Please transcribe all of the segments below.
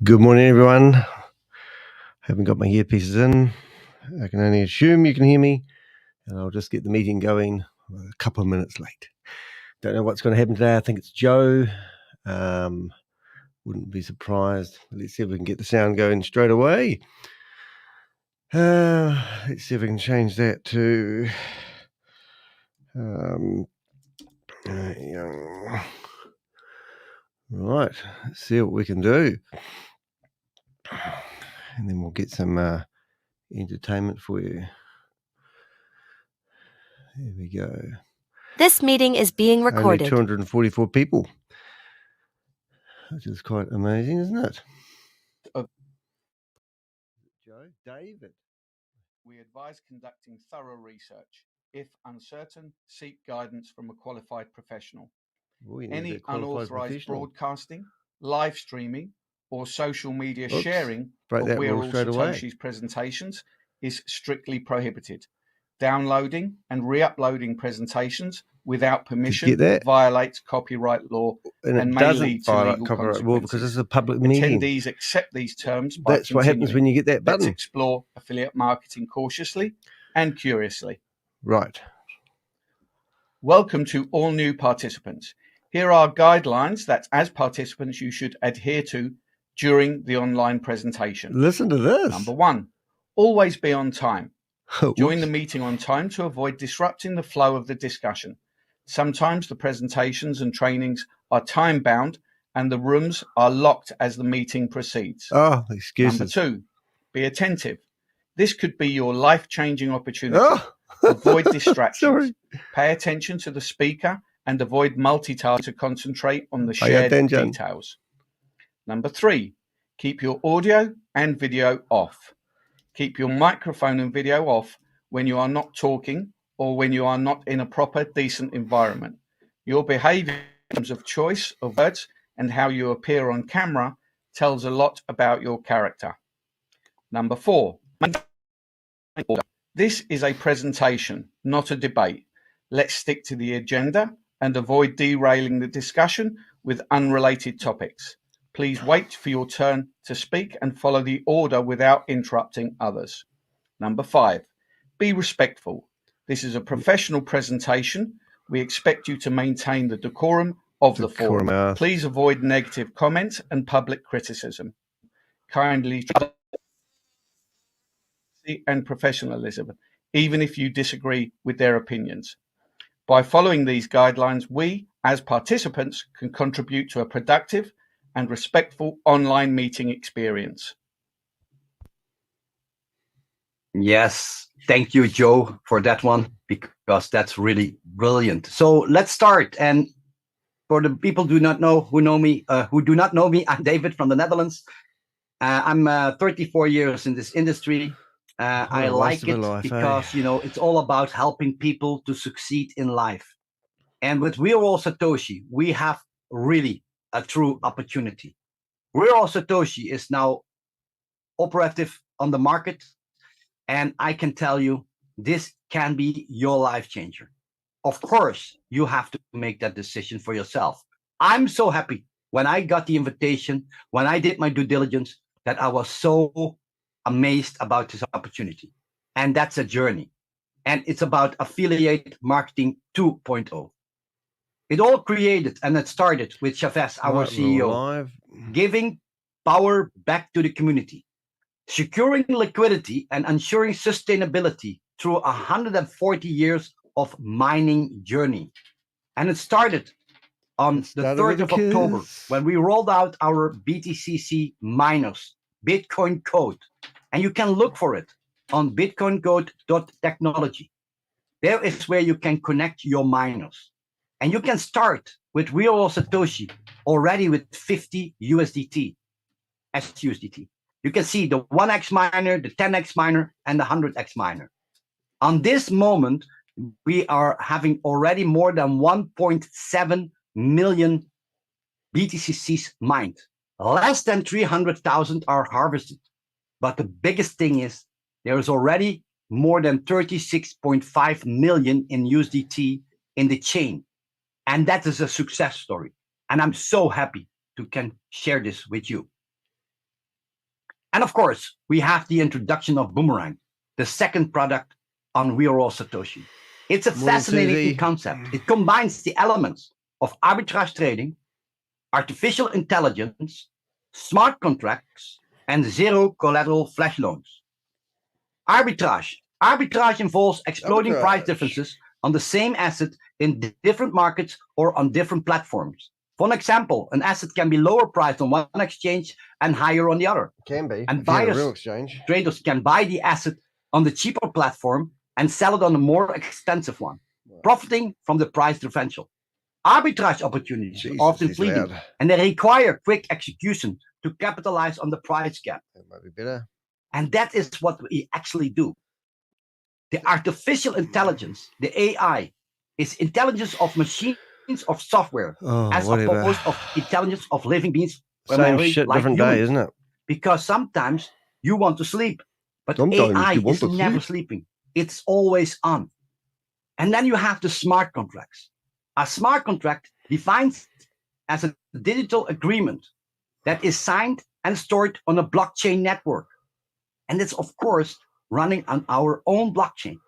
Good morning, everyone. Haven't got my earpieces in. I can only assume you can hear me, and I'll just get the meeting going a couple of minutes late. Don't know what's going to happen today. I think it's Joe. Wouldn't be surprised. Let's see if we can get the sound going straight away. Let's see if we can change that to right. Let's see what we can do. And then we'll get some entertainment for you. There we go. This meeting is being recorded. Only 244 people, which is quite amazing, isn't it? Joe, David. We advise conducting thorough research. If uncertain, seek guidance from a qualified professional. Any unauthorized broadcasting, live streaming, or social media sharing of We're All Satoshi's presentations is strictly prohibited. Downloading and re-uploading presentations without permission violates copyright law and may lead to legal consequences. Because this is a public meeting. Attendees accept these terms by That's what happens when you get that button. Let's explore affiliate marketing cautiously and curiously. Right. Welcome to all new participants. Here are guidelines that, as participants, you should adhere to during the online presentation. Listen to this. Number 1, always be on time. Join the meeting on time to avoid disrupting the flow of the discussion. Sometimes the presentations and trainings are time-bound and the rooms are locked as the meeting proceeds. Oh, excuses. Number 2, be attentive. This could be your life-changing opportunity. Avoid distractions. Pay attention to the speaker and avoid multitasking to concentrate on the shared details. Number 3, keep your audio and video off. Keep your microphone and video off when you are not talking or when you are not in a proper, decent environment. Your behavior in terms of choice of words and how you appear on camera tells a lot about your character. Number 4, this is a presentation, not a debate. Let's stick to the agenda and avoid derailing the discussion with unrelated topics. Please wait for your turn to speak and follow the order without interrupting others. Number 5, be respectful. This is a professional presentation. We expect you to maintain the decorum of the forum. Please avoid negative comments and public criticism. Kindly and professionalism, even if you disagree with their opinions. By following these guidelines, we, as participants, can contribute to a productive and respectful online meeting experience. Yes, thank you, Joe, for that one, because that's really brilliant. So let's start. And for the people who do not know me, I'm David from the Netherlands. I'm 34 years in this industry. I like it because, it's all about helping people to succeed in life. And with We're All Satoshi, we have really a true opportunity. We're All Satoshi is now operative on the market. And I can tell you, this can be your life changer. Of course, you have to make that decision for yourself. I'm so happy when I got the invitation, when I did my due diligence, that I was so amazed about this opportunity. And that's a journey. And it's about affiliate marketing 2.0. It all created and it started with ShaveZ, our CEO, giving power back to the community, securing liquidity and ensuring sustainability through 140 years of mining journey. And it started on the 3rd of October when we rolled out our BTCC miners Bitcoin code. And you can look for it on bitcoincode.technology. there is where you can connect your miners. And you can start with real Satoshi already with 50 USDT as USDT. You can see the 1x miner, the 10x miner, and the 100x miner. On this moment, we are having already more than 1.7 million BTCCs mined. Less than 300,000 are harvested. But the biggest thing is there is already more than 36.5 million in USDT in the chain. And that is a success story. And I'm so happy to can share this with you. And of course, we have the introduction of Boomerang, the second product on We Are All Satoshi. It's a fascinating concept. It combines the elements of arbitrage trading, artificial intelligence, smart contracts, and zero collateral flash loans. Arbitrage. Arbitrage involves exploiting price differences on the same asset in different markets or on different platforms. For an example, an asset can be lower priced on one exchange and higher on the other. Can be. And buyers, traders can buy the asset on the cheaper platform and sell it on a more expensive one, profiting from the price differential. Arbitrage opportunities are often fleeting, and they require quick execution to capitalize on the price gap. That might be better. And that is what we actually do. The artificial intelligence, the AI, is intelligence of machines of software, as opposed to intelligence of living beings. Same shit, like different humans. Day, isn't it? Because sometimes you want to sleep, but sometimes AI is never sleeping. It's always on. And then you have the smart contracts. A smart contract defines as a digital agreement that is signed and stored on a blockchain network. And it's, of course, running on our own blockchain,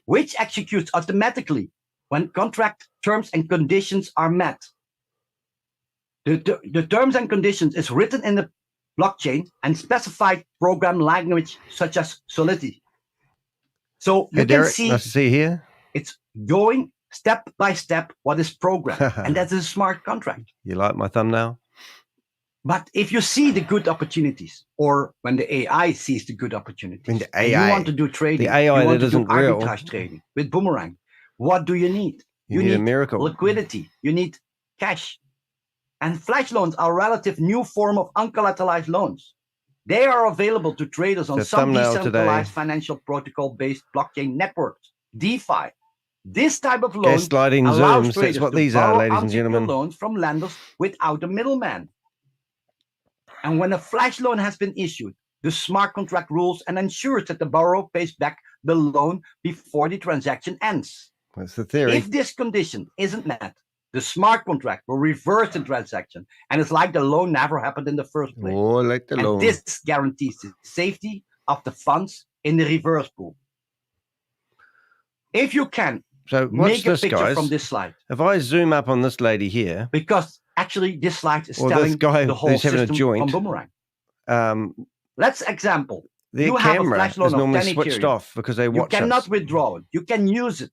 which executes automatically when contract terms and conditions are met. The terms and conditions is written in the blockchain and specified program language such as Solidity. So you can see, nice to see you here. It's going step by step what is programmed, and that's a smart contract. You like my thumbnail? But if you see the good opportunities, or when the AI sees the good opportunities, when the AI, you want to do trading, the AI you want that to do isn't real. arbitrage trading with Boomerang, what do you need? You need a miracle. Liquidity. You need cash. And flash loans are a relative new form of uncollateralized loans. They are available to traders on some decentralized financial protocol-based blockchain networks, DeFi. This type of loan Gaslighting allows Zooms, traders that's what to these borrow are, ladies and gentlemen. loans from lenders without a middleman. And when a flash loan has been issued, the smart contract rules and ensures that the borrower pays back the loan before the transaction ends. That's the theory. If this condition isn't met, the smart contract will reverse the transaction, and it's like the loan never happened in the first place. Oh, like the loan. This guarantees the safety of the funds in the reverse pool. If you can make a picture from this slide. If I zoom up on this lady here, because actually this slide is telling the whole system from Boomerang. Let's example. Their camera is normally switched off because they watch us. You cannot withdraw it. You can use it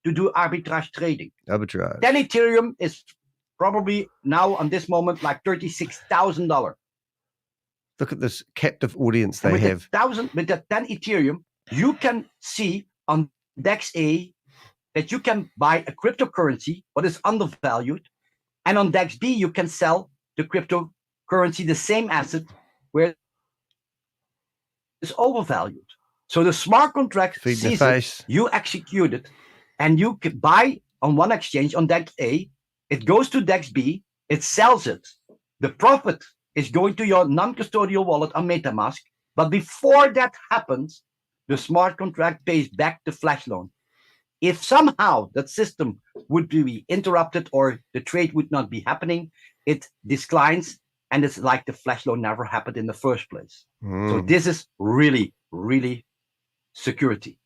to do arbitrage trading. Arbitrage. Then Ethereum is probably now on this moment like $36,000. Look at this captive audience they have. With that 10 Ethereum, you can see on DEX A that you can buy a cryptocurrency, what is undervalued. And on DEX B, you can sell the cryptocurrency, the same asset, where it's overvalued. So the smart contract sees it, you execute it, and you can buy on one exchange on DEX A. It goes to DEX B, it sells it. The profit is going to your non-custodial wallet on MetaMask. But before that happens, the smart contract pays back the flash loan. If somehow that system would be interrupted or the trade would not be happening, it declines, and it's like the flash loan never happened in the first place. So this is really, really security.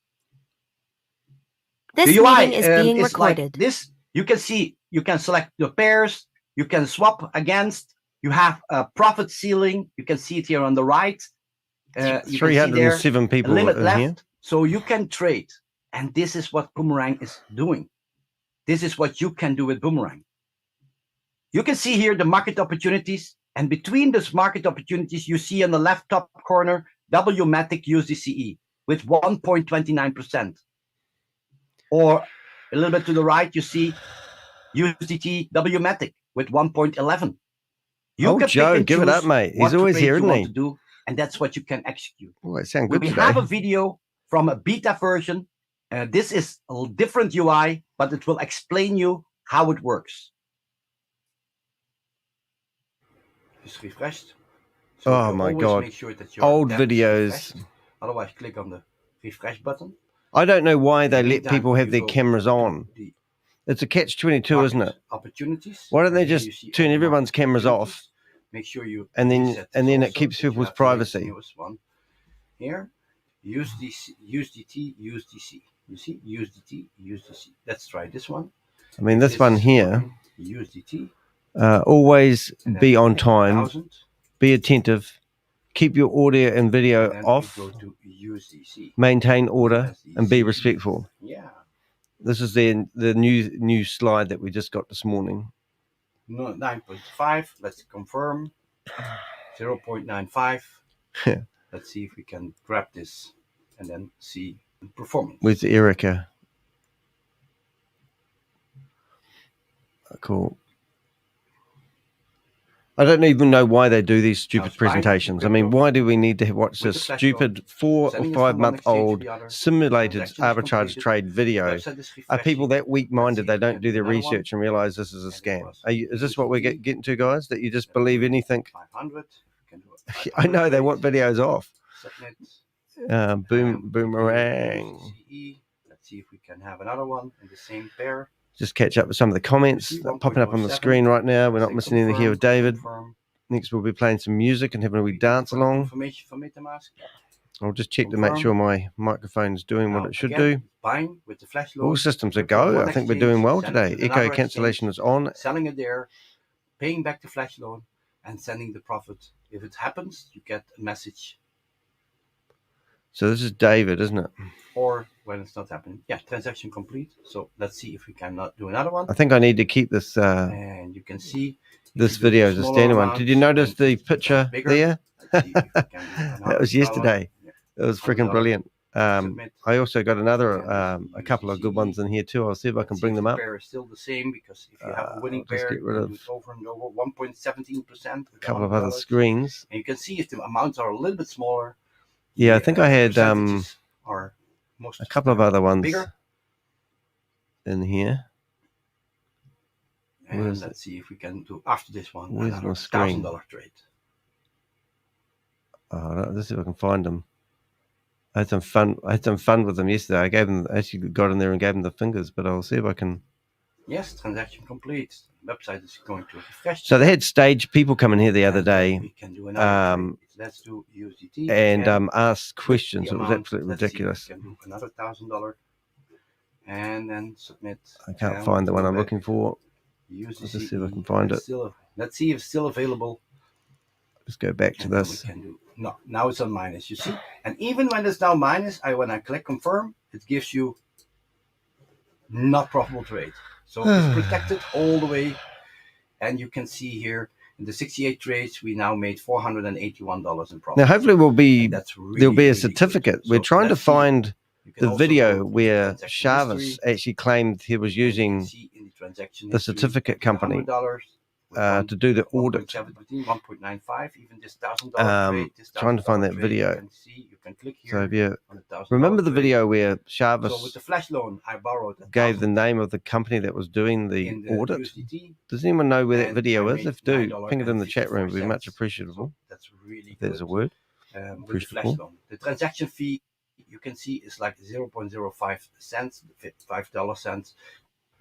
This meeting is being recorded. Like this, you can see, you can select your pairs, you can swap against, you have a profit ceiling, you can see it here on the right. 307 people limit in left, here. So you can trade. And this is what Boomerang is doing. This is what you can do with Boomerang. You can see here the market opportunities. And between those market opportunities, you see on the left top corner, WMatic USDCE with 1.29%. Or a little bit to the right, you see USDT WMatic with 1.11. You can Joe, give it up, mate. He's always here, isn't he? To do, and that's what you can execute. Oh, it sounds good we today. have a video from a beta version. This is a different UI, but it will explain you how it works. Just refreshed. So oh my God. Make sure that old videos. Otherwise, click on the refresh button. I don't know why they let people have their cameras on. It's a catch-22, isn't it? Opportunities. Why don't they just turn everyone's cameras off? Make sure you and then it keeps people's privacy. One here, USDT, USDC. You see, USDT, USDC. Let's try this one. I mean, this one here. USDT. Always be on time. Be attentive. Keep your audio and video off. Go to USDC. Maintain order and be respectful. Yeah. This is the new slide that we just got this morning. No, 9.5. Let's confirm. 0.95. Let's see if we can grab this and then see performance. With Erica. Cool. I don't even know why they do these stupid presentations. I mean, why do we need to watch this stupid 4 or 5 month old simulated arbitrage trade video? Are people that weak-minded they don't do their research and realize this is a scam? Is this what we're getting to, guys? That you just believe anything? I know they want videos off. Boomerang. Let's see if we can have another one in the same pair. Just catch up with some of the comments popping up on the screen right now. We're not missing anything here with David. Next, we'll be playing some music and having a wee dance along. I'll just check to make sure my microphone is doing what it should do. All systems are go. I think we're doing well today. Echo cancellation is on. Selling it there, paying back the flash loan, and sending the profit. If it happens, you get a message. So this is David, isn't it? Or when it's not happening. Yeah, transaction complete. So let's see if we can do another one. I think I need to keep this. And you can see this video is a standard one. Did you notice the picture there? That was yesterday. It was freaking brilliant. I also got another, a couple of good ones in here too. I'll see if I can bring them up. Pair is still the same because if you have a winning pair, get rid of over and over 1.17%. A couple of other screens. And you can see if the amounts are a little bit smaller. Yeah, I think I had a couple of other ones in here. And let's see if we can do after this one. Where's my screen? $1,000 trade. Let's see if I can find them. I had some fun with them yesterday. I actually got in there and gave them the fingers, but I'll see if I can. Yes, transaction complete. Website is going to refresh. So they had staged people come in here the other day. We can do another let's do USDT and ask questions. It was absolutely ridiculous. We can do another $1,000 and then submit. I can't find the one I'm looking for. USDC, Let's just see if I can find it. Let's see if it's still available. Let's go back to this. No, now it's on minus, you see? And even when it's now minus, when I click confirm, it gives you not profitable trade. So it's protected all the way. And you can see here in the 68 trades, we now made $481 in profit. Now, hopefully there'll be a certificate. So we're trying to find the video where ShaveZ actually claimed he was using the certificate company to do the audit. 1.95, even this $1,000 trying to find that video. You can click here. So if you remember the video where ShaveZ with the flash loan, I borrowed gave the name of the company that was doing the audit. USDT, does anyone know where that video is? If do, ping it in the chat room. It would be much appreciable. That's really good. There's a word. With the flash loan. The transaction fee, you can see, is like 0.05 cents, $5.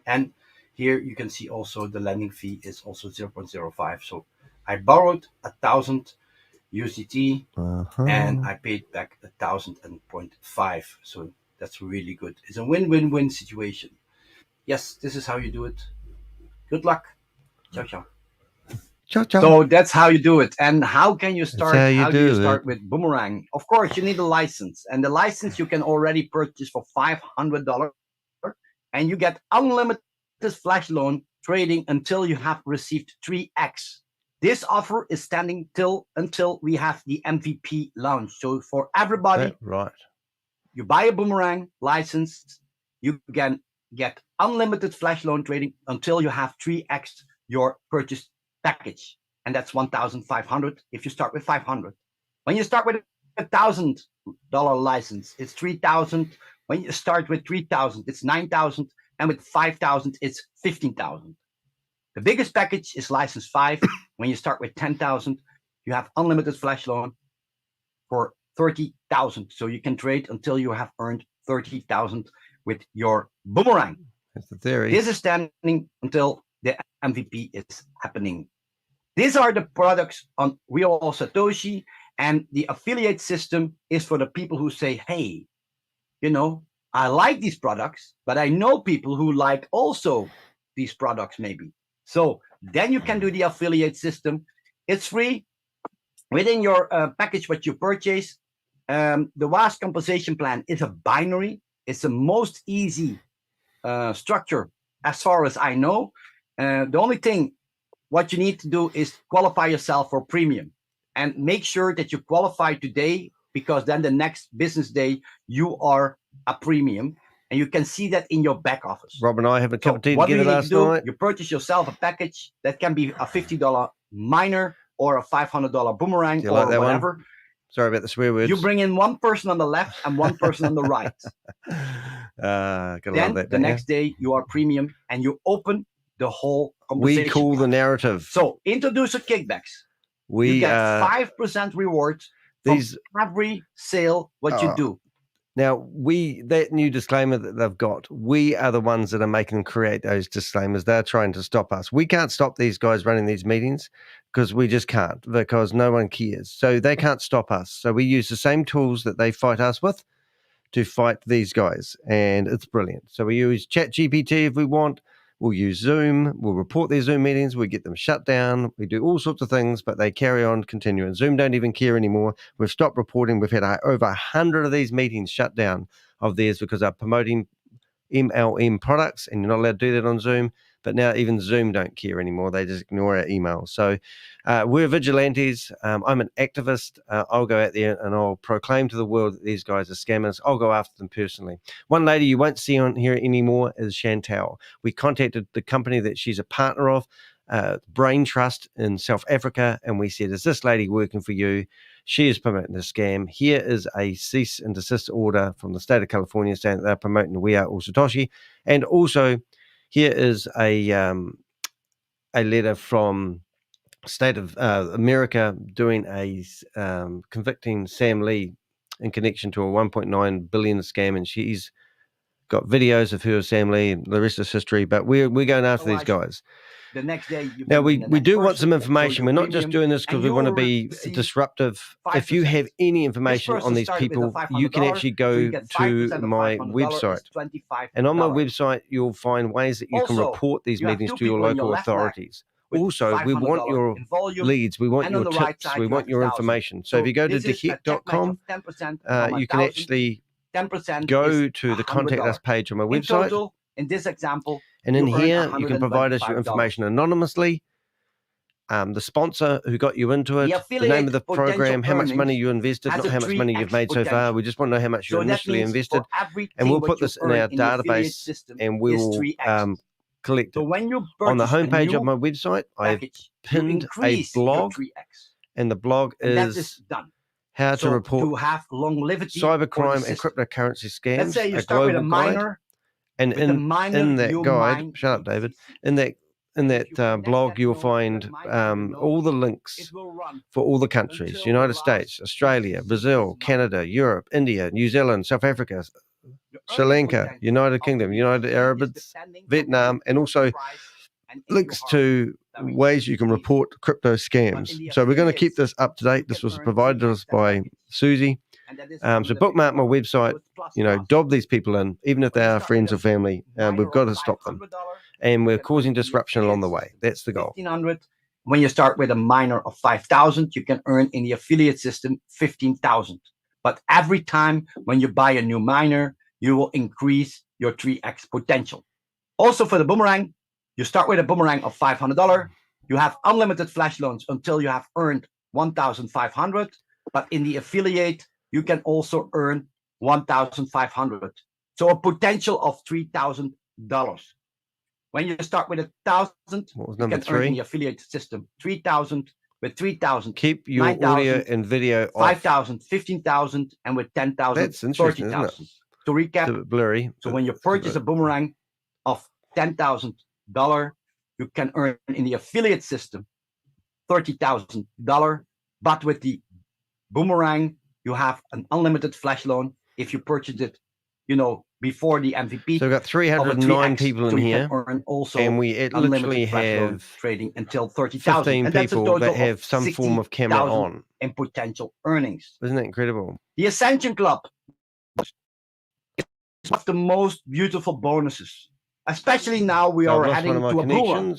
And here you can see also the lending fee is also 0.05. So I borrowed 1,000 USDT and I paid back 1,000.5. So that's really good. It's a win-win-win situation. Yes, this is how you do it. Good luck. Ciao, ciao. Ciao, ciao. So that's how you do it. And how can you start? How do you start with Boomerang? Of course, you need a license. And the license you can already purchase for $500. And you get unlimited flash loan trading until you have received 3x. This offer is standing until we have the MVP launch. So for everybody, right, you buy a Boomerang license, you can get unlimited flash loan trading until you have 3x your purchase package. And that's 1,500 if you start with 500. When you start with $1,000 license, it's 3,000. When you start with 3,000, it's 9,000. And with 5,000, it's 15,000. The biggest package is license 5. When you start with 10,000, you have unlimited flash loan for 30,000. So you can trade until you have earned 30,000 with your Boomerang. That's the theory. This is standing until the MVP is happening. These are the products on Real Satoshi, and the affiliate system is for the people who say, hey, you know, I like these products, but I know people who like also these products maybe. So then you can do the affiliate system. It's free. Within your package, what you purchase, the vast compensation plan is a binary. It's the most easy structure as far as I know. The only thing what you need to do is qualify yourself for premium and make sure that you qualify today, because then the next business day you are a premium, and you can see that in your back office. Rob and I have a cup of tea together last night. You purchase yourself a package that can be a $50 miner or a $500 Boomerang or like whatever. One? Sorry about the swear words. You bring in one person on the left and one person on the right. Then the next day you are premium and you open the whole compensation. We call the narrative. So introducer kickbacks. You get 5% reward from every sale you do. Now, that new disclaimer that they've got, we are the ones that are making them create those disclaimers. They're trying to stop us. We can't stop these guys running these meetings because we just can't, because no one cares. So they can't stop us. So we use the same tools that they fight us with to fight these guys, and it's brilliant. So we use ChatGPT if we want. We'll use Zoom. We'll report their Zoom meetings. We get them shut down. We do all sorts of things, but they carry on continuing. Zoom don't even care anymore. We've stopped reporting. We've had over 100 of these meetings shut down of theirs because they're promoting MLM products, and you're not allowed to do that on Zoom. But now even Zoom don't care anymore. They just ignore our emails. So we're vigilantes. I'm an activist. I'll go out there and I'll proclaim to the world that these guys are scammers. I'll go after them personally. One lady you won't see on here anymore is Chantal. We contacted the company that she's a partner of, Brain Trust in South Africa, and we said, is this lady working for you? She is promoting a scam. Here is a cease and desist order from the state of California saying that they're promoting We Are All Satoshi. And also, here is a letter from state of America doing a convicting Sam Lee in connection to a 1.9 billion scam, and she's got videos of her, Sam Lee, and the rest is history. But we're going after these guys. The next day, now we do want some information. We're not just doing this because we want to be disruptive. If you have any information on these people, you can actually go to my website. And on my website, you'll find ways that you can report these meetings to your local authorities. Also, we want your leads, we want your tips, we want your information. So if you go to dehek.com, you can actually go to the contact us page on my website. In this example, and in here, you can provide us your information anonymously, the sponsor who got you into it, the name of the program, how much money you invested, not how much money you've made so far. We just want to know how much you initially invested. And we'll put this in our database and we will collect it. On the homepage of my website, I have pinned a blog, and the blog is how to report cybercrime and cryptocurrency scams, Let's say you a start with a global miner. guide. And in that guide, shut up, David. In that blog, you'll find all the links for all the countries: United States, Australia, Brazil, Canada, Europe, India, New Zealand, South Africa, Sri Lanka, United Kingdom, United Arab Emirates, Vietnam, and also links to ways you can report crypto scams. So we're going to keep this up to date. This was provided to us by Susie. So bookmark my website, dob these people in, even if they are friends or family. We've got to stop them. And we're causing disruption along the way. That's the goal. 1,500. When you start with a miner of 5,000, you can earn in the affiliate system 15,000. But every time when you buy a new miner, you will increase your 3x potential. Also for the Boomerang, you start with a Boomerang of $500. You have unlimited flash loans until you have earned 1,500. But in the affiliate, you can also earn 1,500. So a potential of $3,000. When you start with 1,000, you can earn in the affiliate system 3,000. With 3,000, keep your 9, audio and video off. 5,000, 15,000, and with 10,000, that's interesting, 30,000. To recap, it's a bit blurry. So when you purchase a Boomerang of $10,000, you can earn in the affiliate system $30,000. But with the Boomerang, you have an unlimited flash loan if you purchase it, before the MVP. So we've got 309 people in here, and we literally have trading until 30,000. 15 people that have some form of camera on in potential earnings. Isn't that incredible? The Ascension Club is one of the most beautiful bonuses, especially now we are heading to a bull run.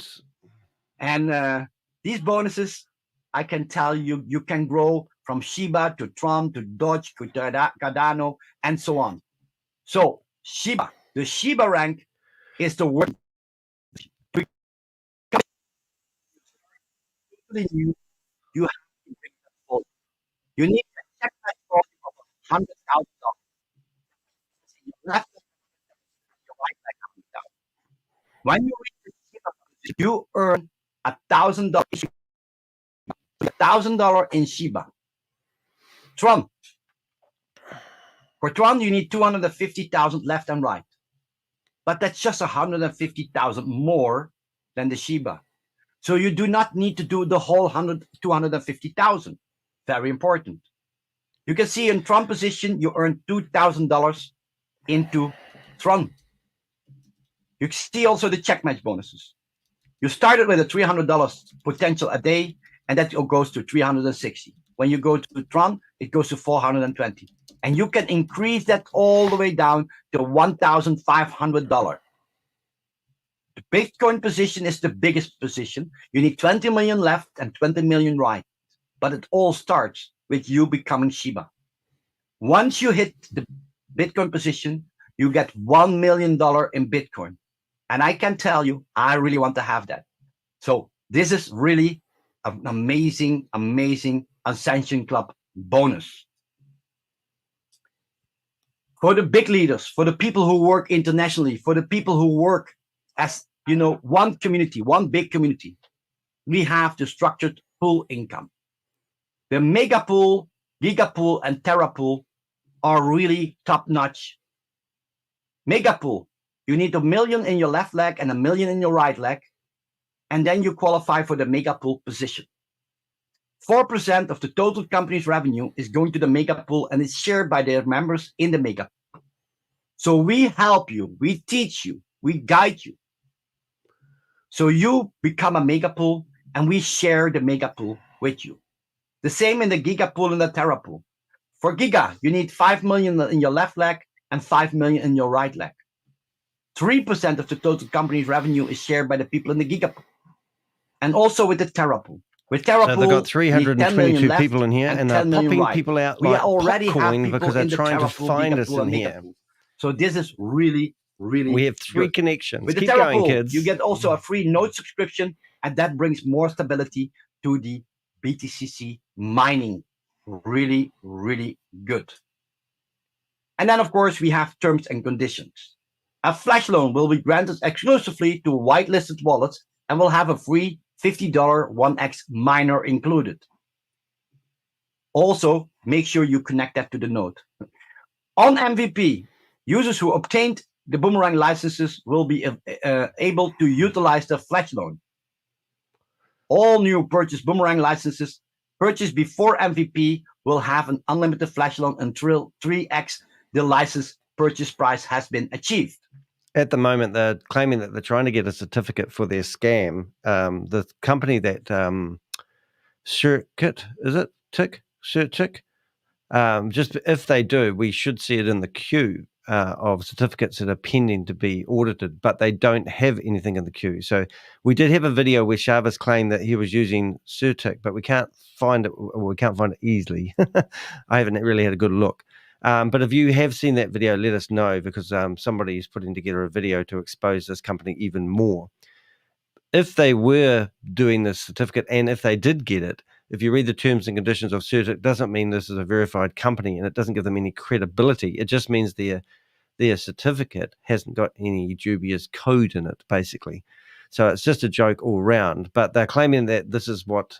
And these bonuses, I can tell you, you can grow from Shiba to Tron to Doge to Cardano and so on. So Shiba, the Shiba rank is the word. You need a check that of $100,000. When you reach the Shiba, you earn $1,000. $1,000 in Shiba. Tron. For Tron, you need 250,000 left and right. But that's just 150,000 more than the Shiba. So you do not need to do the whole 250,000. Very important. You can see in Tron position, you earn $2,000 into Tron. You see also the check match bonuses. You started with a $300 potential a day, and that goes to 360. When you go to Tron, it goes to 420. And you can increase that all the way down to $1,500. The Bitcoin position is the biggest position. You need 20 million left and 20 million right. But it all starts with you becoming Shiba. Once you hit the Bitcoin position, you get $1 million in Bitcoin. And I can tell you, I really want to have that. So this is really an amazing, amazing Ascension Club bonus. For the big leaders, for the people who work internationally, for the people who work as, one community, one big community, we have the structured pool income. The mega pool, giga pool, and terra pool are really top-notch. Mega pool, you need $1 million in your left leg and $1 million in your right leg, and then you qualify for the mega pool position. 4% of the total company's revenue is going to the mega pool and is shared by their members in the mega pool. So we help you, we teach you, we guide you. So you become a mega pool and we share the mega pool with you. The same in the giga pool and the terra pool. For giga, you need 5 million in your left leg and 5 million in your right leg. 3% of the total company's revenue is shared by the people in the giga pool. And also with the terra pool. With terra pool, they've got 322 people in here, and they're popping people out like popcorn because they're trying to find us in here. So this is really, really we have 3 good. connections. With Keep the terra going, pool, kids. you get also a free node subscription, and that brings more stability to the BTCC mining. Really, really good. And then, of course, we have terms and conditions. A flash loan will be granted exclusively to whitelisted wallets and will have a free $50 1x miner included. Also, make sure you connect that to the node. On MVP, users who obtained the Boomerang licenses will be able to utilize the flash loan. All new purchased Boomerang licenses purchased before MVP will have an unlimited flash loan until 3x the license purchase price has been achieved. At the moment, they're claiming that they're trying to get a certificate for their scam. The company that Circuit, is it? Circuit? Just if they do, we should see it in the queue of certificates that are pending to be audited, but they don't have anything in the queue. So we did have a video where ShaveZ claimed that he was using Certic, but we can't find it, or we can't find it easily. I haven't really had a good look. But if you have seen that video, let us know, because somebody is putting together a video to expose this company even more. If they were doing this certificate, and if they did get it, if you read the terms and conditions of CERT, it doesn't mean this is a verified company, and it doesn't give them any credibility. It just means they're their certificate hasn't got any dubious code in it, basically. So it's just a joke all round. But they're claiming that this is what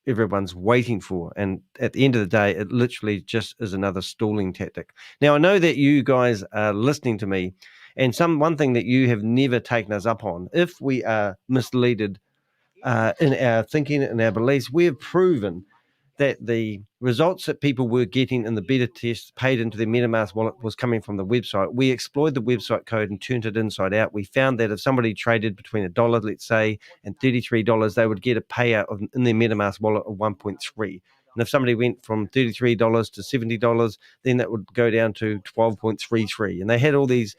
everyone's waiting for, and at the end of the day, it literally just is another stalling tactic. Now, I know that you guys are listening to me, and one thing that you have never taken us up on, if we are misleaded in our thinking and our beliefs, we have proven that the results that people were getting in the beta test paid into their MetaMask wallet was coming from the website. We explored the website code and turned it inside out. We found that if somebody traded between $1, let's say, and $33, they would get a payout in their MetaMask wallet of 1.3. And if somebody went from $33 to $70, then that would go down to 12.33. And they had all these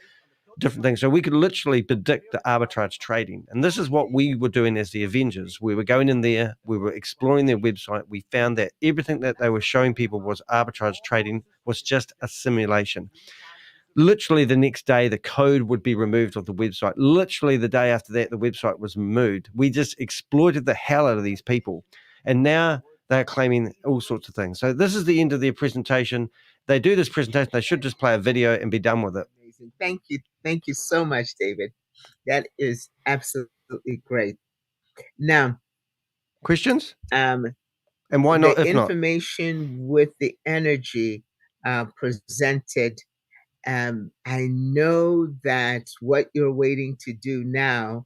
different things. So we could literally predict the arbitrage trading. And this is what we were doing as the Avengers. We were going in there, we were exploring their website. We found that everything that they were showing people was arbitrage trading, was just a simulation. Literally the next day, the code would be removed off the website. Literally the day after that, the website was removed. We just exploited the hell out of these people. And now they're claiming all sorts of things. So this is the end of their presentation. They do this presentation, they should just play a video and be done with it. Amazing. Thank you so much, David. That is absolutely great. Now, questions? And why not? The information with the energy presented. I know that what you're waiting to do now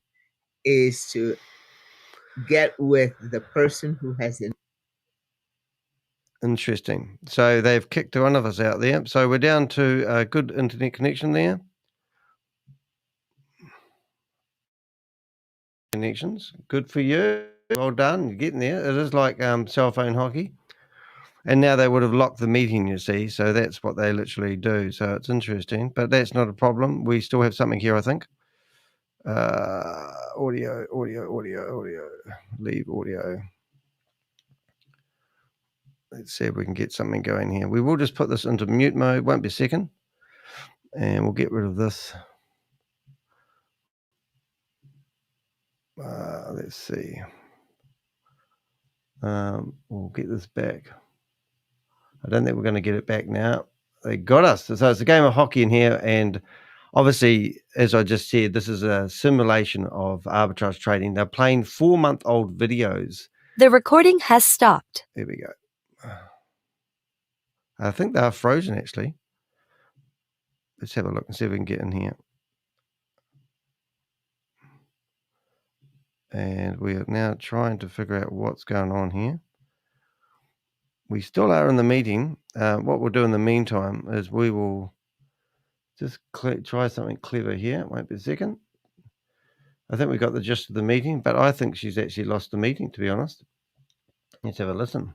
is to get with the person who has an Interesting. So they've kicked one of us out there. So we're down to a good internet connection there. Connections. Good for you. Well done. You're getting there. It is like cell phone hockey. And now they would have locked the meeting, you see. So that's what they literally do. So it's interesting. But that's not a problem. We still have something here, I think. Audio. Leave audio. Let's see if we can get something going here. We will just put this into mute mode. Won't be a second. And we'll get rid of this. Let's see. We'll get this back. I don't think we're going to get it back now. They got us. So it's a game of hockey in here. And obviously, as I just said, this is a simulation of arbitrage trading. They're playing 4-month-old videos. The recording has stopped. There we go. I think they are frozen, actually. Let's have a look and see if we can get in here. And we are now trying to figure out what's going on here. We still are in the meeting. What we'll do in the meantime is we will just try something clever here. Won't be a second. I think we got the gist of the meeting, but I think she's actually lost the meeting, to be honest. Let's have a listen.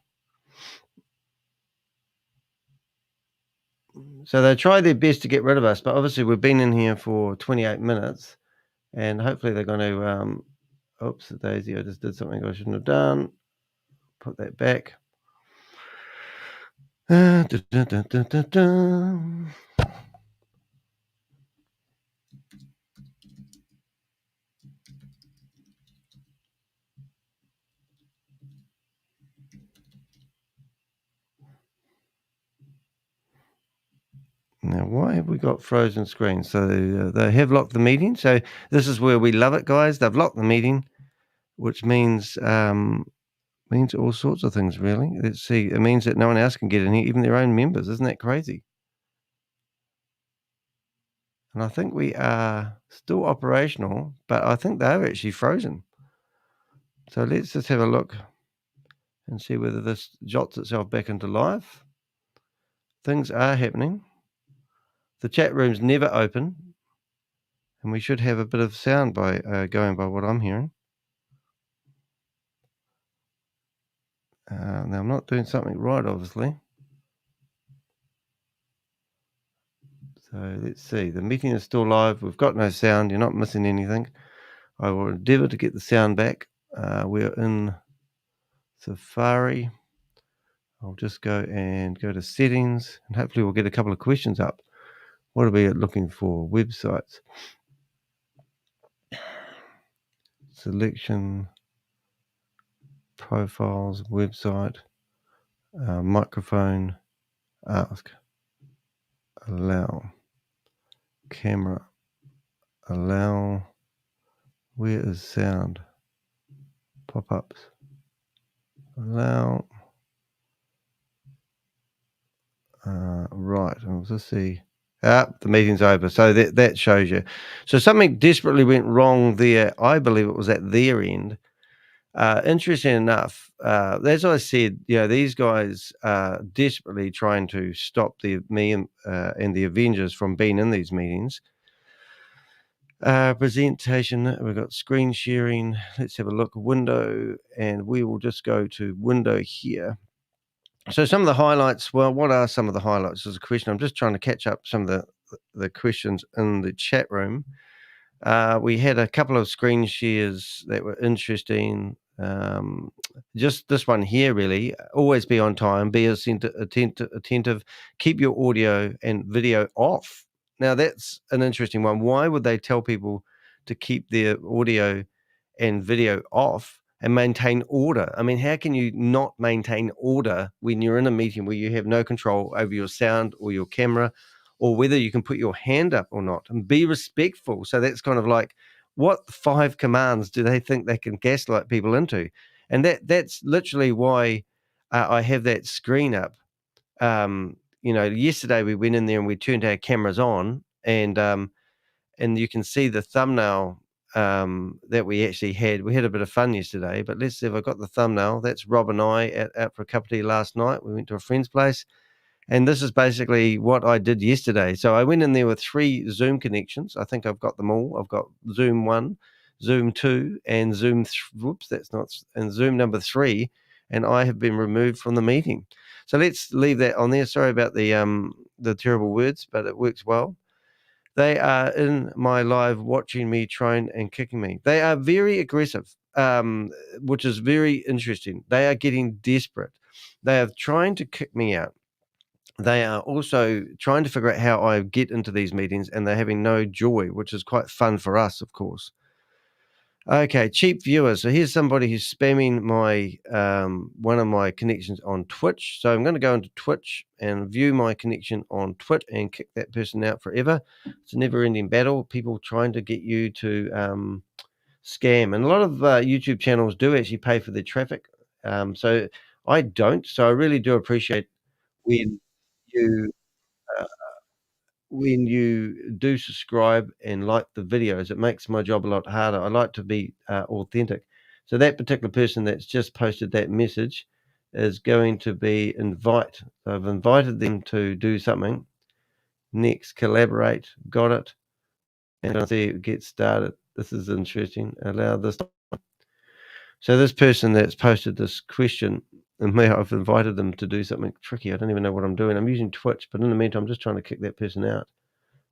So they try their best to get rid of us, but obviously we've been in here for 28 minutes, and hopefully they're going to... oops, daisy, I just did something I shouldn't have done. Put that back. Now, why have we got frozen screens? So they have locked the meeting. So this is where we love it, guys. They've locked the meeting, which means all sorts of things, really. Let's see. It means that no one else can get in here, even their own members. Isn't that crazy? And I think we are still operational, but I think they're actually frozen. So let's just have a look and see whether this jots itself back into life. Things are happening. The chat room's never open, and we should have a bit of sound by going by what I'm hearing. Now, I'm not doing something right, obviously. So let's see. The meeting is still live. We've got no sound. You're not missing anything. I will endeavour to get the sound back. We're in Safari. I'll just go to settings, and hopefully we'll get a couple of questions up. What are we looking for? Websites. Selection. Profiles. Website. Microphone. Ask. Allow. camera. Allow. Where is sound? Pop-ups. Allow. Right. Let's just see. The meeting's over. So that shows you. So something desperately went wrong there. I believe it was at their end. Interesting enough, as I said, these guys are desperately trying to stop me and the Avengers from being in these meetings. Presentation, we've got screen sharing. Let's have a look. Window, and we will just go to window here. So some of the highlights, well, what are some of the highlights is a question. I'm just trying to catch up some of the questions in the chat room. We had a couple of screen shares that were interesting. Just this one here, really. Always be on time, be attentive, keep your audio and video off. Now, that's an interesting one. Why would they tell people to keep their audio and video off and maintain order? I mean, how can you not maintain order when you're in a meeting where you have no control over your sound or your camera, or whether you can put your hand up or not, and be respectful? So that's kind of like, what 5 commands do they think they can gaslight people into? And that's literally why I have that screen up. Yesterday we went in there and we turned our cameras on, and you can see the thumbnail that we actually had. We had a bit of fun yesterday, but let's see if I got the thumbnail. That's Rob and I out for a cup of tea last night. We went to a friend's place, and this is basically what I did yesterday. So I went in there with 3 Zoom connections. I think I've got them all. I've got Zoom 1, Zoom 2, and Zoom Zoom number 3, and I have been removed from the meeting. So let's leave that on there. Sorry about the terrible words, but it works well. They are in my live watching me, trying and kicking me. They are very aggressive, which is very interesting. They are getting desperate. They are trying to kick me out. They are also trying to figure out how I get into these meetings, and they're having no joy, which is quite fun for us, of course. Okay, cheap viewers. So here's somebody who's spamming my one of my connections on Twitch. So I'm going to go into Twitch and view my connection on Twitch and kick that person out forever. It's a never-ending battle. People trying to get you to scam, and a lot of YouTube channels do actually pay for their traffic. So I don't. So I really do appreciate when you do subscribe and like the videos. It makes my job a lot harder. I like to be authentic. So that particular person that's just posted that message is going to be invite. So I've invited them to do something. Next, collaborate. Got it. And I see it get started. This is interesting. Allow this. So this person that's posted this question, and I've invited them to do something tricky. I don't even know what I'm doing. I'm using Twitch, but in the meantime, I'm just trying to kick that person out.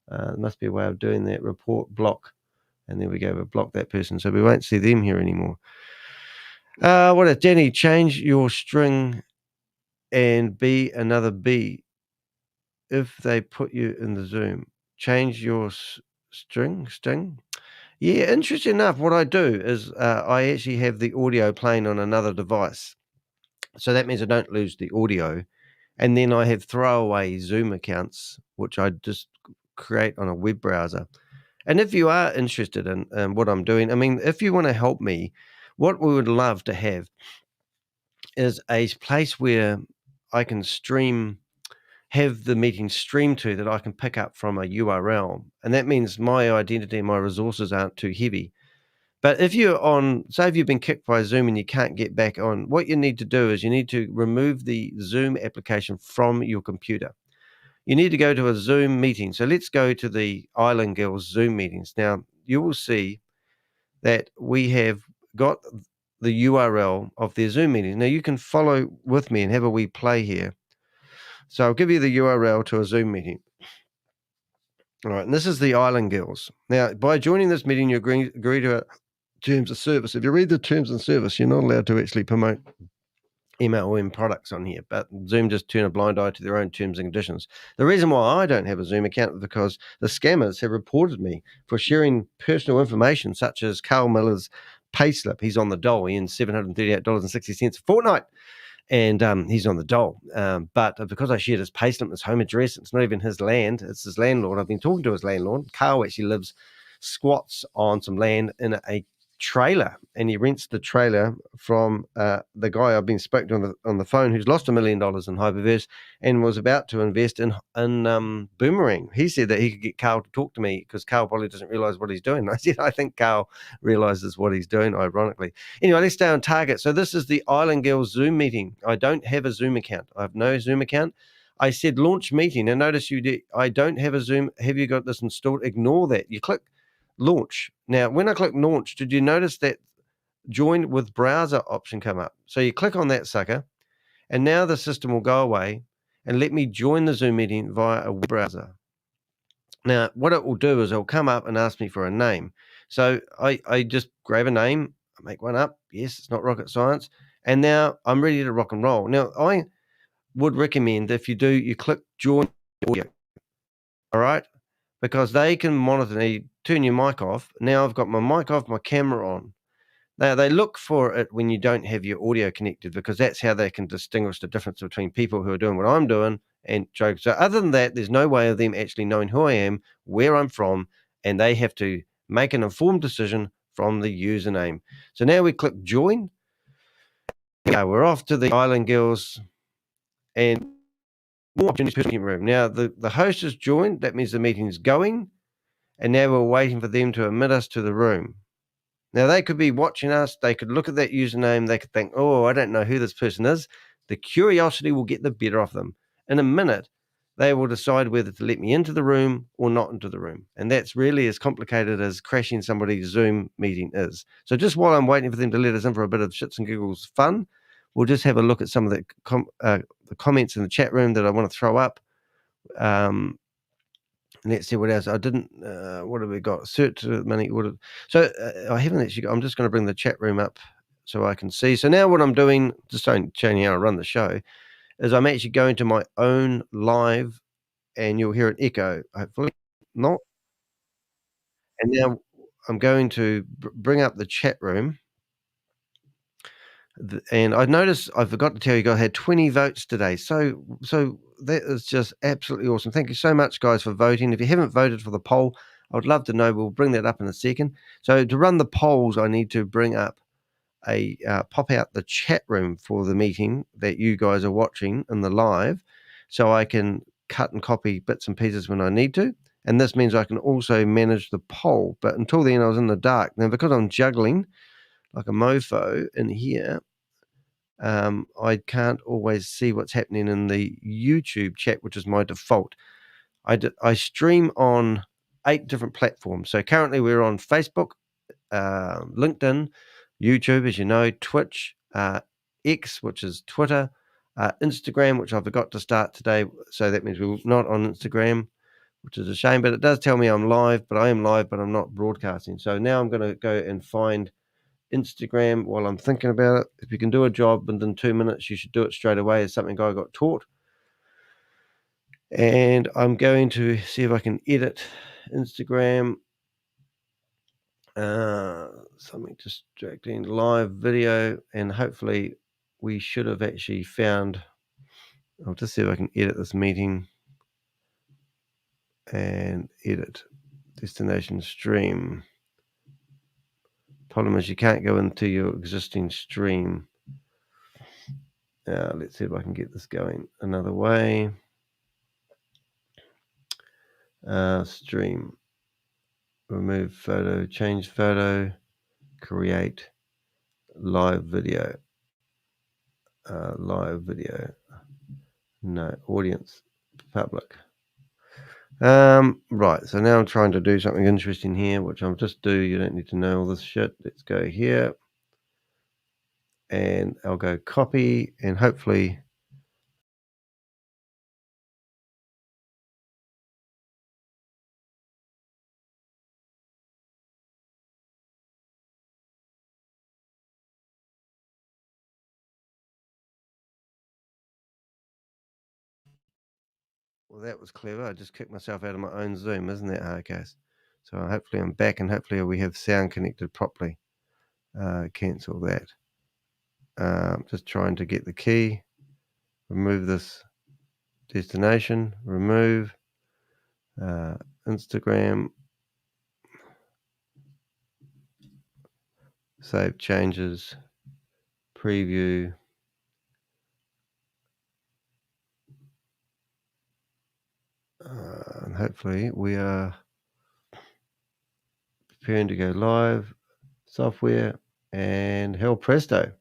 There must be a way of doing that. Report, block, and there we go. We'll block that person, so we won't see them here anymore. What is Danny? Change your string and be another B if they put you in the Zoom. Change your string. Yeah, interesting enough, what I do is I actually have the audio playing on another device. So that means I don't lose the audio. And then I have throwaway Zoom accounts, which I just create on a web browser. And if you are interested in what I'm doing, I mean, if you want to help me, what we would love to have is a place where I can have the meeting streamed to, that I can pick up from a URL. And that means my identity and my resources aren't too heavy. But if you're on, say if you've been kicked by Zoom and you can't get back on, what you need to do is you need to remove the Zoom application from your computer. You need to go to a Zoom meeting. So let's go to the Island Girls Zoom meetings. Now, you will see that we have got the URL of their Zoom meetings. Now, you can follow with me and have a wee play here. So I'll give you the URL to a Zoom meeting. All right, and this is the Island Girls. Now, by joining this meeting, you agree to terms of service. If you read the terms of service, you're not allowed to actually promote MLM products on here, but Zoom just turn a blind eye to their own terms and conditions. The reason why I don't have a Zoom account is because the scammers have reported me for sharing personal information, such as Carl Miller's payslip. He's on the dole. He earns $738.60 a fortnight. And he's on the dole. But because I shared his payslip, his home address, it's not even his land, it's his landlord. I've been talking to his landlord. Carl actually squats on some land in a trailer, and he rents the trailer from the guy I've been spoken to on the phone, who's lost $1 million in Hyperverse and was about to invest in Boomerang. He said that he could get Carl to talk to me because Carl probably doesn't realize what he's doing. I said, I think Carl realizes what he's doing, ironically. Anyway, let's stay on target. So this is the Island Girls Zoom meeting. I don't have a Zoom account. I have no Zoom account. I said launch meeting, and notice I don't have a Zoom. Have you got this installed? Ignore that. You click launch. Now, when I click launch, did you notice that join with browser option come up? So you click on that sucker, and now the system will go away and let me join the Zoom meeting via a web browser. Now, what it will do is it'll come up and ask me for a name. So I just grab a name, I make one up. Yes, it's not rocket science. And now I'm ready to rock and roll. Now, I would recommend if you do, you click join audio. All right? Because they can monitor, you turn your mic off. Now I've got my mic off, my camera on. Now they look for it when you don't have your audio connected, because that's how they can distinguish the difference between people who are doing what I'm doing and jokes. So other than that, there's no way of them actually knowing who I am, where I'm from, and they have to make an informed decision from the username. So now we click join. Yeah, we're off to the Island Girls and more opportunities room. Now the host has joined. That means the meeting's going, and now we're waiting for them to admit us to the room. Now they could be watching us. They could look at that username. They could think, "Oh, I don't know who this person is." The curiosity will get the better of them. In a minute, they will decide whether to let me into the room or not into the room, and that's really as complicated as crashing somebody's Zoom meeting is. So just while I'm waiting for them to let us in for a bit of shits and giggles fun, we'll just have a look at some of the comments in the chat room that I want to throw up. Let's see what else. I didn't. What have we got? Search money. So I haven't actually. I'm just going to bring the chat room up so I can see. So now what I'm doing, just changing how I run the show, is I'm actually going to my own live, and you'll hear an echo. Hopefully not. And now I'm going to bring up the chat room. And I noticed, I forgot to tell you guys, I had 20 votes today. So that is just absolutely awesome. Thank you so much, guys, for voting. If you haven't voted for the poll, I would love to know. We'll bring that up in a second. So to run the polls, I need to bring up pop out the chat room for the meeting that you guys are watching in the live, so I can cut and copy bits and pieces when I need to. And this means I can also manage the poll. But until then, I was in the dark. Now, because I'm juggling like a mofo in here, I can't always see what's happening in the YouTube chat, which is my default. I stream on 8 different platforms. So currently we're on Facebook, LinkedIn, YouTube, as you know, Twitch, X, which is Twitter, Instagram, which I forgot to start today. So that means we're not on Instagram, which is a shame, but it does tell me I'm live, but I am live, but I'm not broadcasting. So now I'm going to go and find Instagram while I'm thinking about it. If you can do a job within 2 minutes, you should do it straight away. It's something I got taught. And I'm going to see if I can edit Instagram. Something distracting, live video, and hopefully we should have actually found. I'll just see if I can edit this meeting and edit destination stream. Problem is you can't go into your existing stream. Let's see if I can get this going another way. Stream, remove photo, change photo, create live video. No, audience, public. Right, so now I'm trying to do something interesting here, which I'll just do. You don't need to know all this shit. Let's go here. And I'll go copy, and hopefully well, that was clever. I just kicked myself out of my own Zoom. Isn't that how it goes? So hopefully I'm back, and hopefully we have sound connected properly. Cancel that. Just trying to get the key. Remove this destination. Remove Instagram. Save changes. Preview. And hopefully we are preparing to go live. Software and hell presto.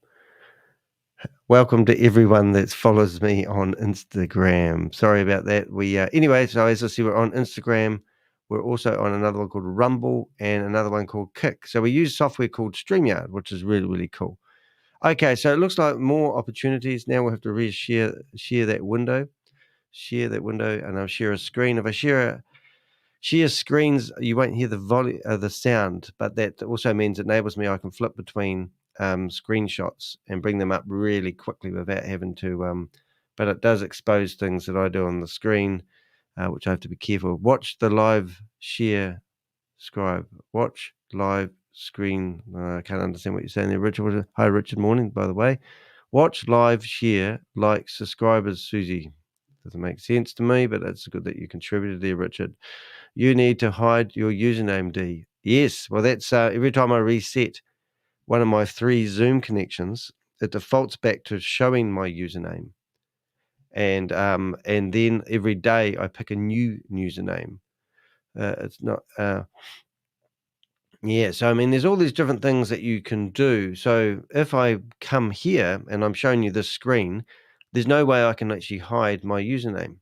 Welcome to everyone that follows me on Instagram. Sorry about that. Anyway, so as I see, we're on Instagram. We're also on another one called Rumble and another one called Kick. So we use software called StreamYard, which is really, really cool. Okay, so it looks like more opportunities. Now we'll have to share that window. Share that window, and I'll share a screen. If I share screens, you won't hear the volume, the sound, but that also means it enables me. I can flip between screenshots and bring them up really quickly without having to. But it does expose things that I do on the screen, which I have to be careful. Watch the live share, scribe. Watch live screen. I can't understand what you're saying there, Richard. Hi, Richard. Morning, by the way. Watch live share, like subscribers, Susie. Doesn't make sense to me, but it's good that you contributed there, Richard. You need to hide your username, D. Yes, well, that's every time I reset one of my 3 Zoom connections, it defaults back to showing my username. And then every day I pick a new username. It's not... yeah, so I mean, there's all these different things that you can do. So if I come here and I'm showing you this screen, there's no way I can actually hide my username.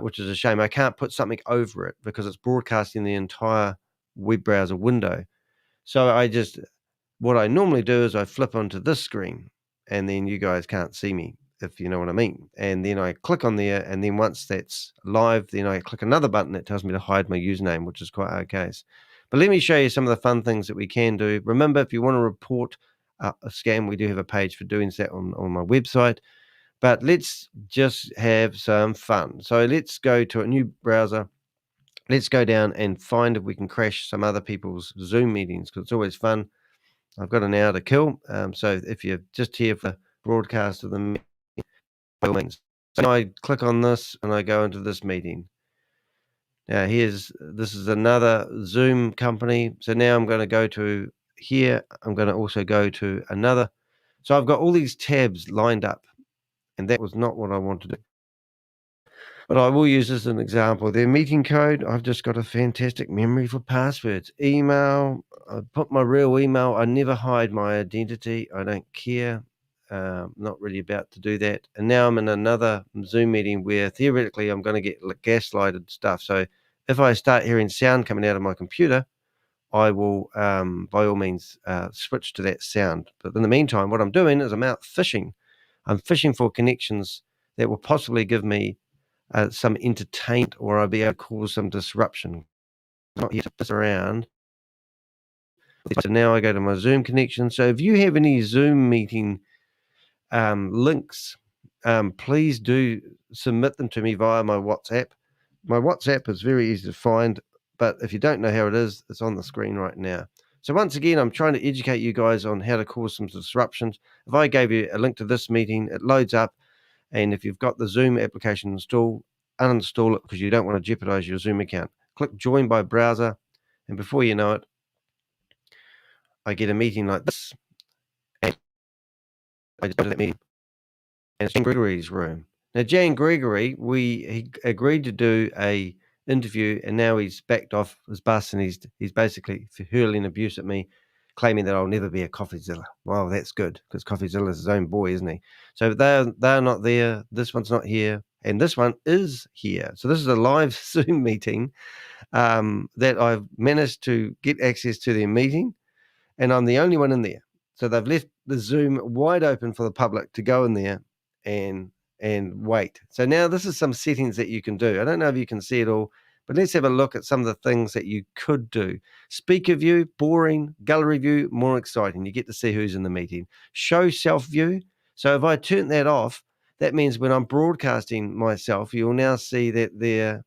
Which is a shame. I can't put something over it because it's broadcasting the entire web browser window. So what I normally do is I flip onto this screen, and then you guys can't see me, if you know what I mean. And then I click on there, and then once that's live, then I click another button that tells me to hide my username, which is quite okay. But let me show you some of the fun things that we can do. Remember, if you want to report a scam, we do have a page for doing that on my website. But let's just have some fun. So let's go to a new browser. Let's go down and find if we can crash some other people's Zoom meetings, because it's always fun. I've got an hour to kill. So if you're just here for broadcast of the meeting, by all means. So I click on this and I go into this meeting. Now this is another Zoom company. So now I'm going to go to here. I'm going to also go to another. So I've got all these tabs lined up. And that was not what I wanted to do. But I will use this as an example. Their meeting code, I've just got a fantastic memory for passwords. Email, I put my real email. I never hide my identity. I don't care. Not really about to do that. And now I'm in another Zoom meeting where theoretically I'm going to get gaslighted stuff. So if I start hearing sound coming out of my computer, I will, by all means, switch to that sound. But in the meantime, what I'm doing is I'm out fishing. I'm fishing for connections that will possibly give me some entertainment, or I'll be able to cause some disruption. I'm not here to piss around. So now I go to my Zoom connection. So if you have any Zoom meeting links, please do submit them to me via my WhatsApp. My WhatsApp is very easy to find, but if you don't know how it is, it's on the screen right now. So once again, I'm trying to educate you guys on how to cause some disruptions. If I gave you a link to this meeting, it loads up. And if you've got the Zoom application installed, uninstall it because you don't want to jeopardize your Zoom account. Click join by browser. And before you know it, I get a meeting like this. And I just go to that meeting. And it's Jan Gregory's room. Now, Jan Gregory, he agreed to do a interview, and now he's backed off his bus, and he's basically hurling abuse at me, claiming that I'll never be a CoffeeZilla. Well, that's good, because CoffeeZilla is his own boy, isn't he? So they're not there. This one's not here, and this one is here. So this is a live Zoom meeting that I've managed to get access to their meeting, and I'm the only one in there. So they've left the Zoom wide open for the public to go in there and wait. So now this is some settings that you can do. I don't know if you can see it all, but let's have a look at some of the things that you could do. Speaker view, boring. Gallery view, more exciting. You get to see who's in the meeting. Show self view. So if I turn that off, that means when I'm broadcasting myself, you'll now see that there,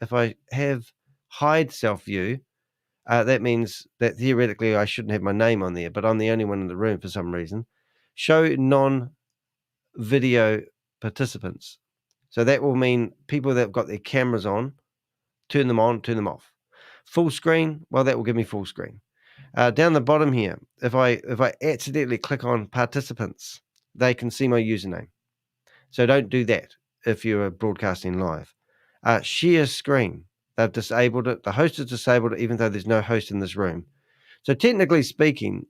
if I have hide self view, that means that theoretically I shouldn't have my name on there, but I'm the only one in the room for some reason. show non-video participants. So that will mean people that have got their cameras on, turn them on, turn them off. Full screen, well, that will give me full screen. Down the bottom here, if I accidentally click on participants, they can see my username. So don't do that if you're broadcasting live. Share screen, they've disabled it. The host has disabled it, even though there's no host in this room. So technically speaking,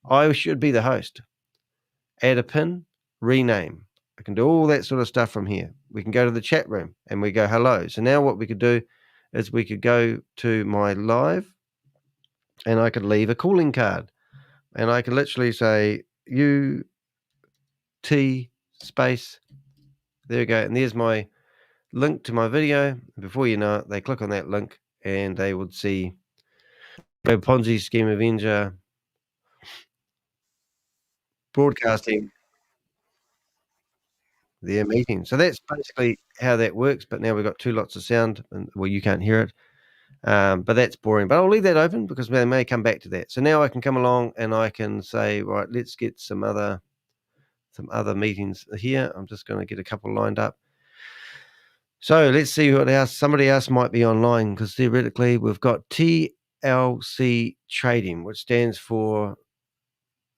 I should be the host. Add a pin, rename. I can do all that sort of stuff from here. We can go to the chat room and we go hello. So now what we could do is we could go to my live and I could leave a calling card. And I could literally say UT space. There we go. And there's my link to my video. Before you know it, they click on that link and they would see Ponzi Scheme Avenger broadcasting their meeting. So that's basically how that works. But now we've got two lots of sound, and well, you can't hear it. But that's boring. But I'll leave that open because they may come back to that. So now I can come along and I can say, right, let's get some other meetings here. I'm just going to get a couple lined up. So let's see what else. Somebody else might be online because theoretically we've got TLC Trading, which stands for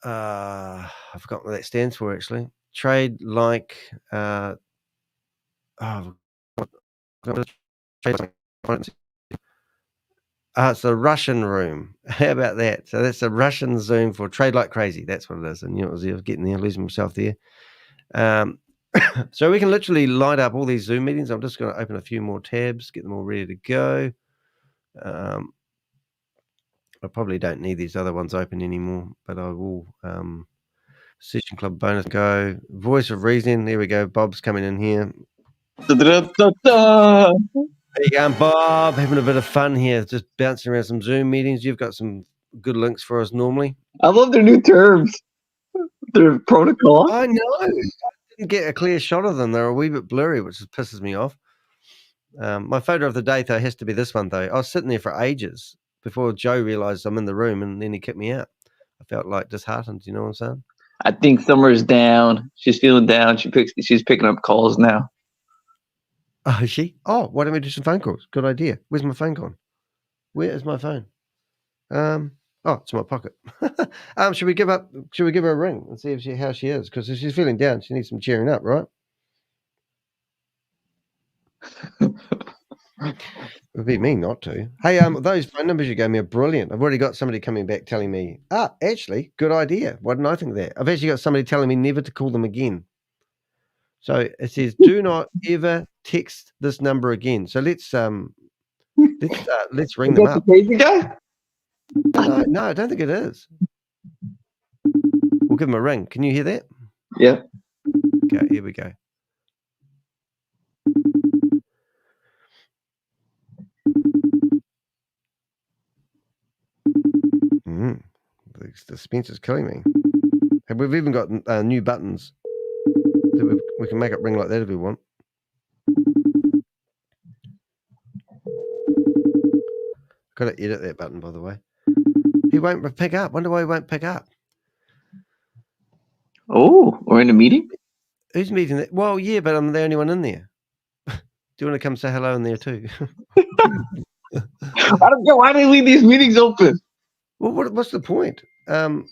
I forgot what that stands for actually. Trade like it's the Russian room. How about that? So that's a Russian Zoom for trade like crazy. That's what it is. And you know, I was getting there, losing myself there. So we can literally light up all these Zoom meetings. I'm just going to open a few more tabs, get them all ready to go. I probably don't need these other ones open anymore, but I will. Session Club bonus go. Voice of Reason. There we go. Bob's coming in here. There you go, Bob. Having a bit of fun here, just bouncing around some Zoom meetings. You've got some good links for us normally. I love their new terms. Their protocol. I know. I didn't get a clear shot of them. They're a wee bit blurry, which pisses me off. My photo of the day, though, has to be this one, though. I was sitting there for ages before Joe realised I'm in the room, and then he kicked me out. I felt like disheartened. You know what I'm saying? I think Summer's down. She's feeling down. She's picking up calls now. Oh, is she? Oh, why don't we do some phone calls? Good idea. Where's my phone gone? Where is my phone? Oh, it's in my pocket. Should we give her a ring and see how she is? Because if she's feeling down, she needs some cheering up, right? It would be me not to. Hey, those phone numbers you gave me are brilliant. I've already got somebody coming back telling me, actually, good idea. Why didn't I think of that? I've actually got somebody telling me never to call them again. So it says, do not ever text this number again. So let's ring them up. The crazy guy? No, I don't think it is. We'll give them a ring. Can you hear that? Yeah. Okay, here we go. The suspense is killing me. And we've even got new buttons that we can make it ring like that if we want. Got to edit that button, by the way. He won't pick up. Wonder why he won't pick up. Oh, we're in a meeting? Who's meeting that? Well, yeah, but I'm the only one in there. Do you want to come say hello in there too? I don't know. Why do they leave these meetings open? Well, what's the point? I'll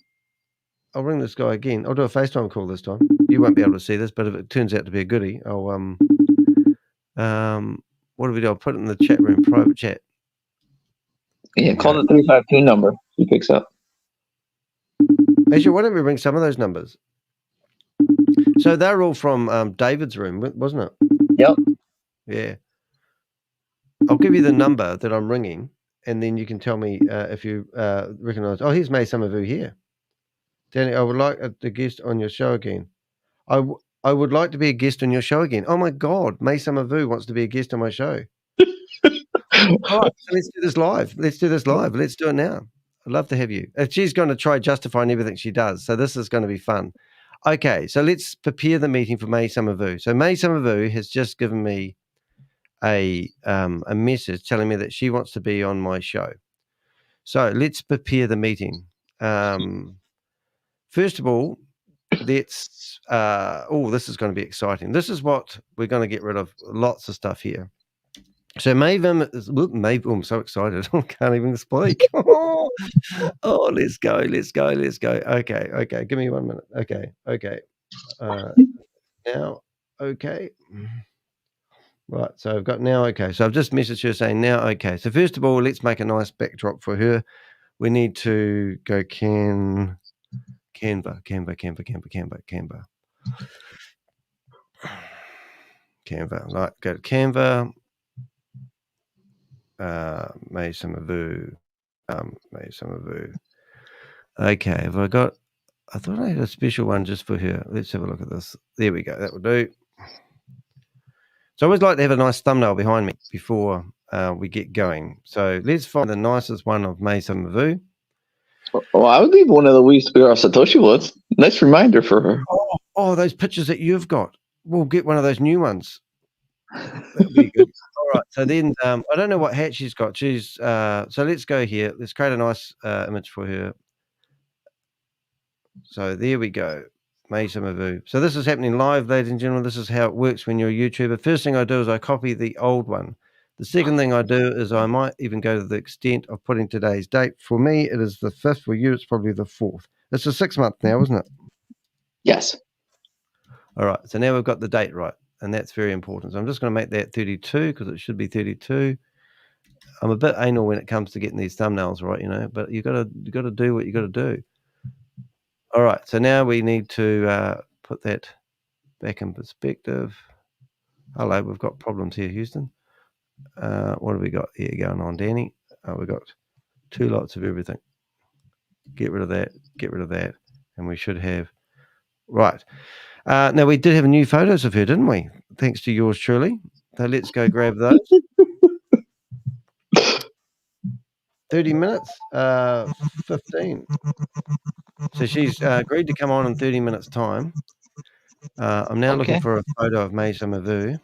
ring this guy again. I'll do a FaceTime call this time. You won't be able to see this, but if it turns out to be a goodie, I'll what do we do? I'll put it in the chat room, private chat. Yeah, call the 352 number. He picks up. Actually, why don't we ring some of those numbers? So they're all from David's room, wasn't it? Yep. Yeah. I'll give you the number that I'm ringing, and then you can tell me if you recognise. Oh, here's May Somerville here. Danny, I would like a guest on your show again. I would like to be a guest on your show again. Oh my God, May Somerville wants to be a guest on my show. All right, so let's do this live. Let's do it now. I'd love to have you. She's going to try justifying everything she does, so this is going to be fun. Okay, so let's prepare the meeting for May Somerville. So May Somerville has just given me a message telling me that she wants to be on my show. So let's prepare the meeting. First of all, Let's. This is going to be exciting. This is what we're going to get rid of. Lots of stuff here. So Maven is. I'm so excited. I can't even speak. Let's go. Okay. Give me 1 minute. Okay. Now, okay. Right, so I've got now okay. So I've just messaged her saying now okay. So first of all, let's make a nice backdrop for her. We need to go Canva. Right, go to Canva. May some of you. Okay, have I got? I thought I had a special one just for her. Let's have a look at this. There we go. That will do. So I always like to have a nice thumbnail behind me before we get going. So let's find the nicest one of May Samavu. Oh, I would leave one of the weeks where Satoshi was. Nice reminder for her. Oh, those pictures that you've got. We'll get one of those new ones. That'll be good. All right. So then I don't know what hat she's got. She's so let's go here. Let's create a nice image for her. So there we go. May Samavu. So this is happening live, ladies and gentlemen. This is how it works when you're a YouTuber. First thing I do is I copy the old one. The second thing I do is I might even go to the extent of putting today's date. For me, it is the 5th. For you, it's probably the 4th. It's a 6 month now, isn't it? Yes. All right. So now we've got the date right, and that's very important. So I'm just going to make that 32 because it should be 32. I'm a bit anal when it comes to getting these thumbnails right, but you got to do what you got to do. All right. So now we need to put that back in perspective. Hello, we've got problems here, Houston. What have we got here going on, Danny? We've got 2 lots of everything. Get rid of that, and we should have... Right. Now, we did have new photos of her, didn't we? Thanks to yours truly. So let's go grab those. 30 minutes, 15. So she's agreed to come on in 30 minutes' time. I'm now looking for a photo of May Samavu.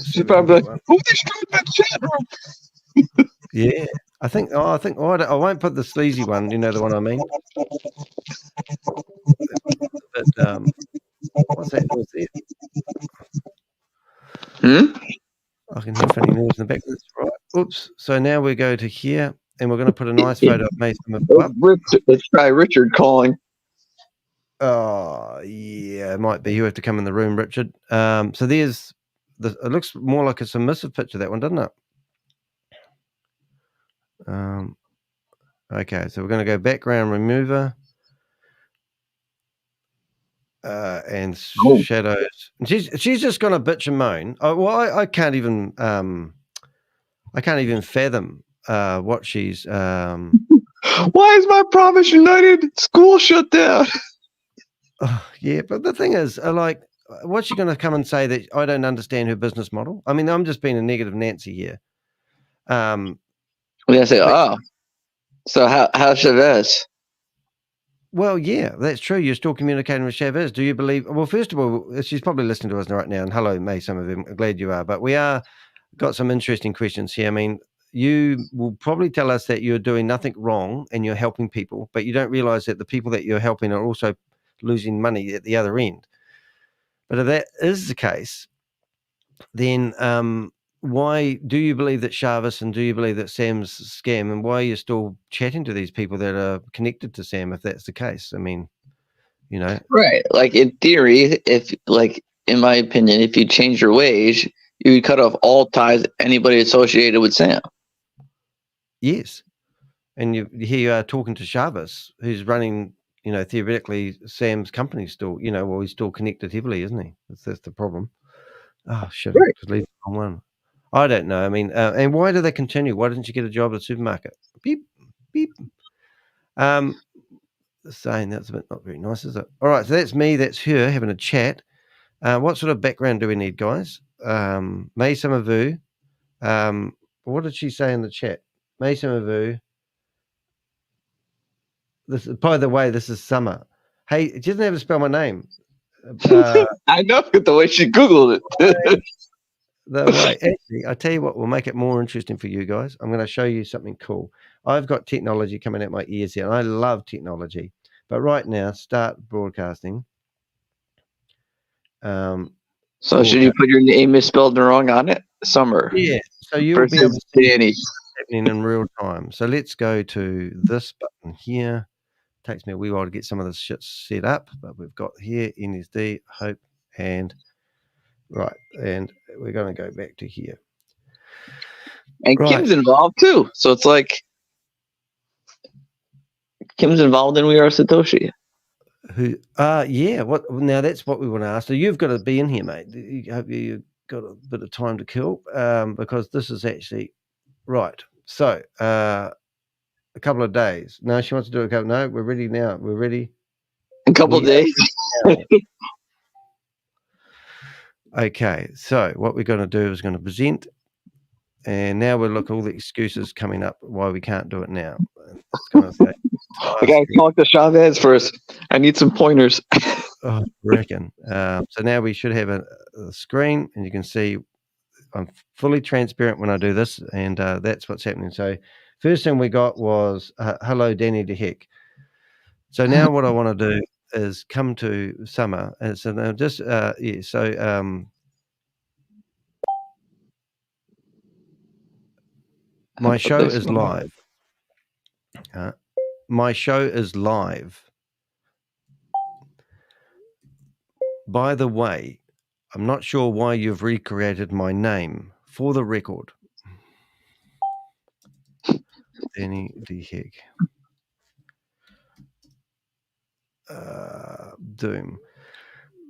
She's probably like, who destroyed my chat room? Yeah, I won't put the sleazy one. You know the one I mean. But what's that? I can hear funny noise in the back. That's right. Oops. So now we go to here, and we're going to put a nice photo of Mason. Let's try Richard calling. Oh yeah, it might be. You have to come in the room, Richard. So there's it looks more like a submissive picture, that one, doesn't it? Okay, so we're going to go background remover and shadows. And she's just going to bitch and moan. I can't even fathom what she's. Why is my Promise United school shut down? Yeah, but the thing is, what's she going to come and say that I don't understand her business model? I mean, I'm just being a negative Nancy here. I say, so how's ShaveZ? Well, yeah, that's true. You're still communicating with ShaveZ. Do you believe? Well, first of all, she's probably listening to us right now. And hello, May, some of them. I'm glad you are. But we are got some interesting questions here. I mean, you will probably tell us that you're doing nothing wrong and you're helping people, but you don't realize that the people that you're helping are also losing money at the other end. But if that is the case, then why do you believe that ShaveZ and do you believe that Sam's scam, and why are you still chatting to these people that are connected to Sam if that's the case? I mean, right, like in theory, if in my opinion, if you change your ways, you would cut off all ties anybody associated with Sam. Yes, and here you are talking to ShaveZ, who's running, theoretically Sam's company still, he's still connected heavily, isn't he? That's the problem. Oh shit! Right. Just leave the wrong one. I don't know. I mean, and why do they continue? Why didn't you get a job at a supermarket? Beep, beep. Saying that's a bit not very nice, is it? All right, so that's me. That's her having a chat. What sort of background do we need, guys? May Samavu. What did she say in the chat? May Samavu. This, by the way, this is Summer. Hey, she doesn't have to spell my name. I know the way she Googled it. Actually, I tell you what, we'll make it more interesting for you guys. I'm going to show you something cool. I've got technology coming out my ears here, and I love technology. But right now, start broadcasting. So should you put your name misspelled wrong on it? Summer. Yeah. So you'll be able to see Danny. what's happening in real time. So let's go to this button here. Takes me a wee while to get some of this shit set up, but we've got here NSD, Hope, and right. And we're going to go back to here. And right. Kim's involved too. So it's like Kim's involved in We Are Satoshi. Who? Yeah. What? Now that's what we want to ask. So you've got to be in here, mate. You've got a bit of time to kill, because this is actually right. So a couple of days. No, she wants to do a couple. No, we're ready now. We're ready. A couple of days. Okay. So what we're going to do is going to present. And now we'll look at all the excuses coming up why we can't do it now. It's going to say, I got to talk to ShaveZ first. I need some pointers. I reckon. So now we should have a screen, and you can see I'm fully transparent when I do this, and that's what's happening. So first thing we got was, hello, Danny de Hek. So now what I want to do is come to Summer. And so now just, yeah, so... my show is live. My show is live. By the way, I'm not sure why you've recreated my name. For the record, Danny de Hek. Doom.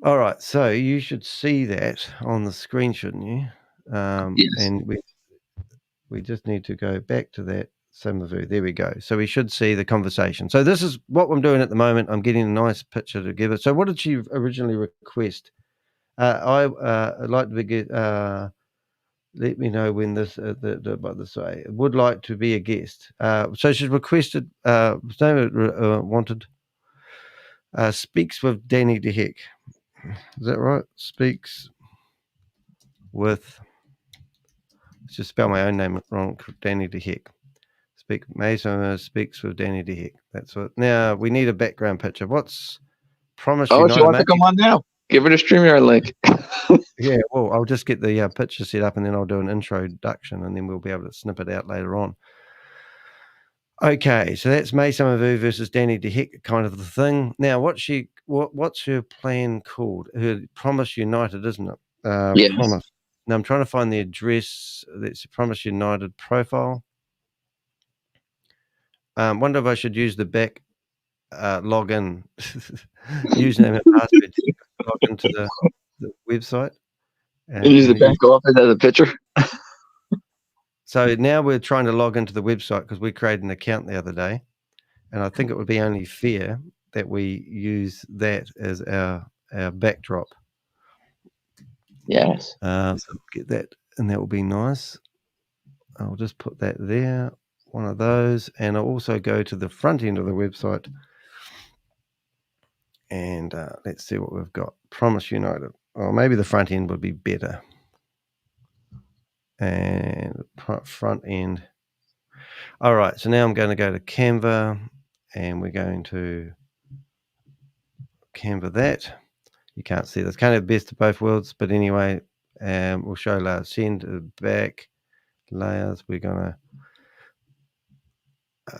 All right, so you should see that on the screen, shouldn't you? Yes. And we just need to go back to that. Some of you. There we go. So we should see the conversation. So this is what I'm doing at the moment. I'm getting a nice picture together. So what did she originally request? I'd like to be let me know when this by this way. Would like to be a guest. So she's requested. Wanted. Speaks with Danny de Hek. Is that right? Speaks with. Let's just spell my own name wrong. Danny de Hek. Mason speaks with Danny de Hek. That's what. Now we need a background picture. What's promise? Oh, she wants to come on now. Give her the StreamYard link. Yeah, well, I'll just get the picture set up, and then I'll do an introduction, and then we'll be able to snip it out later on. Okay, so that's May Summervu versus Danny de Hek, kind of the thing. Now, what's her plan called? Her Promise United, isn't it? Yes. Promise. Now I'm trying to find the address. That's Promise United profile. Wonder if I should use the back login username and password to log into the website. And use the back office as a picture. So now we're trying to log into the website because we created an account the other day, and I think it would be only fair that we use that as our backdrop. Yes. So get that, and that will be nice. I'll just put that there. One of those, and I'll also go to the front end of the website, and let's see what we've got. Promise United. Or maybe the front end would be better. And front end. All right, so now I'm going to go to Canva, and we're going to Canva that. You can't see this. Kind of best of both worlds, but anyway, we'll show layers. Send back layers. We're going to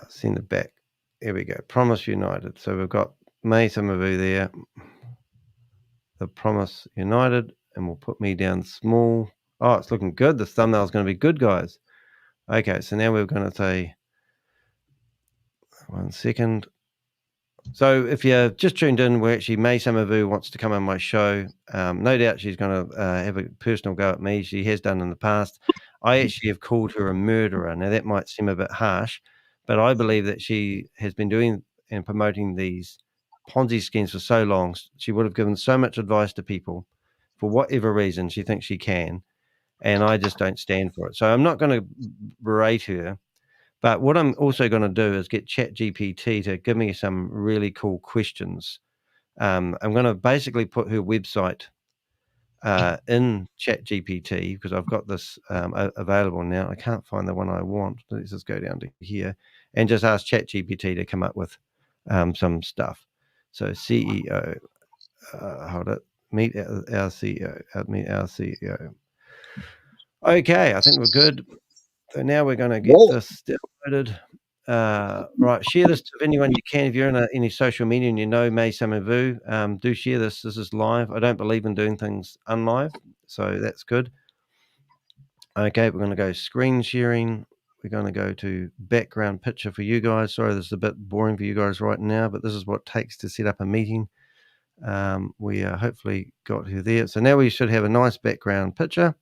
send it back. There we go. Promise United. So we've got May Summervu there. The Promise United, and we'll put me down small. Oh, it's looking good. The thumbnail is going to be good, guys. Okay, so now we're going to say 1 second. So if you're just tuned in, we're actually May Summervu wants to come on my show. No doubt she's going to have a personal go at me. She has done in the past. I actually have called her a murderer. Now that might seem a bit harsh, but I believe that she has been doing and promoting these Ponzi schemes for so long. She would have given so much advice to people for whatever reason she thinks she can, and I just don't stand for it. So I'm not going to berate her, but what I'm also going to do is get ChatGPT to give me some really cool questions. I'm going to basically put her website in ChatGPT because I've got this available now. I can't find the one I want. Let's just go down to here and just ask ChatGPT to come up with some stuff. So CEO, hold it. Meet our CEO. Meet our CEO. Okay, I think we're good. So now we're going to get this downloaded. Right, share this to anyone you can. If you're in any social media and you know May Samavu, do share this. This is live. I don't believe in doing things unlive, so that's good. Okay, we're going to go screen sharing. We're going to go to background picture for you guys. Sorry, this is a bit boring for you guys right now, but this is what it takes to set up a meeting. We hopefully got her there. So now we should have a nice background picture.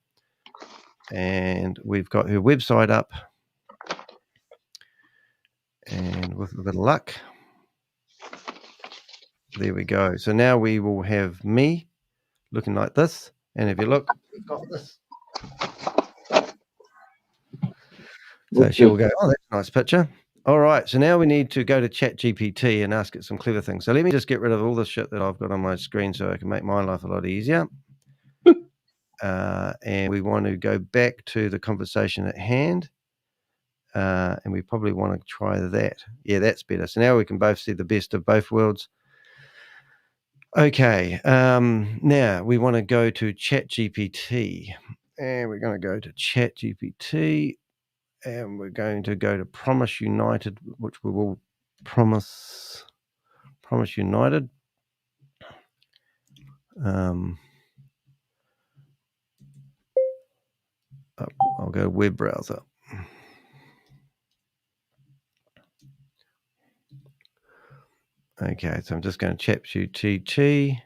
And we've got her website up. And with a bit of luck, there we go. So now we will have me looking like this. And if you look, we've got this. So she will go, oh, that's a nice picture. All right. So now we need to go to ChatGPT and ask it some clever things. So let me just get rid of all the shit that I've got on my screen so I can make my life a lot easier. And we want to go back to the conversation at hand. And we probably want to try that. Yeah, that's better. So now we can both see the best of both worlds. Okay. Now we want to go to ChatGPT. And we're going to go to ChatGPT. And we're going to go to Promise United, which we will Promise United. I'll go to web browser. Okay, so I'm just going to ChatGPT.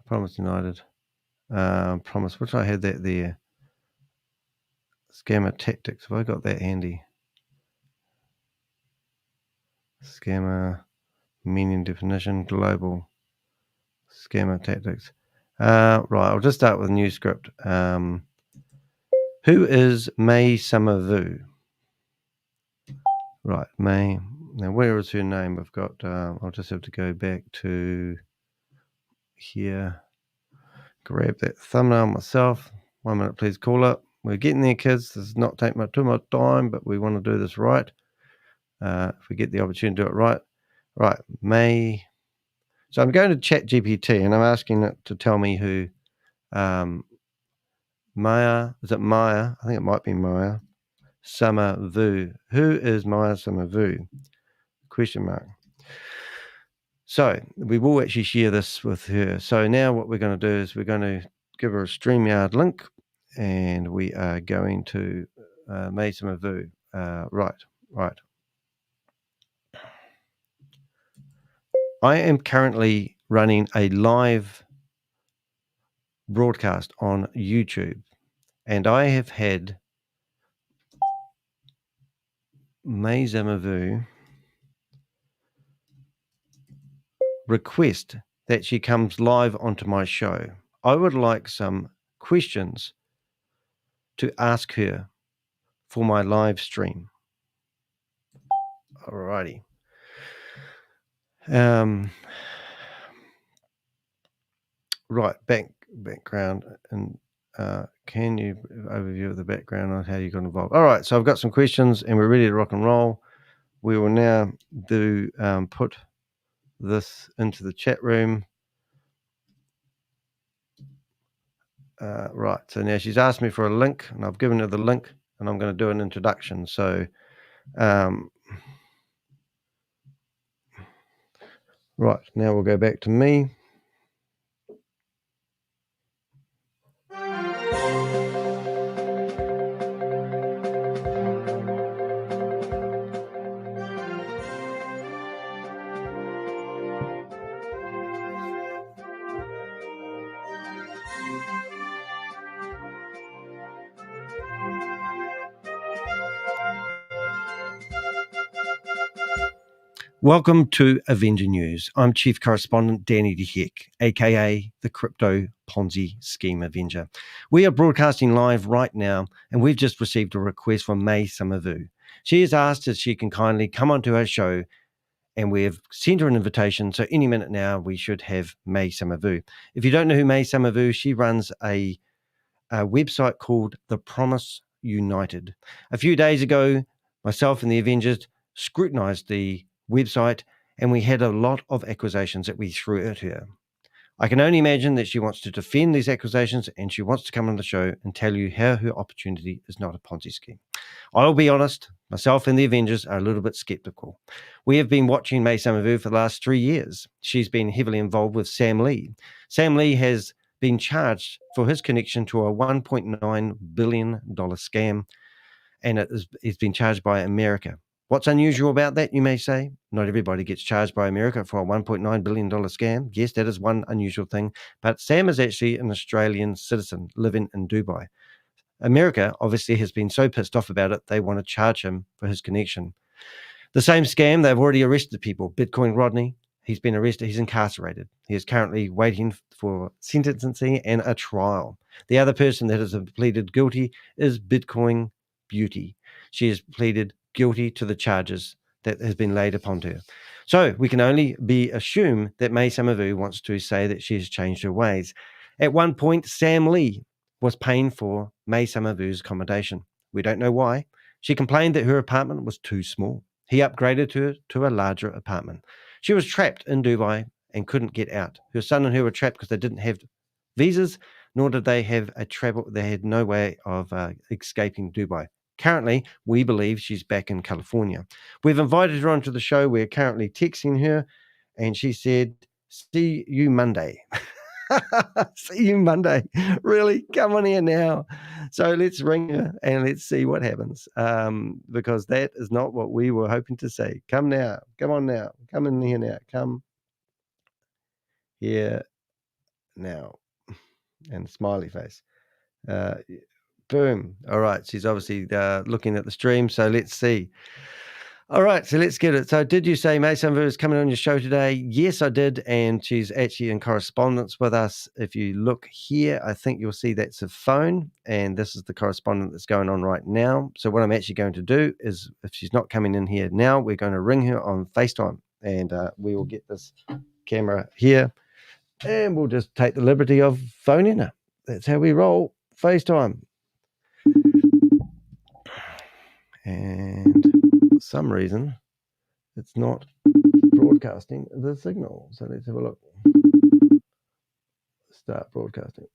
Promise United. Promise, which I had that there. Scammer tactics. Have I got that handy? Scammer meaning definition global. Scammer tactics. Right, I'll just start with a new script. Who is May Samavu? Right, May. Now, where is her name? We've got. I'll just have to go back to here. Grab that thumbnail myself. 1 minute, please. Call up. We're getting there, kids. This is not taking too much time, but we want to do this right. If we get the opportunity to do it right. Right, May. So I'm going to ChatGPT and I'm asking it to tell me who Maya, is it Maya? I think it might be Maya Samavu. Who is Maya Samavu? Question mark. So we will actually share this with her. So now what we're going to do is we're going to give her a StreamYard link and we are going to May Samavu. Right. I am currently running a live broadcast on YouTube, and I have had May Samavu request that she comes live onto my show. I would like some questions to ask her for my live stream. Alrighty. Right, background and can you overview of the background on how you got involved? All right, so I've got some questions and we're ready to rock and roll. We will now do put this into the chat room. Right, so now she's asked me for a link and I've given her the link and I'm going to do an introduction. So right, now we'll go back to me. Welcome to Avenger News. I'm Chief Correspondent Danny de Hek, aka the Crypto Ponzi Scheme Avenger. We are broadcasting live right now, and we've just received a request from May Samavu. She has asked if she can kindly come onto our show, and we have sent her an invitation. So any minute now, we should have May Samavu. If you don't know who May Samavu, she runs a website called The Promise United. A few days ago, myself and the Avengers scrutinized the website and we had a lot of accusations that we threw at her. I can only imagine that she wants to defend these accusations, and she wants to come on the show and tell you how her opportunity is not a Ponzi scheme. I'll be honest, myself and the Avengers are a little bit skeptical. We have been watching May Summerville for the last 3 years. She's been heavily involved with Sam Lee. Sam Lee has been charged for his connection to a $1.9 billion scam, and it's been charged by America. What's unusual about that, you may say? Not everybody gets charged by America for a $1.9 billion scam. Yes, that is one unusual thing, but Sam is actually an Australian citizen living in Dubai. America obviously has been so pissed off about it, they want to charge him for his connection. The same scam, they've already arrested people. Bitcoin Rodney, he's been arrested, he's incarcerated. He is currently waiting for sentencing and a trial. The other person that has pleaded guilty is Bitcoin Beauty. She has pleaded guilty to the charges that has been laid upon her. So we can only assume that May Summerville wants to say that she has changed her ways. At one point, Sam Lee was paying for May Summerville's accommodation. We don't know why. She complained that her apartment was too small. He upgraded her to a larger apartment. She was trapped in Dubai and couldn't get out. Her son and her were trapped because they didn't have visas, nor did they have they had no way of escaping Dubai. Currently, we believe she's back in California. We've invited her onto the show. We're currently texting her, and she said, "See you Monday." See you Monday. Really? Come on here now. So let's ring her and let's see what happens, because that is not what we were hoping to see. Come now. Come on now. Come in here now. Come here now. And smiley face. Boom. All right. She's obviously looking at the stream. So let's see. All right. So let's get it. So did you say May Summerville is coming on your show today? Yes, I did. And she's actually in correspondence with us. If you look here, I think you'll see that's a phone. And this is the correspondence that's going on right now. So what I'm actually going to do is, if she's not coming in here now, we're going to ring her on FaceTime. And we will get this camera here. And we'll just take the liberty of phoning her. That's how we roll. FaceTime. And for some reason, it's not broadcasting the signal. So let's have a look. Start broadcasting.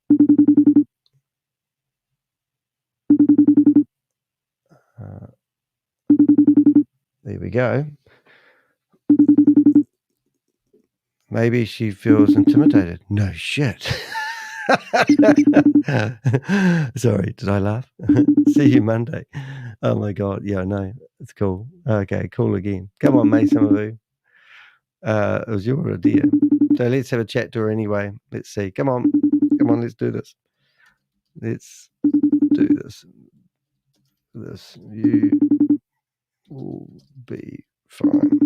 There we go. Maybe she feels intimidated. No shit. Sorry, did I laugh? See you Monday. Oh my God. Yeah, I know. It's cool. Okay, cool again. Come on, May Summerville. It was your idea. So let's have a chat to her anyway. Let's see. Come on. Come on, let's do this. Let's do this. You will be fine.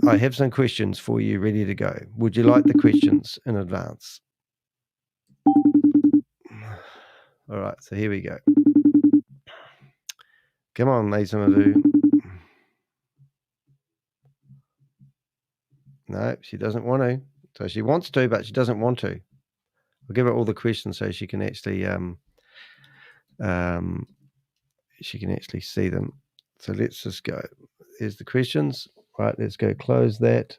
I have some questions for you ready to go. Would you like the questions in advance? All right, so here we go. Come on, May Summerville. No, she doesn't want to. So she wants to, but she doesn't want to. I'll give her all the questions so she can actually see them. So let's just go. Here's the questions. Right, let's go close that.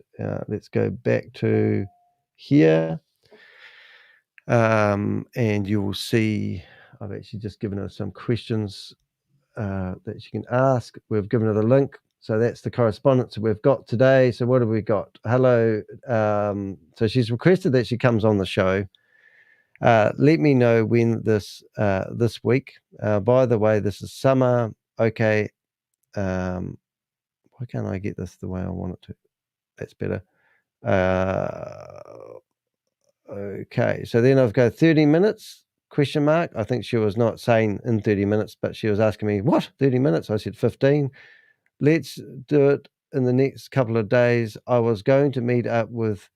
Let's go back to here. And you will see I've actually just given her some questions that she can ask. We've given her the link. So that's the correspondence that we've got today. So what have we got? Hello. So she's requested that she comes on the show. Let me know when this week. By the way, this is summer. Okay. Why can't I get this the way I want it to? That's better. Okay. So then I've got 30 minutes, question mark. I think she was not saying in 30 minutes, but she was asking me, what, 30 minutes? I said 15. Let's do it in the next couple of days. I was going to meet up with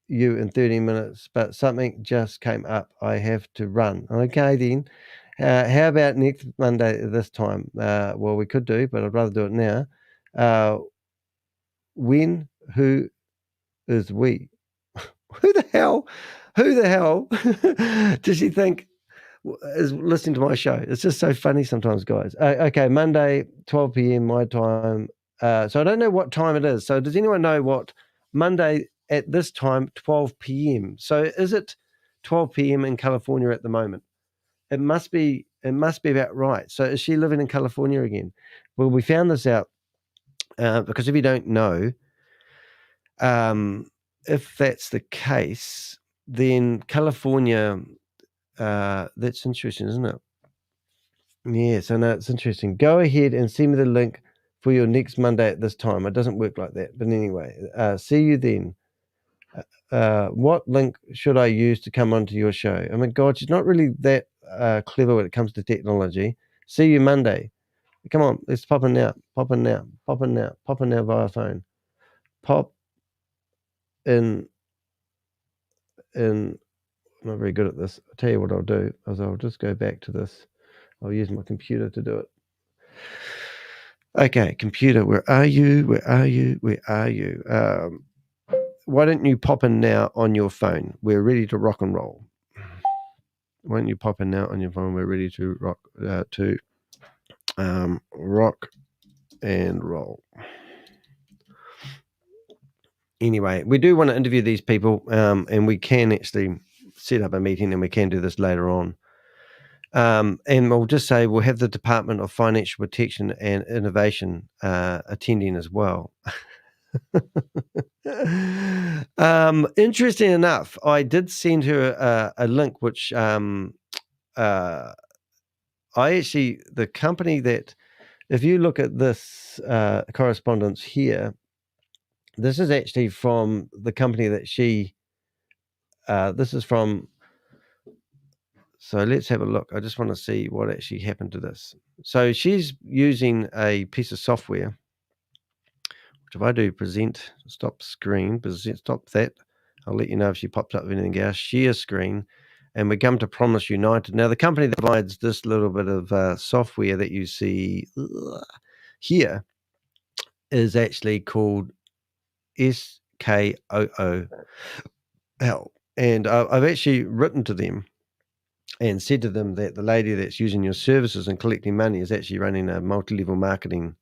you in 30 minutes, but something just came up. I have to run. Okay, then. How about next Monday at this time? Well, we could do, but I'd rather do it now. When? Who is we? Who the hell does she think is listening to my show? It's just so funny sometimes, guys. Okay, Monday, 12 p.m. my time. So I don't know what time it is. So does anyone know what Monday at this time, 12 p.m. So is it 12 p.m. in California at the moment? It must be about right. So is she living in California again? Well, we found this out because if you don't know, if that's the case, then California, that's interesting, isn't it? Yes, I know, it's interesting. Go ahead and send me the link for your next Monday at this time. It doesn't work like that. But anyway, see you then. What link should I use to come onto your show? Oh my God, she's not really that clever when it comes to technology. See you Monday. Come on, let's pop in now. Pop in now. Pop in now. Pop in now via phone. Pop in. I'm not very good at this. I'll tell you what I'll do is I'll just go back to this. I'll use my computer to do it. Okay, computer, where are you? Where are you? Where are you? Why don't you pop in now on your phone? We're ready to rock and roll. Why don't you pop in now on your phone? We're ready to rock rock and roll. Anyway, we do want to interview these people, and we can actually set up a meeting, and we can do this later on. And we'll just say we'll have the Department of Financial Protection and Innovation attending as well. Interesting enough, I did send her a link, which the company that, if you look at this correspondence here, this is actually from the company that this is from. So let's have a look. I just want to see what actually happened to this. So she's using a piece of software, which if I do present, stop screen, stop that, I'll let you know if she pops up with anything else. Share screen, and we come to Promise United. Now, the company that provides this little bit of software that you see here is actually called SKOOL. And I've actually written to them and said to them that the lady that's using your services and collecting money is actually running a multi-level marketing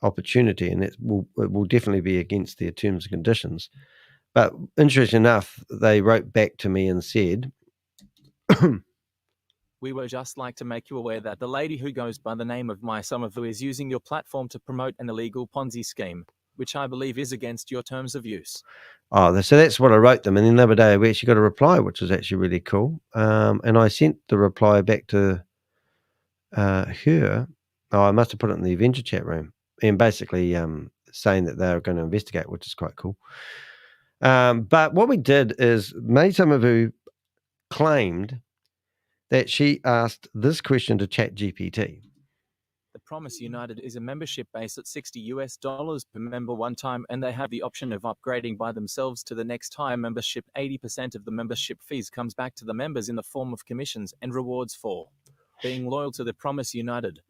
opportunity, and it will definitely be against their terms and conditions. But interesting enough, they wrote back to me and said, we would just like to make you aware that the lady who goes by the name of My Somerville is using your platform to promote an illegal Ponzi scheme, which I believe is against your terms of use. Oh, so that's what I wrote them. And then the other day we actually got a reply, which was actually really cool. And I sent the reply back to her. Oh, I must have put it in the Avenger chat room. And basically saying that they're going to investigate, which is quite cool. But what we did is My Somerville claimed that she asked this question to ChatGPT. The Promise United is a membership base at $60 per member one time, and they have the option of upgrading by themselves to the next higher membership. 80% of the membership fees comes back to the members in the form of commissions and rewards for being loyal to the Promise United.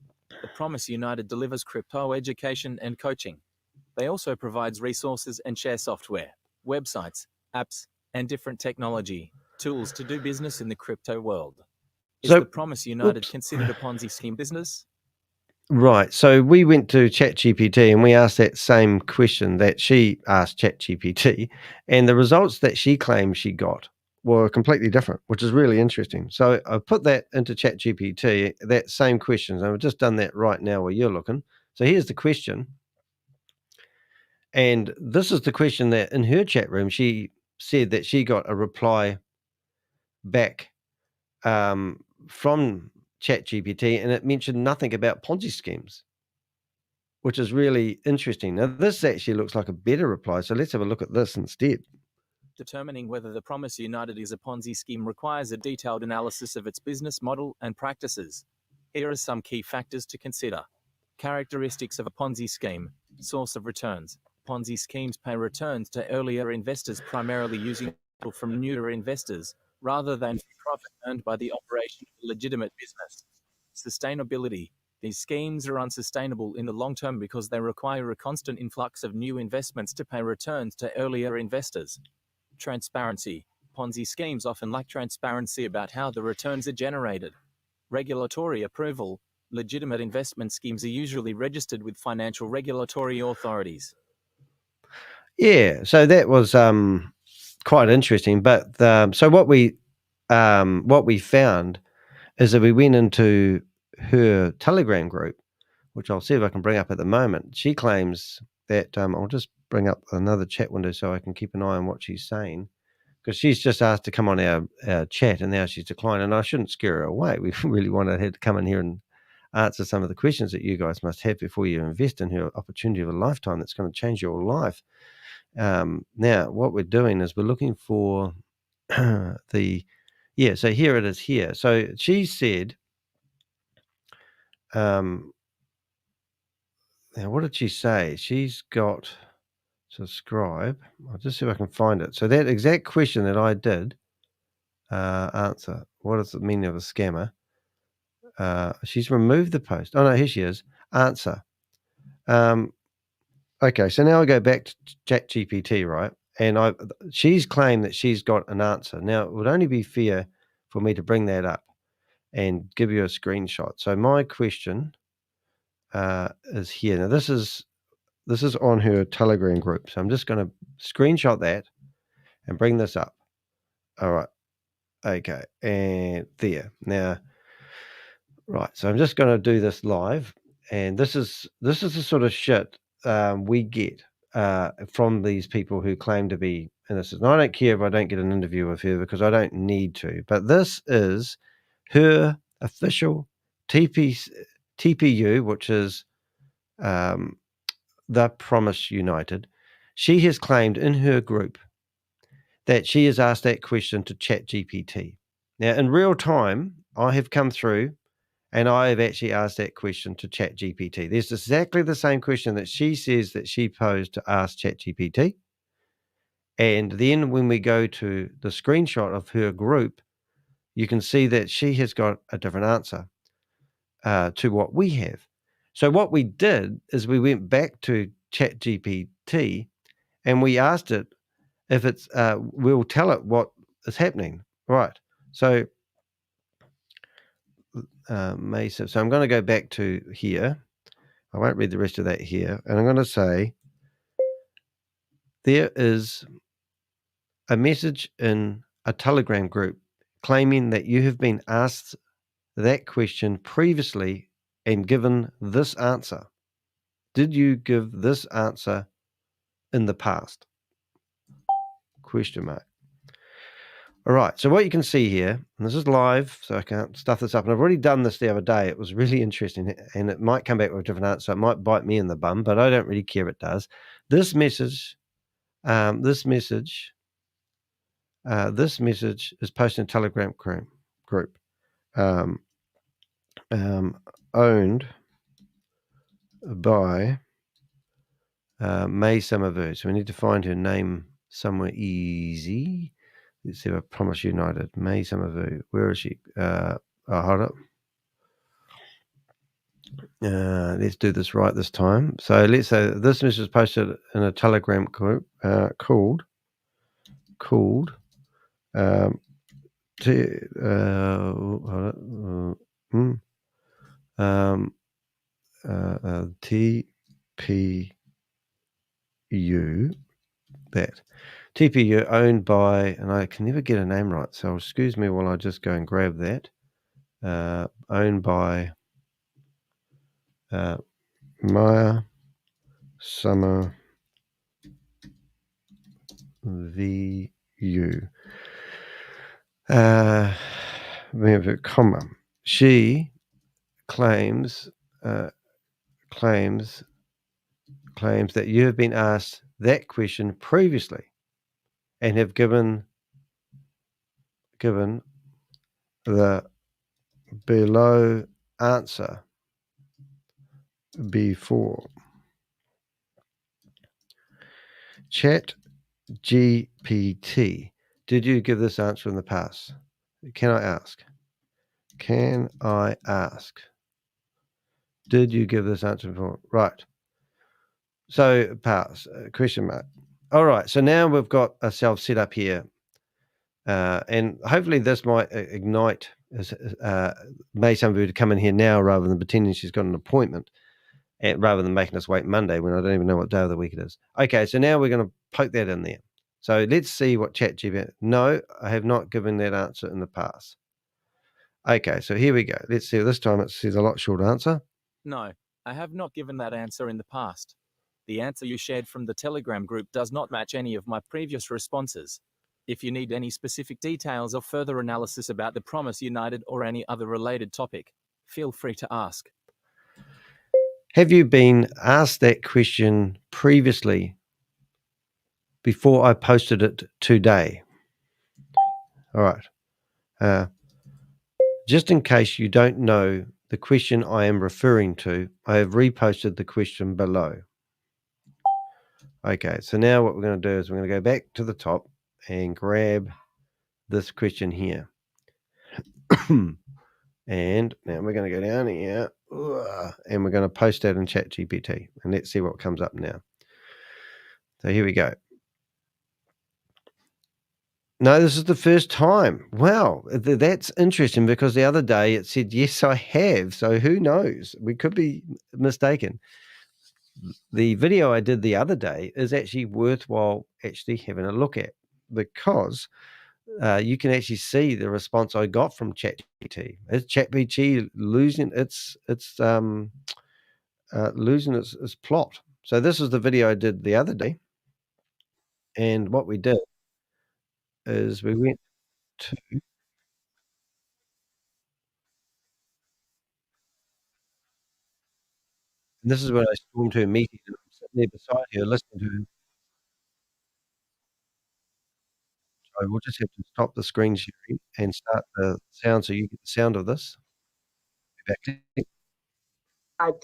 The Promise United delivers crypto education and coaching. They also provides resources and share software, websites, apps, and different technology tools to do business in the crypto world. Is the Promise United considered a Ponzi scheme business? Right. So we went to ChatGPT and we asked that same question that she asked ChatGPT, and the results that she claimed she got were completely different, which is really interesting. So I put that into ChatGPT, that same question. And I've just done that right now where you're looking. So here's the question. And this is the question that in her chat room, she said that she got a reply back from ChatGPT, and it mentioned nothing about Ponzi schemes, which is really interesting. Now, this actually looks like a better reply, so let's have a look at this instead. Determining whether the Promise United is a Ponzi scheme requires a detailed analysis of its business model and practices. Here are some key factors to consider. Characteristics of a Ponzi scheme. Source of returns. Ponzi schemes pay returns to earlier investors primarily using capital from newer investors, rather than profit earned by the operation of a legitimate business. Sustainability. These schemes are unsustainable in the long term because they require a constant influx of new investments to pay returns to earlier investors. Transparency. Ponzi schemes often lack transparency about how the returns are generated. Regulatory approval. Legitimate investment schemes are usually registered with financial regulatory authorities. Yeah, so that was quite interesting. But so what we found is that we went into her Telegram group, which I'll see if I can bring up at the moment. She claims that I'll just bring up another chat window so I can keep an eye on what she's saying, because she's just asked to come on our chat and now she's declined, and I shouldn't scare her away. We really wanted her to come in here and answer some of the questions that you guys must have before you invest in her opportunity of a lifetime that's going to change your life. Now, what we're doing is we're looking for so here it is here. So she said, now what did she say? She's got subscribe. I'll just see if I can find it. So that exact question that I did answer, what is the meaning of a scammer? She's removed the post. Oh no, here she is. Answer. Okay, so now I go back to ChatGPT, right? And she's claimed that she's got an answer. Now, it would only be fair for me to bring that up and give you a screenshot. So my question is here. Now, this is on her Telegram group. So I'm just going to screenshot that and bring this up. All right. Okay. And there. Now, right. So I'm just going to do this live. And this is the sort of shit we get from these people who claim to be innocent. And I don't care if I don't get an interview with her because I don't need to. But this is her official TPU, which is the Promise United. She has claimed in her group that she has asked that question to ChatGPT. Now, in real time, I have come through and I have actually asked that question to ChatGPT. There's exactly the same question that she says that she posed to ask ChatGPT. And then when we go to the screenshot of her group, you can see that she has got a different answer to what we have. So what we did is we went back to ChatGPT and we asked it if it's, we'll tell it what is happening. Right. So, Mesa. So I'm going to go back to here. I won't read the rest of that here. And I'm going to say, there is a message in a Telegram group claiming that you have been asked that question previously and given this answer. Did you give this answer in the past? Question mark. All right, so what you can see here, and this is live, so I can't stuff this up, and I've already done this the other day. It was really interesting, and it might come back with a different answer. It might bite me in the bum, but I don't really care if it does. This message is posted in a Telegram group, owned by May Somerville. So we need to find her name somewhere easy. Let's see if I Promise United. May Somerville. Where is she? Hold up. Let's do this right this time. So let's say this message is posted in a Telegram group called TPU. That TPU owned by, and I can never get a name right, so excuse me while I just go and grab that. Owned by Maya Summer VU. We have a comma. She claims that you have been asked that question previously and have given the below answer before. Chat GPT, did you give this answer in the past? Can I ask? Did you give this answer before? Right. So pass, question mark. All right. So now we've got ourselves set up here. And hopefully this might ignite May Summerview to come in here now rather than pretending she's got an appointment, and rather than making us wait Monday when I don't even know what day of the week it is. Okay, so now we're going to poke that in there. So let's see what ChatGPT. No, I have not given that answer in the past. Okay, so here we go. Let's see. This time it says a lot shorter answer. No, I have not given that answer in the past. The answer you shared from the Telegram group does not match any of my previous responses. If you need any specific details or further analysis about the Promise United or any other related topic, feel free to ask. Have you been asked that question previously before I posted it today? All right. Just in case you don't know the question I am referring to, I have reposted the question below. Okay, so now what we're going to do is we're going to go back to the top and grab this question here. And now we're going to go down here and we're going to post that in ChatGPT. And let's see what comes up now. So here we go. No, this is the first time. Wow, that's interesting because the other day it said, yes, I have. So who knows? We could be mistaken. The video I did the other day is actually worthwhile actually having a look at because you can actually see the response I got from ChatGPT. Is ChatGPT losing its plot? So this is the video I did the other day, and what we did is we went to. And this is when I stormed to a meeting and I'm sitting there beside her listening to her. So we'll just have to stop the screen sharing and start the sound so you get the sound of this. But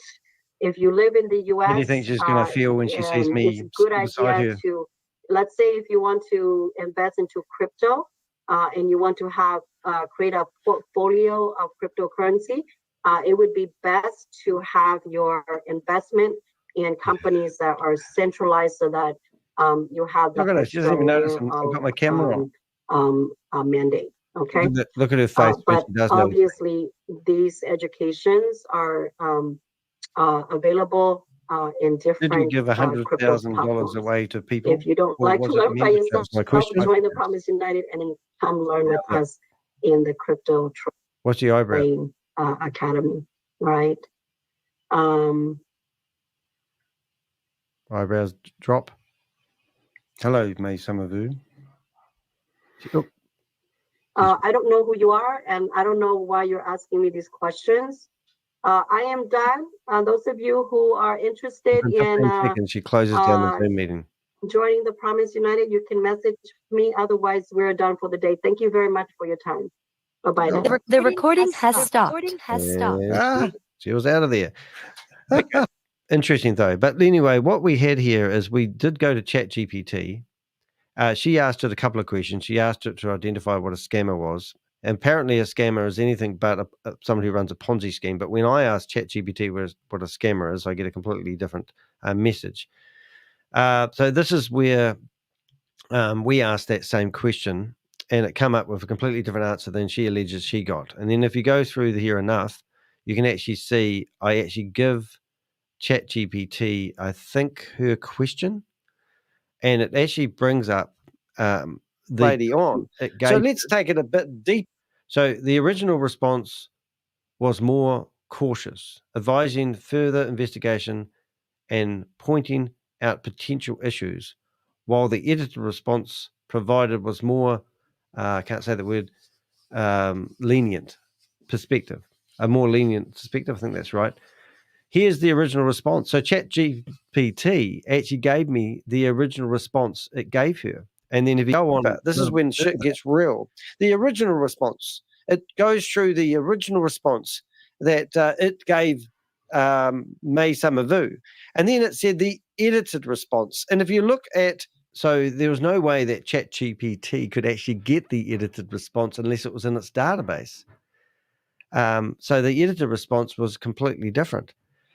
if you live in the US, what do you think she's going to feel when she sees me it's a good beside idea her? to, let's say if you want to invest into crypto and you want to have create a portfolio of cryptocurrency, it would be best to have your investment in companies that are centralized so that you have the Look at her. She doesn't even notice I've got my camera on. Mandate. Okay. Look at her face. But she does obviously, these educations are available in different. Did you give $100,000 away to people? If you don't like to learn by yourself, join the Promise United and then come learn with us in the Crypto What's the eyebrow? Academy, right? Eyebrows drop. Hello, May Summerview. I don't know who you are, and I don't know why you're asking me these questions. I am done. Those of you who are interested in she closes down the Zoom meeting. Joining the Promise United, you can message me. Otherwise, we're done for the day. Thank you very much for your time. Bye-bye. The recording has stopped. She was out of there. Okay. Interesting, though. But anyway, what we had here is we did go to ChatGPT. She asked it a couple of questions. She asked it to identify what a scammer was. And apparently a scammer is anything but somebody who runs a Ponzi scheme. But when I ask ChatGPT what a scammer is, I get a completely different message. So this is where we asked that same question, and it come up with a completely different answer than she alleges she got. And then if you go through here enough, you can actually see I actually give ChatGPT, I think, her question, and it actually brings up the lady on. So let's take it a bit deep. So the original response was more cautious, advising further investigation and pointing out potential issues, while the edited response provided was more, I can't say the word, lenient perspective, a more lenient perspective. I think that's right. Here's the original response. So ChatGPT actually gave me the original response it gave her. And then if you go on, this is when shit gets real. The original response, it goes through the original response that it gave May Summerview. And then it said the edited response. And if you look at, so there was no way that ChatGPT could actually get the edited response unless it was in its database. So the edited response was completely different.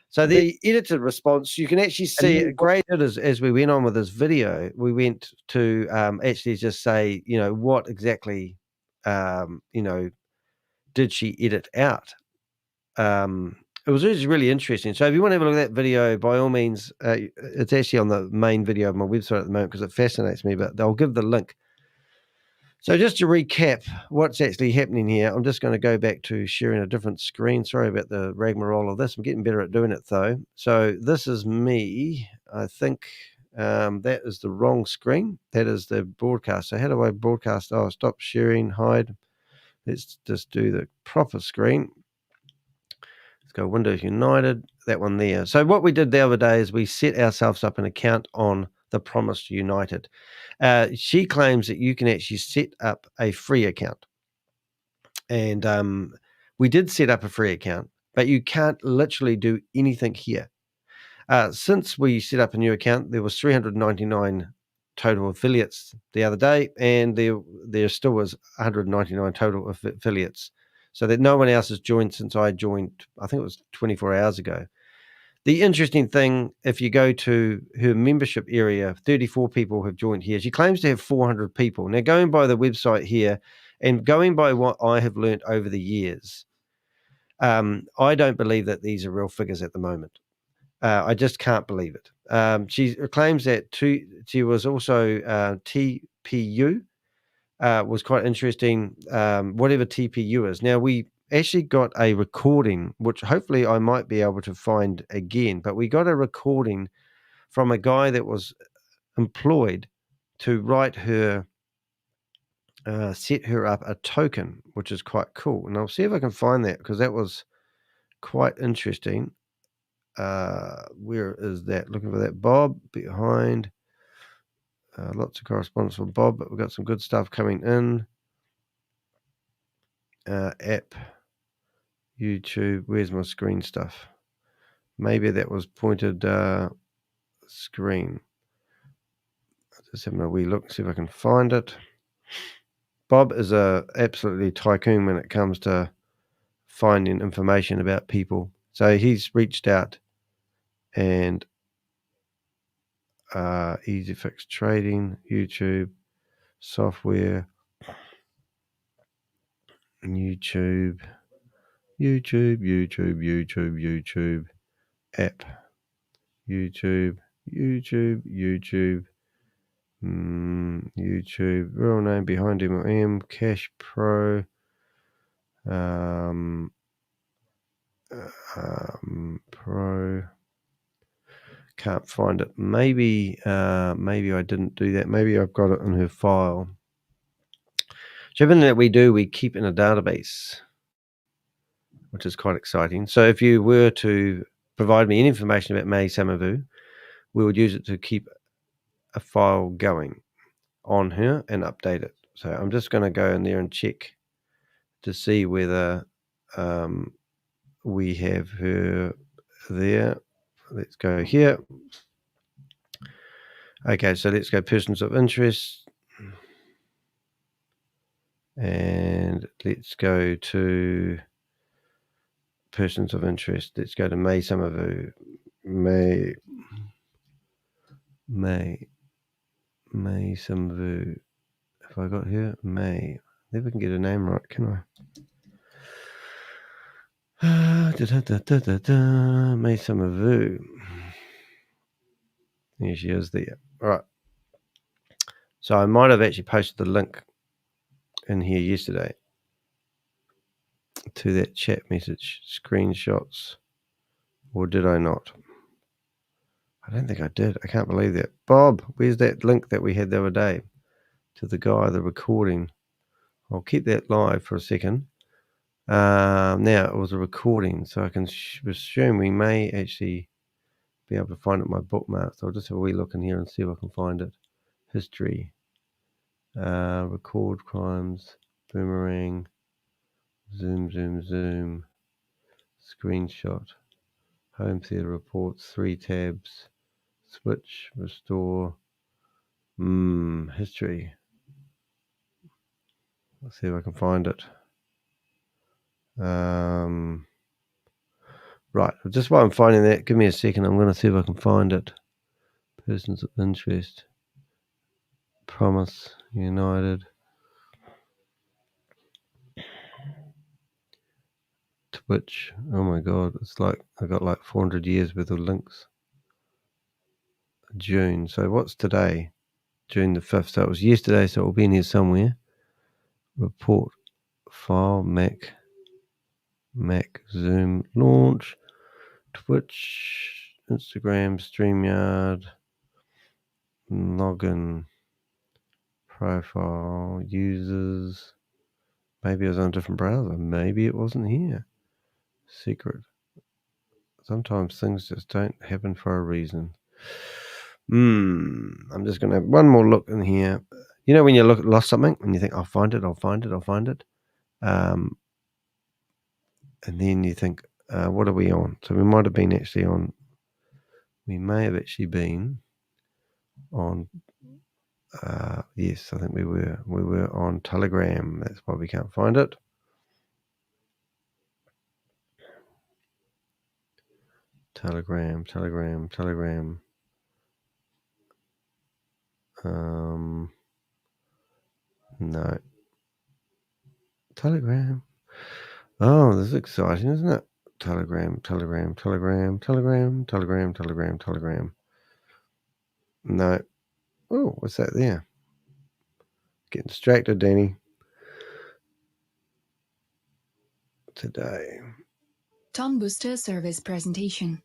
So the edited response, you can actually see it graded as we went on with this video. We went to actually just say, what exactly, did she edit out? It was really interesting. So if you want to have a look at that video, by all means, it's actually on the main video of my website at the moment because it fascinates me, but I'll give the link. So just to recap what's actually happening here, I'm just going to go back to sharing a different screen. Sorry about the rigmarole of this. I'm getting better at doing it though. So this is me. I think that is the wrong screen. That is the broadcast. So how do I broadcast? Oh, stop sharing, hide. Let's just do the proper screen. Let's go Windows United, that one there. So what we did the other day is we set ourselves up an account on the Promise United. She claims that you can actually set up a free account. And we did set up a free account, but you can't literally do anything here. Since we set up a new account, there was 399 total affiliates the other day, and there still was 199 total affiliates. So that no one else has joined since I joined, I think it was 24 hours ago. The interesting thing, if you go to her membership area, 34 people have joined here. She claims to have 400 people. Now, going by the website here and going by what I have learned over the years, I don't believe that these are real figures at the moment. I just can't believe it. She claims that she was also TPU, was quite interesting, whatever TPU is. Now, we actually got a recording, which hopefully I might be able to find again, but we got a recording from a guy that was employed to write her, set her up a token, which is quite cool. And I'll see if I can find that because that was quite interesting. Where is that? Looking for that. Bob behind. Lots of correspondence from Bob, but we've got some good stuff coming in. App. YouTube, where's my screen stuff? Maybe that was pointed screen. Just having a wee look, see if I can find it. Bob is a absolutely tycoon when it comes to finding information about people. So he's reached out and easy fix trading, YouTube, software, YouTube, app, YouTube, real name behind him, Cash Pro, Pro, can't find it. Maybe I didn't do that. Maybe I've got it in her file. So everything that we do, we keep in a database, which is quite exciting. So if you were to provide me any information about May Samavu, we would use it to keep a file going on her and update it. So I'm just going to go in there and check to see whether we have her there. Let's go here. Okay, so let's go persons of interest. And let's go to persons of interest. Let's go to May Samavu. May Samavu. Have I got here? May. Never can get a name right, can I? May Samavu. Here she is there. All right. So I might have actually posted the link in here yesterday to that chat message, screenshots, or did I not? I don't think I did. I can't believe that. Bob, where's that link that we had the other day to the guy, the recording? I'll keep that live for a second. Now, it was a recording, so I can assume we may actually be able to find it in my bookmarks. So I'll just have a wee look in here and see if I can find it. History. Record crimes. Boomerang. Zoom. Screenshot. Home theater reports. 3 tabs. Switch. Restore. History. Let's see if I can find it. Right, just while I'm finding that, give me a second. I'm going to see if I can find it. Persons of interest. Promise United. switch. Oh my God. It's like I got like 400 years worth of links. June. So what's today? June the 5th. So it was yesterday. So it will be in here somewhere. Report. File. Mac. Zoom. Launch. Twitch. Instagram. StreamYard. Login. Profile. Users. Maybe it was on a different browser. Maybe it wasn't here. Secret. Sometimes things just don't happen for a reason. I'm just going to have one more look in here. You know when you lost something and you think, I'll find it. And then you think, what are we on? So we might have been actually on, we may have actually been on, yes, I think we were on Telegram. That's why we can't find it. Telegram. No. Telegram. Oh, this is exciting, isn't it? Telegram. No. Oh, what's that there? Getting distracted, Danny. Today. Ton Booster Service Presentation.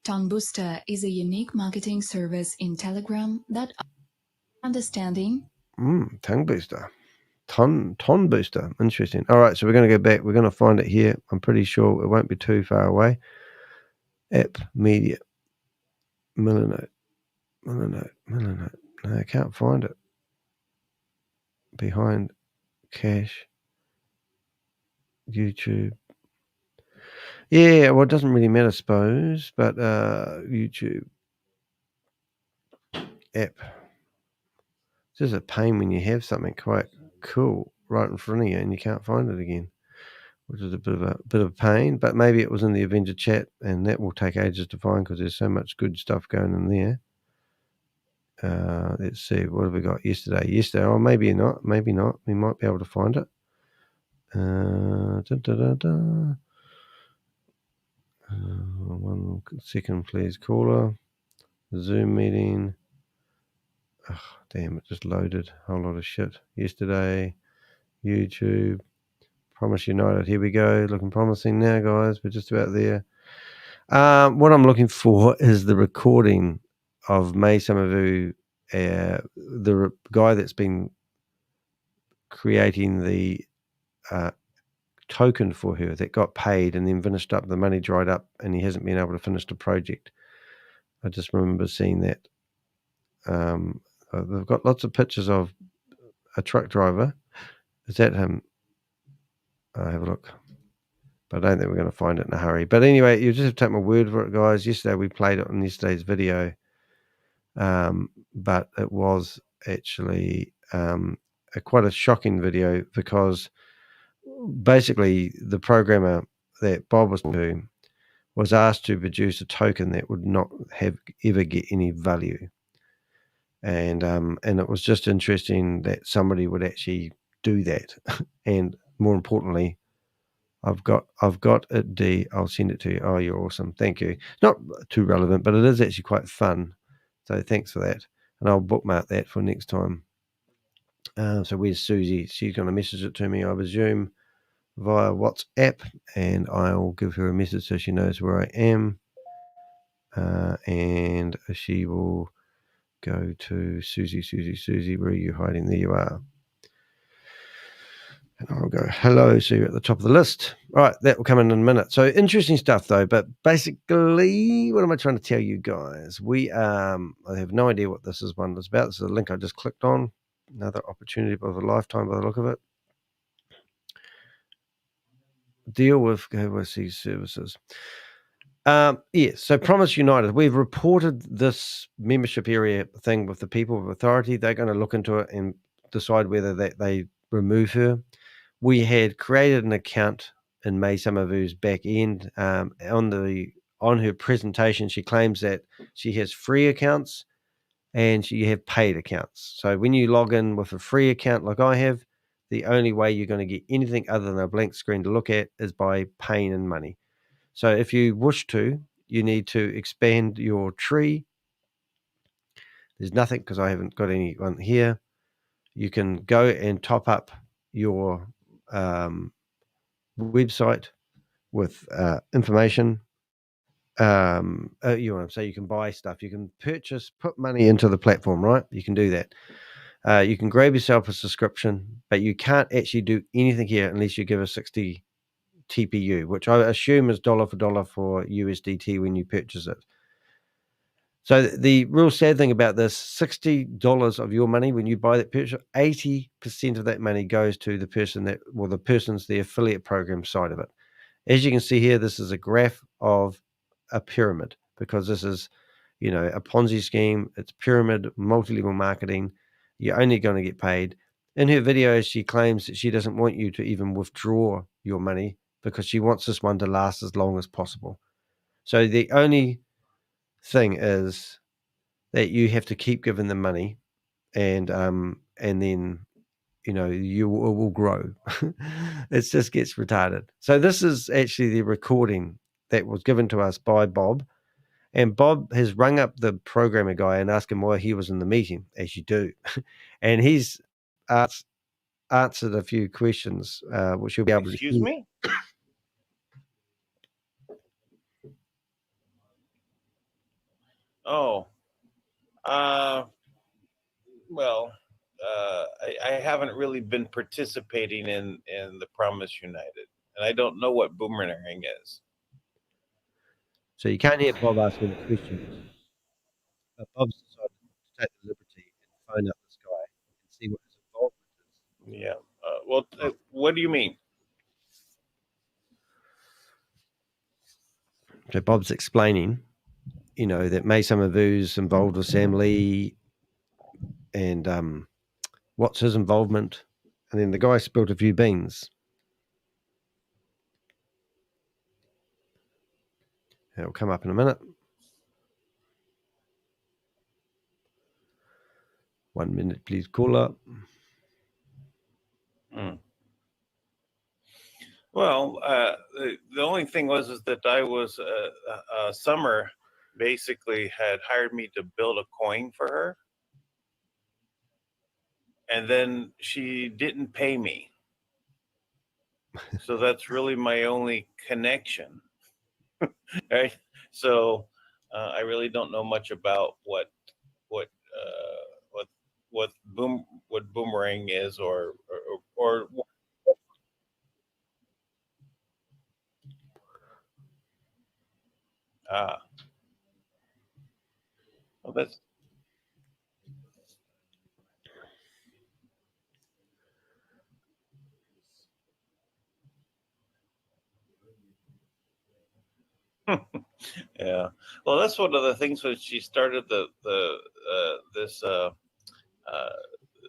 Ton Booster is a unique marketing service in Telegram that understanding. Tongue booster. Ton booster. Interesting. All right, so we're going to go back. We're going to find it here. I'm pretty sure it won't be too far away. App media. Millinote. No, I can't find it. Behind cache. YouTube. Yeah, well, it doesn't really matter, suppose, but YouTube app. It's just a pain when you have something quite cool right in front of you and you can't find it again, which is a bit of a pain. But maybe it was in the Avenger chat, and that will take ages to find because there's so much good stuff going in there. Let's see, what have we got yesterday? Oh, maybe not. We might be able to find it. 1 second, please, caller. Zoom meeting. Oh, damn, it just loaded a whole lot of shit. Yesterday, YouTube, Promise United. Here we go. Looking promising now, guys. We're just about there. What I'm looking for is the recording of May Samavu, the guy that's been creating the token for her that got paid and then finished up. The money dried up and he hasn't been able to finish the project. I just remember seeing that. They've got lots of pictures of a truck driver. Is that him? I'll have a look. But I don't think we're going to find it in a hurry. But anyway, you just have to take my word for it, guys. Yesterday we played it on yesterday's video. But it was actually quite a shocking video because basically the programmer that Bob was doing was asked to produce a token that would not ever get any value. And it was just interesting that somebody would actually do that. And more importantly, I've got it, D. I'll send it to you. Oh, you're awesome. Thank you. Not too relevant, but it is actually quite fun. So thanks for that. And I'll bookmark that for next time. So where's Susie? She's going to message it to me, I presume, via WhatsApp, and I'll give her a message so she knows where I am. And she will go to Susie, where are you hiding? There you are. And I'll go, hello, so you're at the top of the list. All right, that will come in a minute. So interesting stuff, though. But basically, what am I trying to tell you guys? I have no idea what this one is about. This is a link I just clicked on. Another opportunity of a lifetime by the look of it. Deal with overseas services. Yes, so Promise United. We've reported this membership area thing with the people of authority. They're going to look into it and decide whether they remove her. We had created an account in May Samavu's back end. On her presentation, she claims that she has free accounts and she have paid accounts. So when you log in with a free account like I have, the only way you're going to get anything other than a blank screen to look at is by paying in money. So if you wish to, you need to expand your tree. There's nothing because I haven't got anyone here. You can go and top up your website with information. You know what I'm saying? You can buy stuff. You can purchase, put money into the platform, right? You can do that. You can grab yourself a subscription, but you can't actually do anything here unless you give a 60 TPU, which I assume is dollar for dollar for USDT when you purchase it. So the real sad thing about this, $60 of your money when you buy that purchase, 80% of that money goes to the person the person's the affiliate program side of it. As you can see here, this is a graph of a pyramid because this is, you know, a Ponzi scheme. It's pyramid, multi-level marketing. You're only going to get paid. In her video, she claims that she doesn't want you to even withdraw your money because she wants this one to last as long as possible. So the only thing is that you have to keep giving them money, and then, you know, you will grow. It just gets retarded. So this is actually the recording that was given to us by Bob, and Bob has rung up the programmer guy and asked him why he was in the meeting, as you do, and he's answered a few questions, which you'll be able to hear. Excuse me? Oh, well, I haven't really been participating in the Promise United, and I don't know what Boomerang is. So you can't hear Bob asking the questions. But Bob's decided to take the liberty and phone up this guy and see what his involvement is. Yeah. Well, what do you mean? So Bob's explaining, you know, that May Summervu's involved with Sam Lee and what's his involvement. And then the guy spilled a few beans. It'll come up in a minute. 1 minute, please, caller. Well, the only thing was that I was Summer basically had hired me to build a coin for her, and then she didn't pay me. So that's really my only connection, right? So I really don't know much about what Boomerang is or well, that's yeah. Well, that's one of the things when she started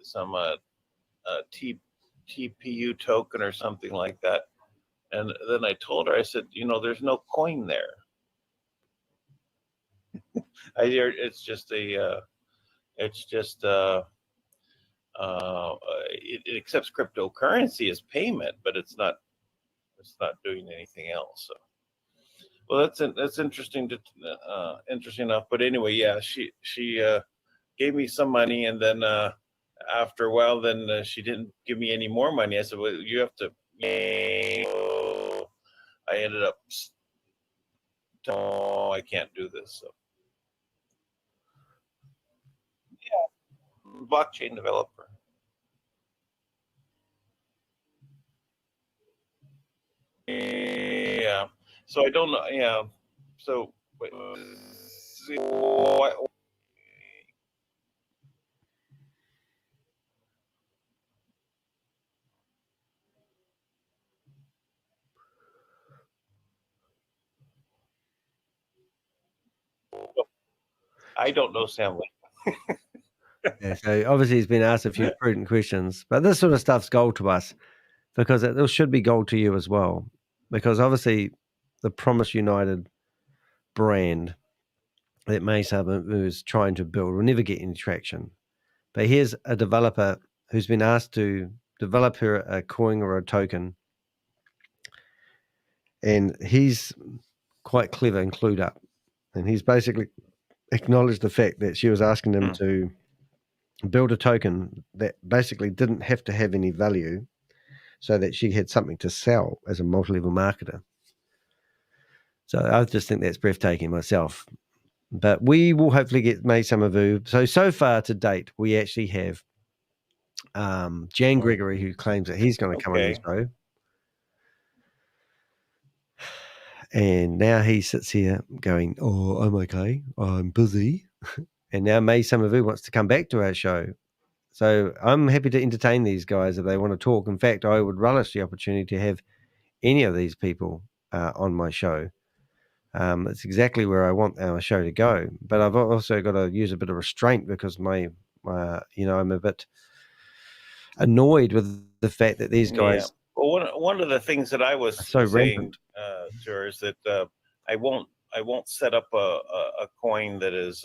some TPU token or something like that, and then I told her, I said, you know, there's no coin there. It's just it accepts cryptocurrency as payment, but it's not doing anything else. So, well, that's interesting interesting enough. But anyway, yeah, she gave me some money, and then after a while, then she didn't give me any more money. I said, well, you have to. I ended up, oh, I can't do this. So, yeah, blockchain developer. Yeah. So I don't know. Yeah. So wait, I don't know, Sam Lee. Yeah, so obviously he's been asked a few prudent questions, but this sort of stuff's gold to us because it should be gold to you as well. Because obviously the Promise United brand that May Summervu is trying to build will never get any traction. But here's a developer who's been asked to develop her a coin or a token. And he's quite clever and clued up. And he's basically acknowledged the fact that she was asking him to build a token that basically didn't have to have any value so that she had something to sell as a multi-level marketer. So I just think that's breathtaking myself. But we will hopefully get May Summervu. So far to date, we actually have Jan Gregory, who claims that he's going to come on the show. And now he sits here going, oh, I'm okay. I'm busy. And now May Summervu wants to come back to our show. So I'm happy to entertain these guys if they want to talk. In fact, I would relish the opportunity to have any of these people on my show. It's exactly where I want our show to go. But I've also got to use a bit of restraint because I'm a bit annoyed with the fact that these guys. Yeah. Well, one of the things that I was saying to her is that I won't set up a coin that is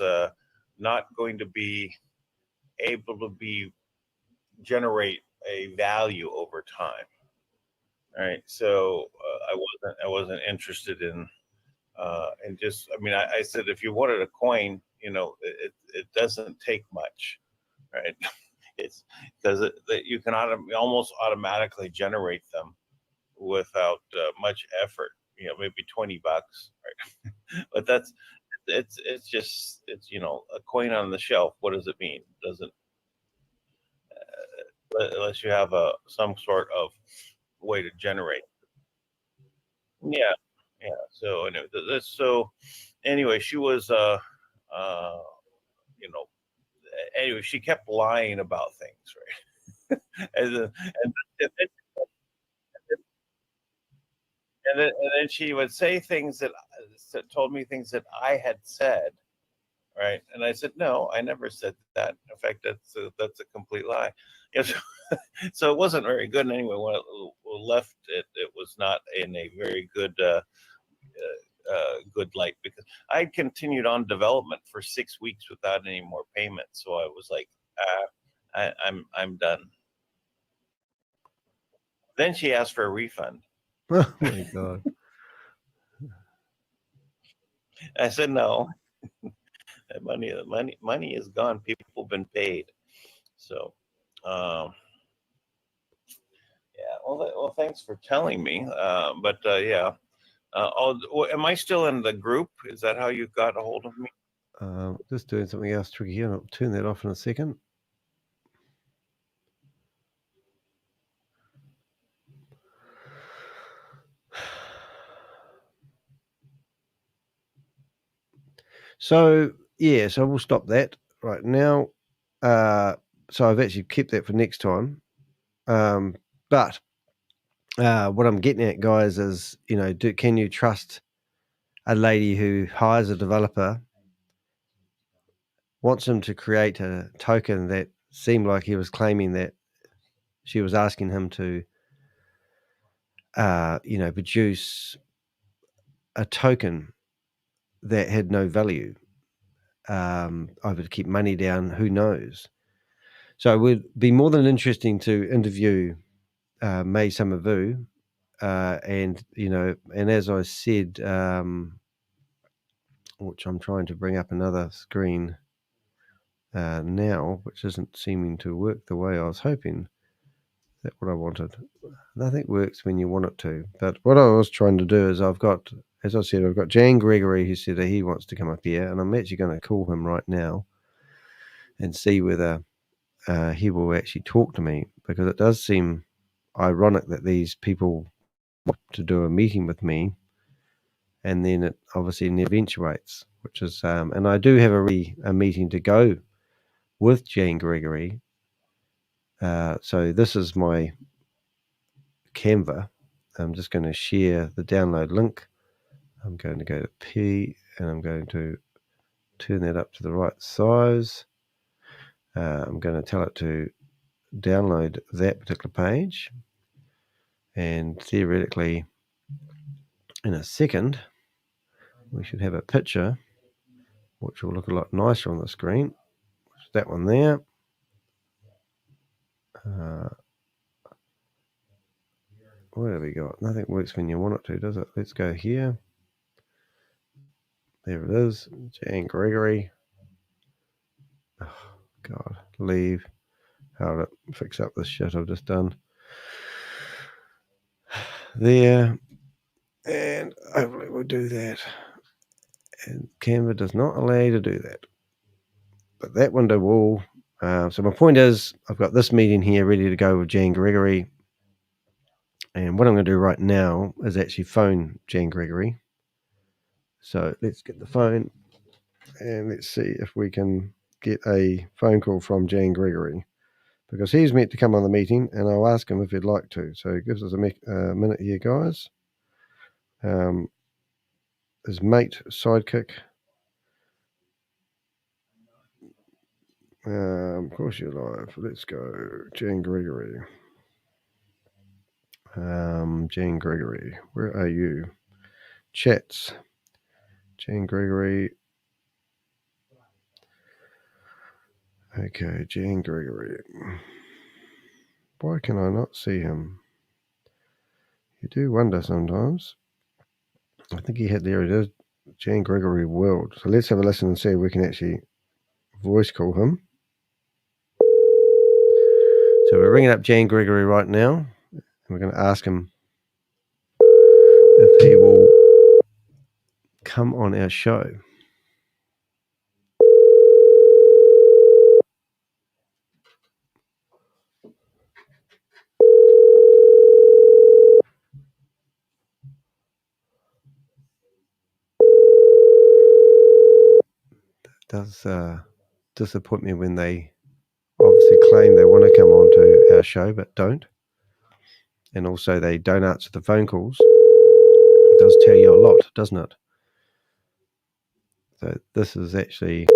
not going to be able to generate a value over time. All right. So I wasn't interested in just, I mean, I said, if you wanted a coin, it doesn't take much, right? It's because that you can almost automatically generate them without much effort, maybe $20, right? But it's a coin on the shelf. What does it mean? It doesn't, unless you have some sort of way to generate. Yeah. So anyway, she was anyway, she kept lying about things, right? and then she would say things that told me things that I had said, right? And I said, no, I never said that. In fact, that's a complete lie. So it wasn't very good. And anyway, when it left, it was not in a very good good light, because I continued on development for 6 weeks without any more payment. So I was like, I'm done. Then she asked for a refund. Oh my God. I said no. Money is gone. People have been paid. So yeah. Well, thanks for telling me. But yeah. Am I still in the group? Is that how you got a hold of me? Just doing something else tricky here. I'll turn that off in a second. So yeah, so we'll stop that right now. So I've actually kept that for next time. But what I'm getting at, guys, is can you trust a lady who hires a developer, wants him to create a token that seemed like he was claiming that she was asking him to, produce a token that had no value, either to keep money down, who knows. So it would be more than interesting to interview May Summervu, and as I said, which I'm trying to bring up another screen now, which isn't seeming to work the way I was hoping. Is that what I wanted? Nothing works when you want it to. But what I was trying to do is I've got Jan Gregory, who said that he wants to come up here, and I'm actually going to call him right now and see whether he will actually talk to me, because it does seem ironic that these people want to do a meeting with me, and then it obviously eventuates, which is, and I do have a meeting to go with Jan Gregory. So this is my Canva. I'm just going to share the download link. I'm going to go to P, and I'm going to turn that up to the right size. I'm going to tell it to download that particular page, and theoretically in a second we should have a picture which will look a lot nicer on the screen. That one there. What have we got? Nothing works when you want it to, does it? Let's go here. There it is. Jan Gregory. Oh, God. Leave. How to fix up this shit I've just done. There. And hopefully we'll do that. And Canva does not allow you to do that. But that window will. So my point is, I've got this meeting here ready to go with Jan Gregory. And what I'm going to do right now is actually phone Jan Gregory. So let's get the phone and let's see if we can get a phone call from Jan Gregory, because he's meant to come on the meeting, and I'll ask him if he'd like to. So it gives us a minute here, guys. His mate, sidekick. Of course you're live. Let's go. Jan Gregory. Jan Gregory, where are you? Chats. Jan Gregory. Okay, Jan Gregory. Why can I not see him? You do wonder sometimes. I think he had, there it is, Jan Gregory World. So let's have a listen and see if we can actually voice call him. So we're ringing up Jan Gregory right now, and we're going to ask him if he will come on our show. Does disappoint me when they obviously claim they want to come on to our show but don't, and also they don't answer the phone calls. It does tell you a lot, doesn't it? So this is actually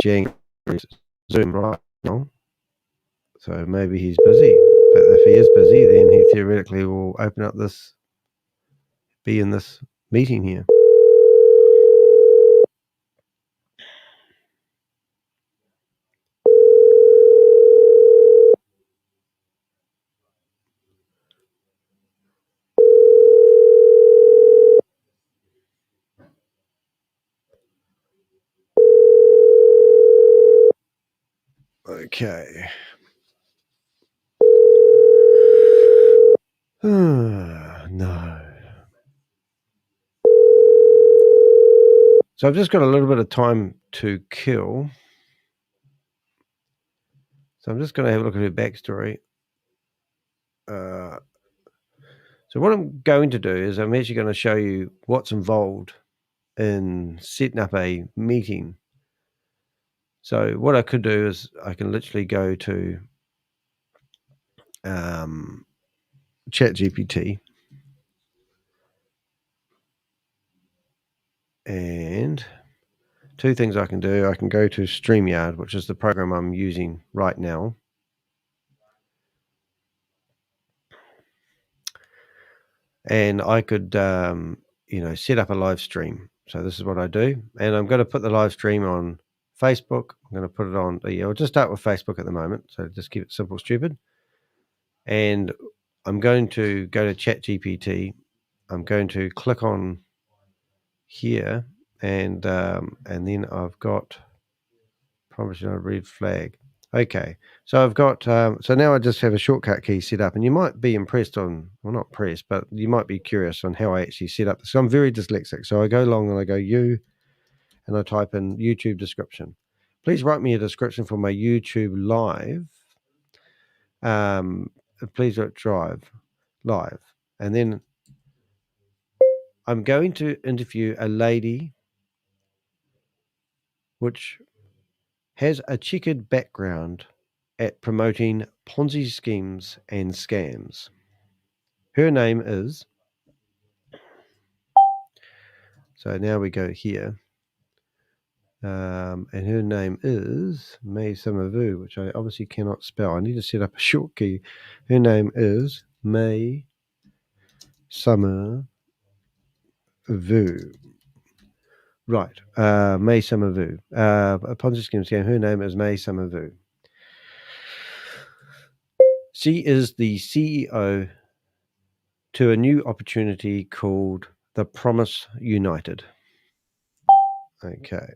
Jan Zoom right now, so maybe he's busy, but if he is busy, then he theoretically will open up this, be in this meeting here. Okay. No. So I've just got a little bit of time to kill. So I'm just going to have a look at her backstory. So what I'm going to do is I'm actually going to show you what's involved in setting up a meeting. So what I could do is I can literally go to ChatGPT, and two things I can do. I can go to StreamYard, which is the program I'm using right now. And I could, set up a live stream. So this is what I do. And I'm going to put the live stream on Facebook. I'm going to put it on, I'll just start with Facebook at the moment. So just keep it simple, stupid. And I'm going to go to ChatGPT. I'm going to click on here, and then I've got probably a red flag. Okay, so I've got so now I just have a shortcut key set up, and you might be impressed on, well, not impressed, but you might be curious on how I actually set up this. So I'm very dyslexic, so I go along and I go and I type in YouTube description. Please write me a description for my YouTube live. Please drive live, and then I'm going to interview a lady which has a checkered background at promoting Ponzi schemes and scams. Her name is, so now we go here, and her name is May Samavu, which I obviously cannot spell. I need to set up a short key. Her name is May Samavu. Right, May Samavu. A Ponzi scheme scam. Her name is May Samavu. She is the CEO to a new opportunity called The Promise United. Okay,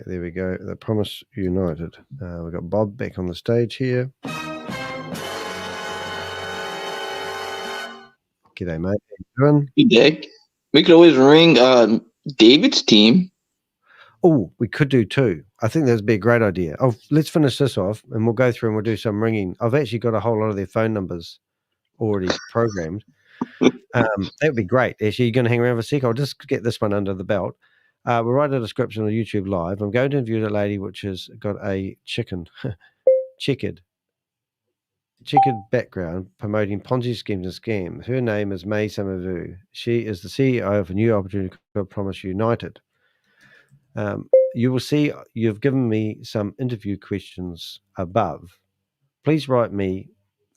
there we go. The Promise United. We've got Bob back on the stage here. G'day, mate. How you doing? Hey, Dick. We could always ring David's team. Oh, we could do two. I think that'd be a great idea. Oh, let's finish this off and we'll go through and we'll do some ringing. I've actually got a whole lot of their phone numbers already programmed. That would be great. Actually, you're going to hang around for a sec. I'll just get this one under the belt. We'll write a description on YouTube Live. I'm going to interview the lady which has got a checkered background promoting Ponzi schemes and scams. Her name is May Samavu. She is the CEO of a new opportunity called Promise United. You will see you've given me some interview questions above. Please write me.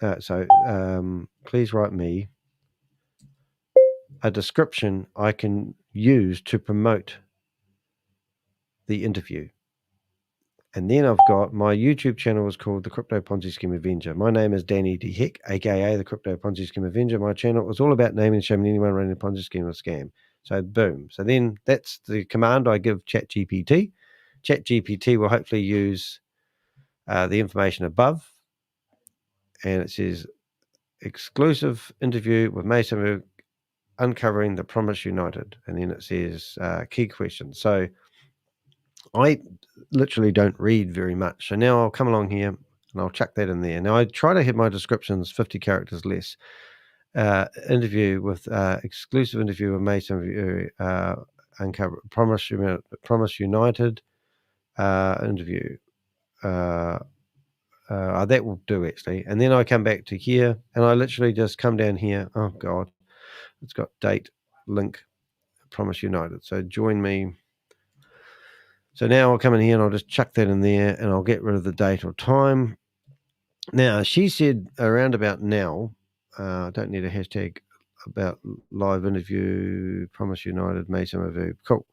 Please write me a description I can use to promote the interview. And then I've got my YouTube channel is called the Crypto Ponzi Scheme Avenger. My name is Danny de Hek, aka the Crypto Ponzi Scheme Avenger. My channel is all about naming and shaming anyone running a Ponzi scheme or scam. So boom. So then that's the command I give ChatGPT. ChatGPT will hopefully use the information above. And it says exclusive interview with Mason uncovering the Promise United. And then it says key questions. So I literally don't read very much. So now I'll come along here and I'll chuck that in there. Now I try to have my descriptions 50 characters less. Interview with exclusive interview with Mason uncover Promise United interview. That will do actually. And then I come back to here and I literally just come down here. Oh God, it's got date, link, Promise United. So join me. So now I'll come in here and I'll just chuck that in there and I'll get rid of the date or time. Now, she said around about now, I don't need a hashtag about live interview, Promise United, Mason review. Cool.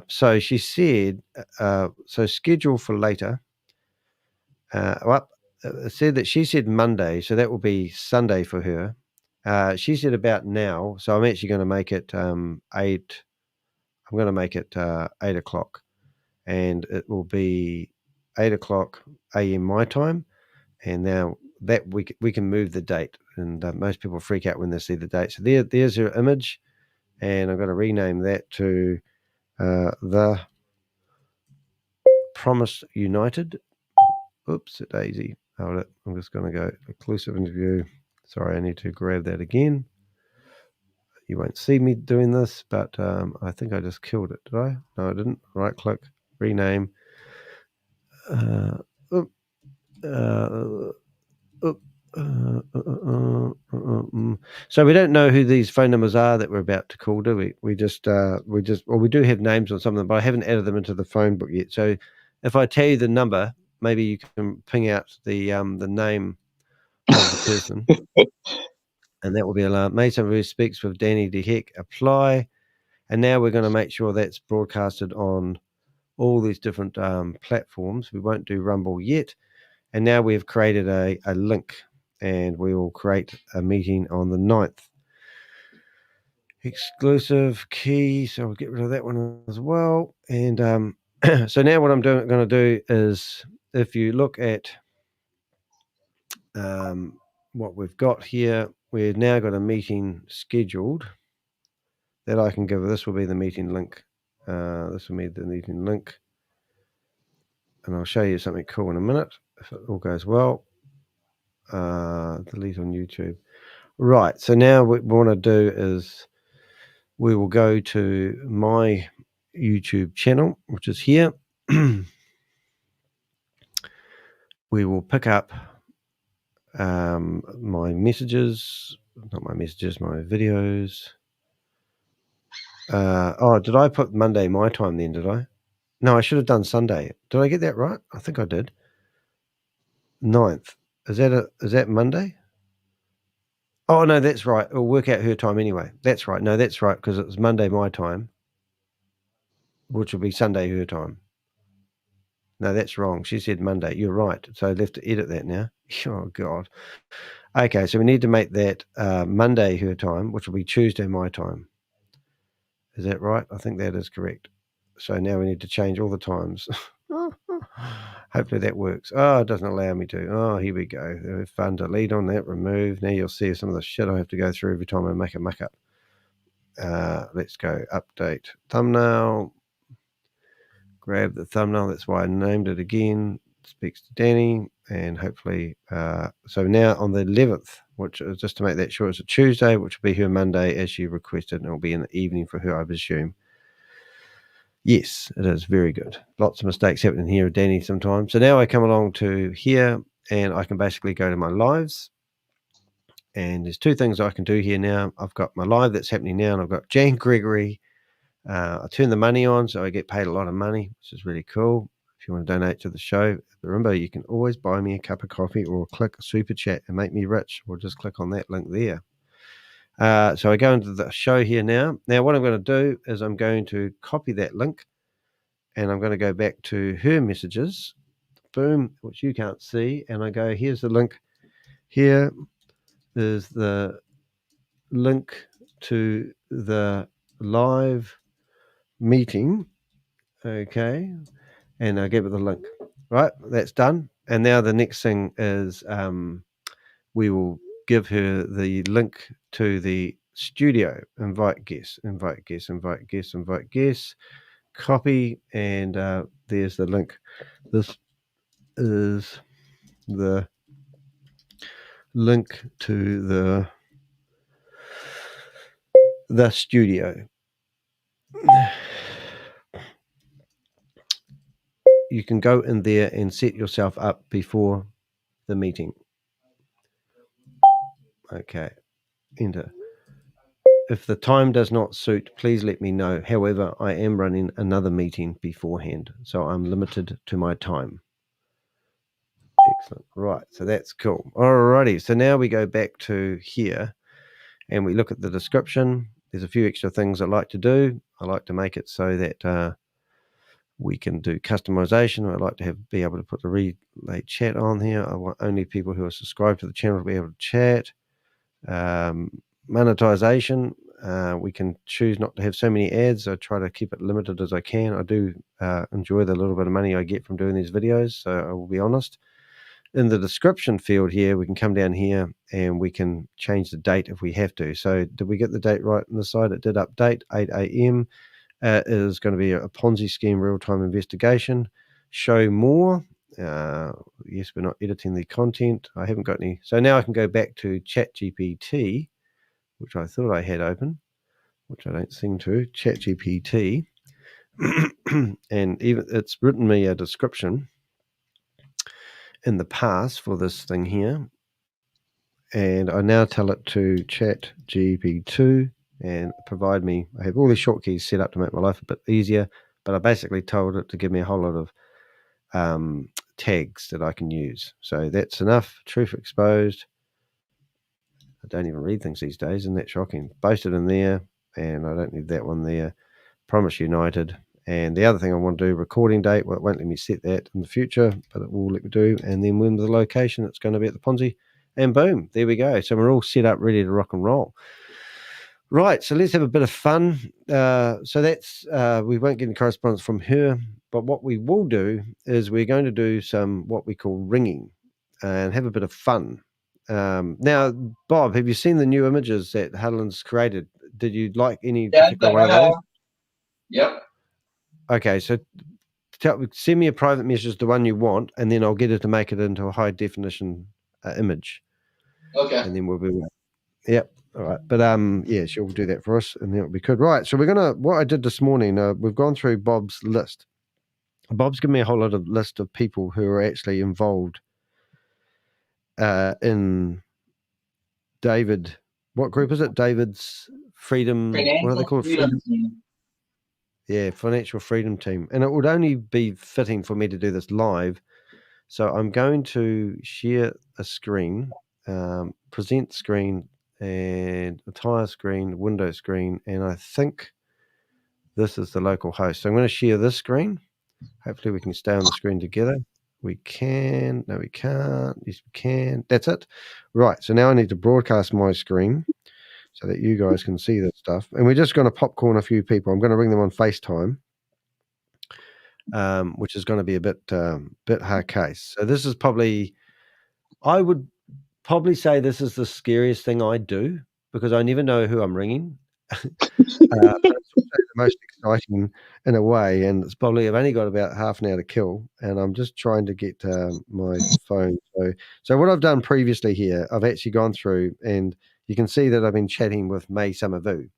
So she said, so schedule for later. Said that she said Monday, so that will be Sunday for her. She said about now, so I'm actually going to make it 8. I'm going to make it 8 o'clock. And it will be 8 o'clock a.m. my time. And now that we can move the date. And most people freak out when they see the date. So there's her image. And I'm going to rename that to the Promise United. Oops, daisy. Hold it. I'm just going to go exclusive interview. Sorry, I need to grab that again. You won't see me doing this, but I think I just killed it. Did I? No, I didn't. Right click. Rename. So we don't know who these phone numbers are that we're about to call, do we? We do have names on some of them, but I haven't added them into the phone book yet. So if I tell you the number, maybe you can ping out the name of the person, and that will be alarm. Mason who speaks with Danny de Hek. Apply, and now we're going to make sure that's broadcasted on all these different platforms. We won't do Rumble yet. And now we've created a link and we will create a meeting on the 9th. Exclusive key. So we'll get rid of that one as well. And so now what I'm going to do is if you look at what we've got here, we've now got a meeting scheduled that I can give. This will be the meeting link. This will be the meeting link. And I'll show you something cool in a minute if it all goes well. Delete on YouTube. Right. So now what we want to do is we will go to my YouTube channel, which is here. We will pick up my messages, not my messages, my videos. Did I put Monday my time then, did I? No, I should have done Sunday. Did I get that right? I think I did. 9th. Is that Monday? Oh, no, that's right. It'll work out her time anyway. That's right. No, that's right, because it was Monday my time, which will be Sunday her time. No, that's wrong. She said Monday. You're right. So I have to edit that now. Oh, God. Okay, so we need to make that Monday her time, which will be Tuesday my time. Is that right? I think that is correct. So now we need to change all the times. Hopefully that works. Oh, it doesn't allow me to. Oh, here we go. Fun. Delete on that. Remove. Now you'll see some of the shit I have to go through every time I make a muck up. Let's go. Update thumbnail. Grab the thumbnail. That's why I named it again. Speaks to Danny. And hopefully, so now on the 11th, which is just to make that sure it's a Tuesday, which will be her Monday as she requested, and it'll be in the evening for her, I presume. Yes, it is very good. Lots of mistakes happening here with Danny sometimes. So now I come along to here, and I can basically go to my lives. And there's two things I can do here now. I've got my live that's happening now, and I've got Jane Gregory. I turn the money on, so I get paid a lot of money, which is really cool. If you want to donate to the show, remember, you can always buy me a cup of coffee or click a super chat and make me rich, or just click on that link there. So I go into the show here now. Now, what I'm going to do is I'm going to copy that link, and I'm going to go back to her messages. Boom, which you can't see. And I go, here's the link. Here is the link to the live meeting. Okay. And I give it the link. Right, that's done. And now the next thing is we will give her the link to the studio. Invite guests, invite guests, invite guests, invite guests. Copy, and there's the link. This is the link to the studio. You can go in there and set yourself up before the meeting. Okay, enter. If the time does not suit, please let me know. However, I am running another meeting beforehand, so I'm limited to my time. Excellent. Right, so that's cool. Alrighty, so now we go back to here and we look at the description. There's a few extra things I like to do. I like to make it so that we can do customization. I like to be able to put the relay chat on here. I want only people who are subscribed to the channel to be able to chat. Monetization, we can choose not to have so many ads. I try to keep it limited as I can. I do enjoy the little bit of money I get from doing these videos, so I will be honest. In the description field here, we can come down here and we can change the date if we have to. So did we get the date right on the side? It did update, 8 a.m. It is going to be a Ponzi scheme real-time investigation. Show more. Yes, we're not editing the content. I haven't got any. So now I can go back to ChatGPT, which I thought I had open, which I don't seem to. ChatGPT. And even it's written me a description in the past for this thing here. And I now tell it to ChatGPT and provide me, I have all these shortkeys set up to make my life a bit easier, but I basically told it to give me a whole lot of tags that I can use. So that's enough. Truth exposed. I don't even read things these days, isn't that shocking? Posted in there, and I don't need that one there. Promise United. And the other thing I want to do, recording date, well, it won't let me set that in the future, but it will let me do. And then when the location it's going to be at the Ponzi. And boom, there we go. So we're all set up, ready to rock and roll. Right, so let's have a bit of fun. So that's, we won't get any correspondence from her, but what we will do is we're going to do some what we call ringing and have a bit of fun. Now, Bob, have you seen the new images that Helen's created? Did you like any particular one of those? Yep. Okay, so send me a private message, the one you want, and then I'll get her to make it into a high definition image. Okay. And then we'll be, yep. All right. But yeah, she'll do that for us, and then it'll be good. Right. So what I did this morning, we've gone through Bob's list. Bob's given me a whole lot of list of people who are actually involved in David. What group is it? David's Freedom. What are they called? Freedom Team. Yeah, Financial Freedom Team. And it would only be fitting for me to do this live. So I'm going to share a screen, present screen, and entire screen, window screen, and I think this is the local host. So I'm going to share this screen. Hopefully we can stay on the screen together. We can. No, we can't. Yes, we can. That's it. Right. So now I need to broadcast my screen so that you guys can see this stuff. And we're just going to popcorn a few people. I'm going to bring them on FaceTime, which is going to be a bit hard case. So this is probably, I would probably say this is the scariest thing I do because I never know who I'm ringing. But it's also the most exciting in a way, and it's probably I've only got about half an hour to kill, and I'm just trying to get my phone. So what I've done previously here, I've actually gone through, and you can see that I've been chatting with May Summervu,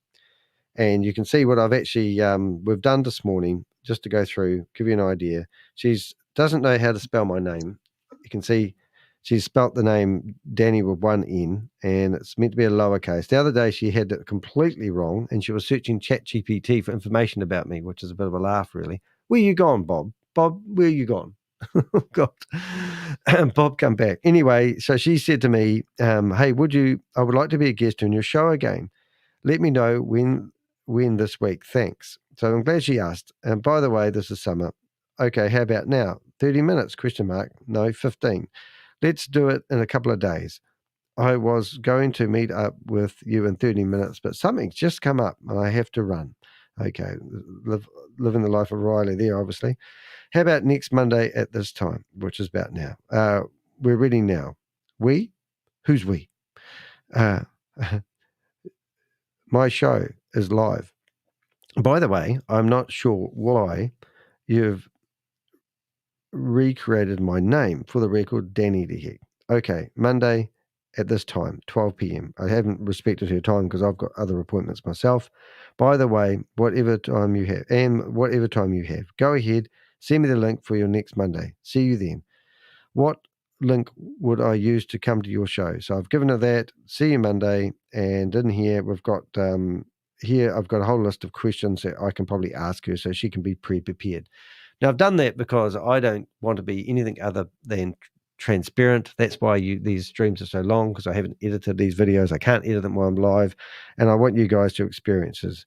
and you can see what I've actually we've done this morning, just to go through, give you an idea. She's doesn't know how to spell my name. You can see she's spelt the name Danny with one N, and it's meant to be a lowercase. The other day she had it completely wrong, and she was searching ChatGPT for information about me, which is a bit of a laugh, really. Where you gone, Bob? Bob, where you gone? God, Bob, come back. Anyway, so she said to me, "Hey, I would like to be a guest on your show again. Let me know when this week. Thanks." So I'm glad she asked. And by the way, this is summer. Okay, how about now? 30 minutes? ? No, 15. Let's do it in a couple of days. I was going to meet up with you in 30 minutes, but something's just come up and I have to run. Okay, living the life of Riley there, obviously. How about next Monday at this time, which is about now? We're ready now. We? Who's we? My show is live. By the way, I'm not sure why you've recreated my name. For the record, Danny de Hek. Okay, Monday at this time, 12 p.m. I haven't respected her time because I've got other appointments myself. By the way, whatever time you have, go ahead, send me the link for your next Monday. See you then. What link would I use to come to your show? So I've given her that. See you Monday. And in here, we've got here, I've got a whole list of questions that I can probably ask her so she can be pre-prepared. Now, I've done that because I don't want to be anything other than transparent. That's why these streams are so long, because I haven't edited these videos. I can't edit them while I'm live, and I want you guys to experience this.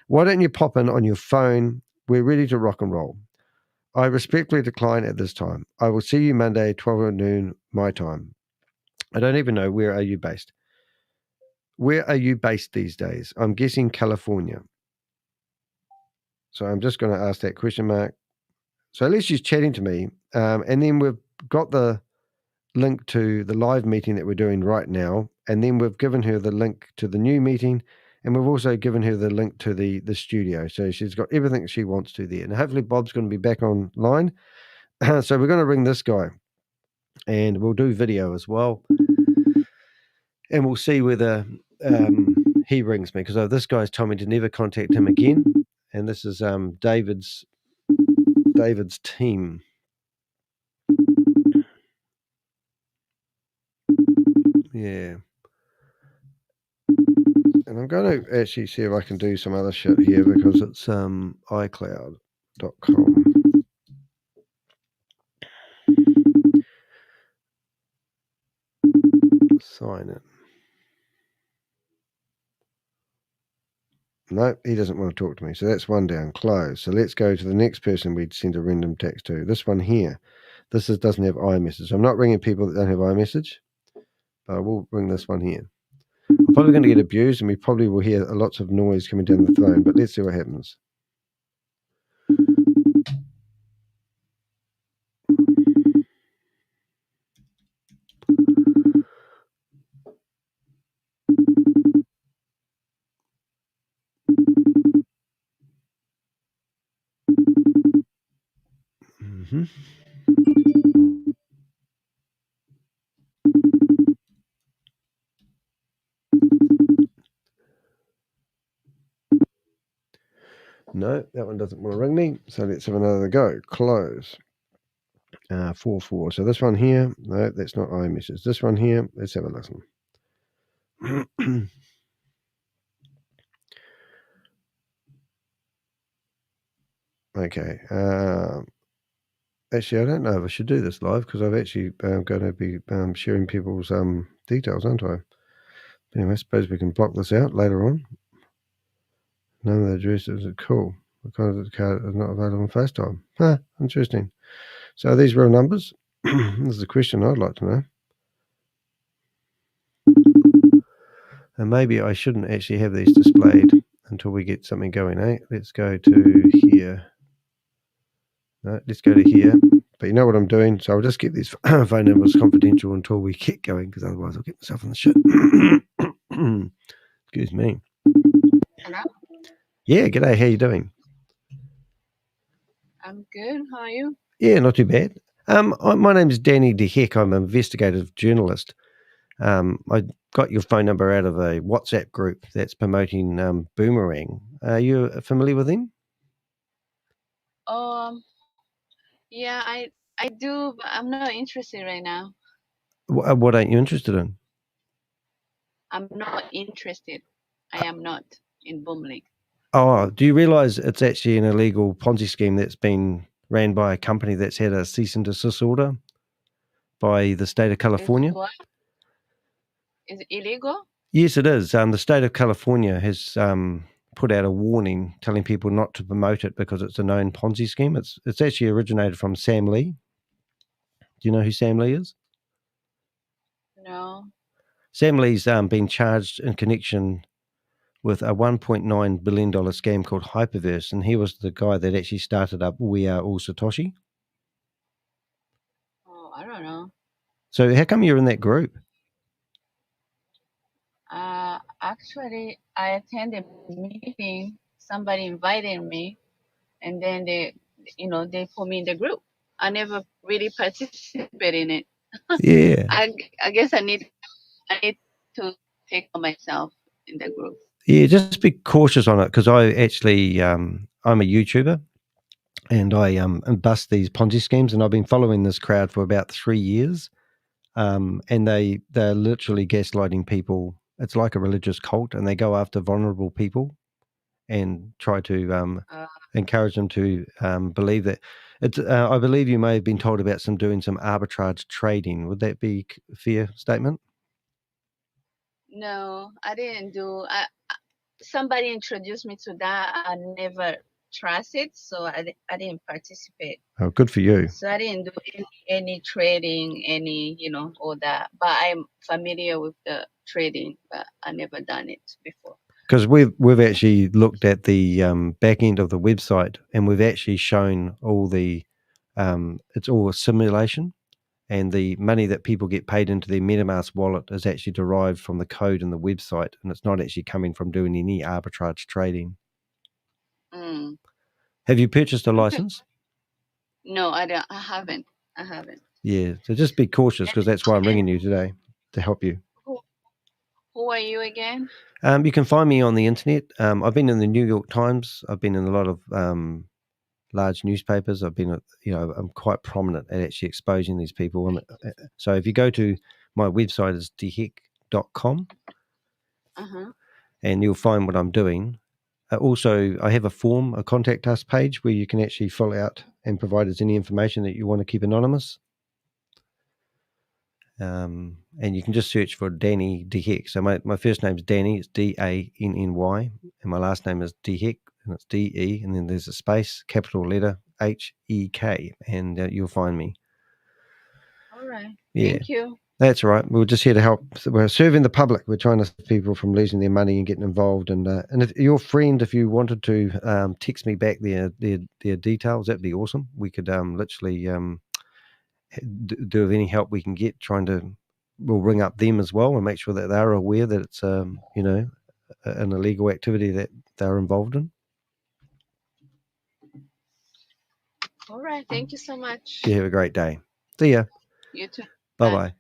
Why don't you pop in on your phone? We're ready to rock and roll. I respectfully decline at this time. I will see you Monday, 12 noon, my time. I don't even know, where are you based? Where are you based these days? I'm guessing California. So I'm just going to ask that question mark. So at least she's chatting to me. And then we've got the link to the live meeting that we're doing right now. And then we've given her the link to the new meeting. And we've also given her the link to the studio. So she's got everything she wants to there. And hopefully Bob's going to be back online. So we're going to ring this guy. And we'll do video as well. And we'll see whether he rings me. Because this guy's told me to never contact him again. And this is David's team. Yeah. And I'm going to actually see if I can do some other shit here, because it's iCloud.com. Sign in. No, he doesn't want to talk to me. So that's one down, close. So let's go to the next person we'd send a random text to. This one here. Doesn't have iMessage. I'm not ringing people that don't have iMessage, but I will ring this one here. I'm probably going to get abused, and we probably will hear lots of noise coming down the phone, but let's see what happens. Mm-hmm. No, that one doesn't want to ring me. So let's have another go. Close. 4-4. So this one here. No, that's not iMessage. This one here. Let's have a listen. Okay. Actually, I don't know if I should do this live, because I've actually going to be sharing people's details, aren't I? Anyway, I suppose we can block this out later on. None of the addresses are cool. The kind of the card is not available on FaceTime. Interesting. So are these real numbers? This is a question I'd like to know. And maybe I shouldn't actually have these displayed until we get something going, eh? Let's go to here. No, let's go to here. But you know what I'm doing, so I'll just keep these phone numbers confidential until we get going, because otherwise I'll get myself in the shit. Excuse me. Hello? Yeah, g'day. How you doing? I'm good. How are you? Yeah, not too bad. My name is Danny de Hek. I'm an investigative journalist. I got your phone number out of a WhatsApp group that's promoting Boomerang. Are you familiar with him? Yeah, I do, but I'm not interested right now. What ain't you interested in? I'm not interested. I am not in Boomerang. Oh, do you realise it's actually an illegal Ponzi scheme that's been ran by a company that's had a cease and desist order by the state of California? What? Is it illegal? Yes, it is. The state of California has put out a warning telling people not to promote it because it's a known Ponzi scheme. It's actually originated from Sam Lee. Do you know who Sam Lee is? No. Sam Lee's been charged in connection with a $1.9 billion scam called Hyperverse, and he was the guy that actually started up We Are All Satoshi. Oh, I don't know. So how come you're in that group? Actually, I attended a meeting. Somebody invited me, and then they put me in the group. I never really participated in it. Yeah. I guess I need to take on myself in the group. Yeah, just be cautious on it, because I actually I'm a YouTuber, and I bust these Ponzi schemes, and I've been following this crowd for about 3 years, and they're literally gaslighting people. It's like a religious cult, and they go after vulnerable people and try to encourage them to believe that it's. I believe you may have been told about doing some arbitrage trading. Would that be a fair statement? No, I didn't do. Somebody introduced me to that. I never trust it, so I didn't participate. Oh, good for you. So I didn't do any trading, all that. But I'm familiar with the trading, but I never done it before. Because we've actually looked at the back end of the website, and we've actually shown all the it's all a simulation, and the money that people get paid into their MetaMask wallet is actually derived from the code in the website, and it's not actually coming from doing any arbitrage trading. Mm. Have you purchased a license? No, I haven't. I haven't. Yeah, so just be cautious, because that's why I'm ringing you today, to help you. Who are you again? You can find me on the internet. I've been in the New York Times. I've been in a lot of large newspapers. I've been, I'm quite prominent at actually exposing these people. So if you go to my website, is dehek.com, and you'll find what I'm doing. Also, I have a form, a contact us page, where you can actually fill out and provide us any information that you want to keep anonymous. And you can just search for Danny de Hek. So my first name is Danny, it's Danny, and my last name is de Hek, and it's DE, and then there's a space, capital letter HEK, and you'll find me. All right. Yeah. Thank you. That's all right. We're just here to help. We're serving the public. We're trying to stop people from losing their money and getting involved. And if your friend, if you wanted to text me back their details, that'd be awesome. We could literally do with any help we can get. We'll ring up them as well and make sure that they're aware that it's an illegal activity that they're involved in. All right. Thank you so much. You have a great day. See ya. You too. Bye-bye.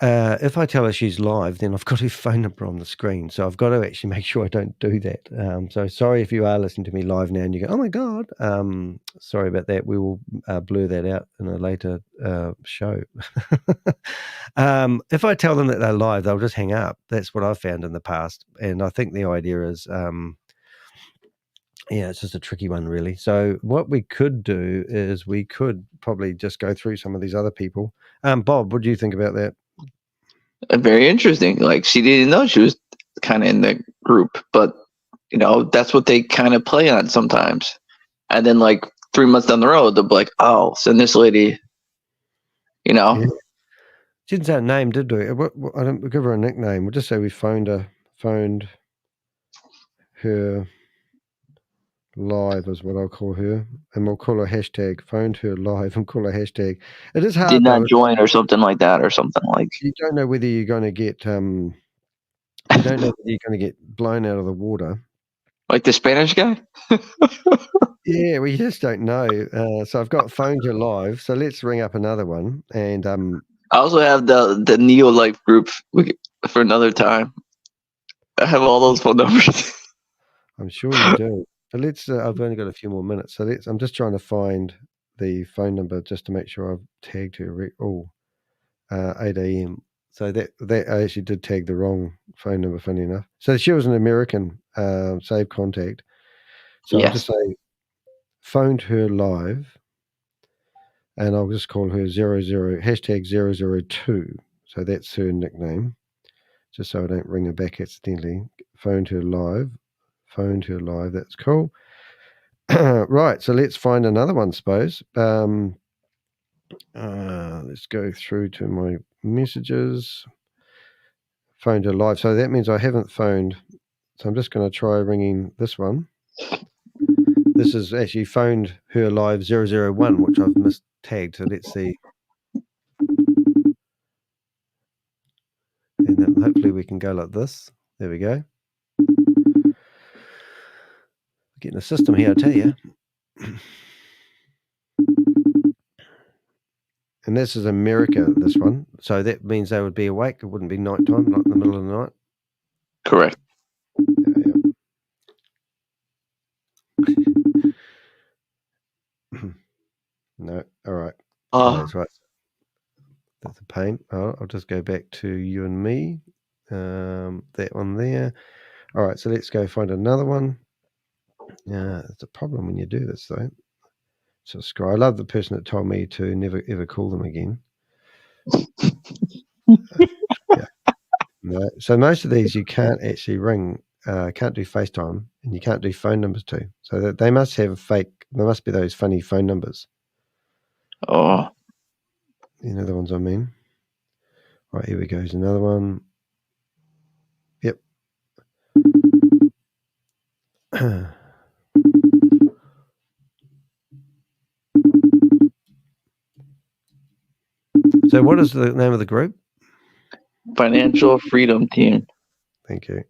If I tell her she's live, then I've got her phone number on the screen. So I've got to actually make sure I don't do that. So sorry if you are listening to me live now and you go, oh my God. Sorry about that. We will blur that out in a later show. If I tell them that they're live, they'll just hang up. That's what I've found in the past. And I think the idea is, it's just a tricky one, really. So what we could do is we could probably just go through some of these other people. Bob, what do you think about that? Very interesting. Like, she didn't know she was kind of in the group, but that's what they kind of play on sometimes. And then, like, 3 months down the road, they'll be like, oh, send this lady, you know. Yeah. She didn't say a name, did we? I don't give her a nickname. We'll just say we phoned her live is what I'll call her, and we'll call her hashtag phoned her live and call her hashtag. It is hard. Did not though. join or something like that, or something like. You don't know whether you're going to get you don't know whether you're going to get blown out of the water. Like the Spanish guy? Yeah, we just don't know. So I've got phoned her live. So let's ring up another one. And I also have the Neo Life group for another time. I have all those phone numbers. I'm sure you do. But let's. I've only got a few more minutes, so let's. I'm just trying to find the phone number just to make sure I've tagged her. 8 a.m. So that I actually did tag the wrong phone number. Funny enough. So she was an American save contact. So Yes. I'll just say phoned her live, and I'll just call her hashtag 002. So that's her nickname, just so I don't ring her back accidentally. Phoned her live. That's cool. Right, so let's find another one, suppose. Let's go through to my messages. Phoned her live. So that means I haven't phoned. So I'm just going to try ringing this one. This is actually phoned her live 001, which I've mistagged. So let's see. And then hopefully we can go like this. There we go. Getting a system here, I tell you. And this is America, this one. So that means they would be awake. It wouldn't be nighttime, not in the middle of the night. Correct. No, all right. That's right. That's a pain. I'll just go back to you and me. That one there. All right, so let's go find another one. It's a problem when you do this, though. So scroll. I love the person that told me to never ever call them again. Yeah. No. So most of these you can't actually ring. Can't do FaceTime, and you can't do phone numbers too. So that they must have fake. There must be those funny phone numbers. Oh. You know the ones I mean. All right, here we go. Here's another one. Yep. So what is the name of the group? Financial Freedom Team. Thank you.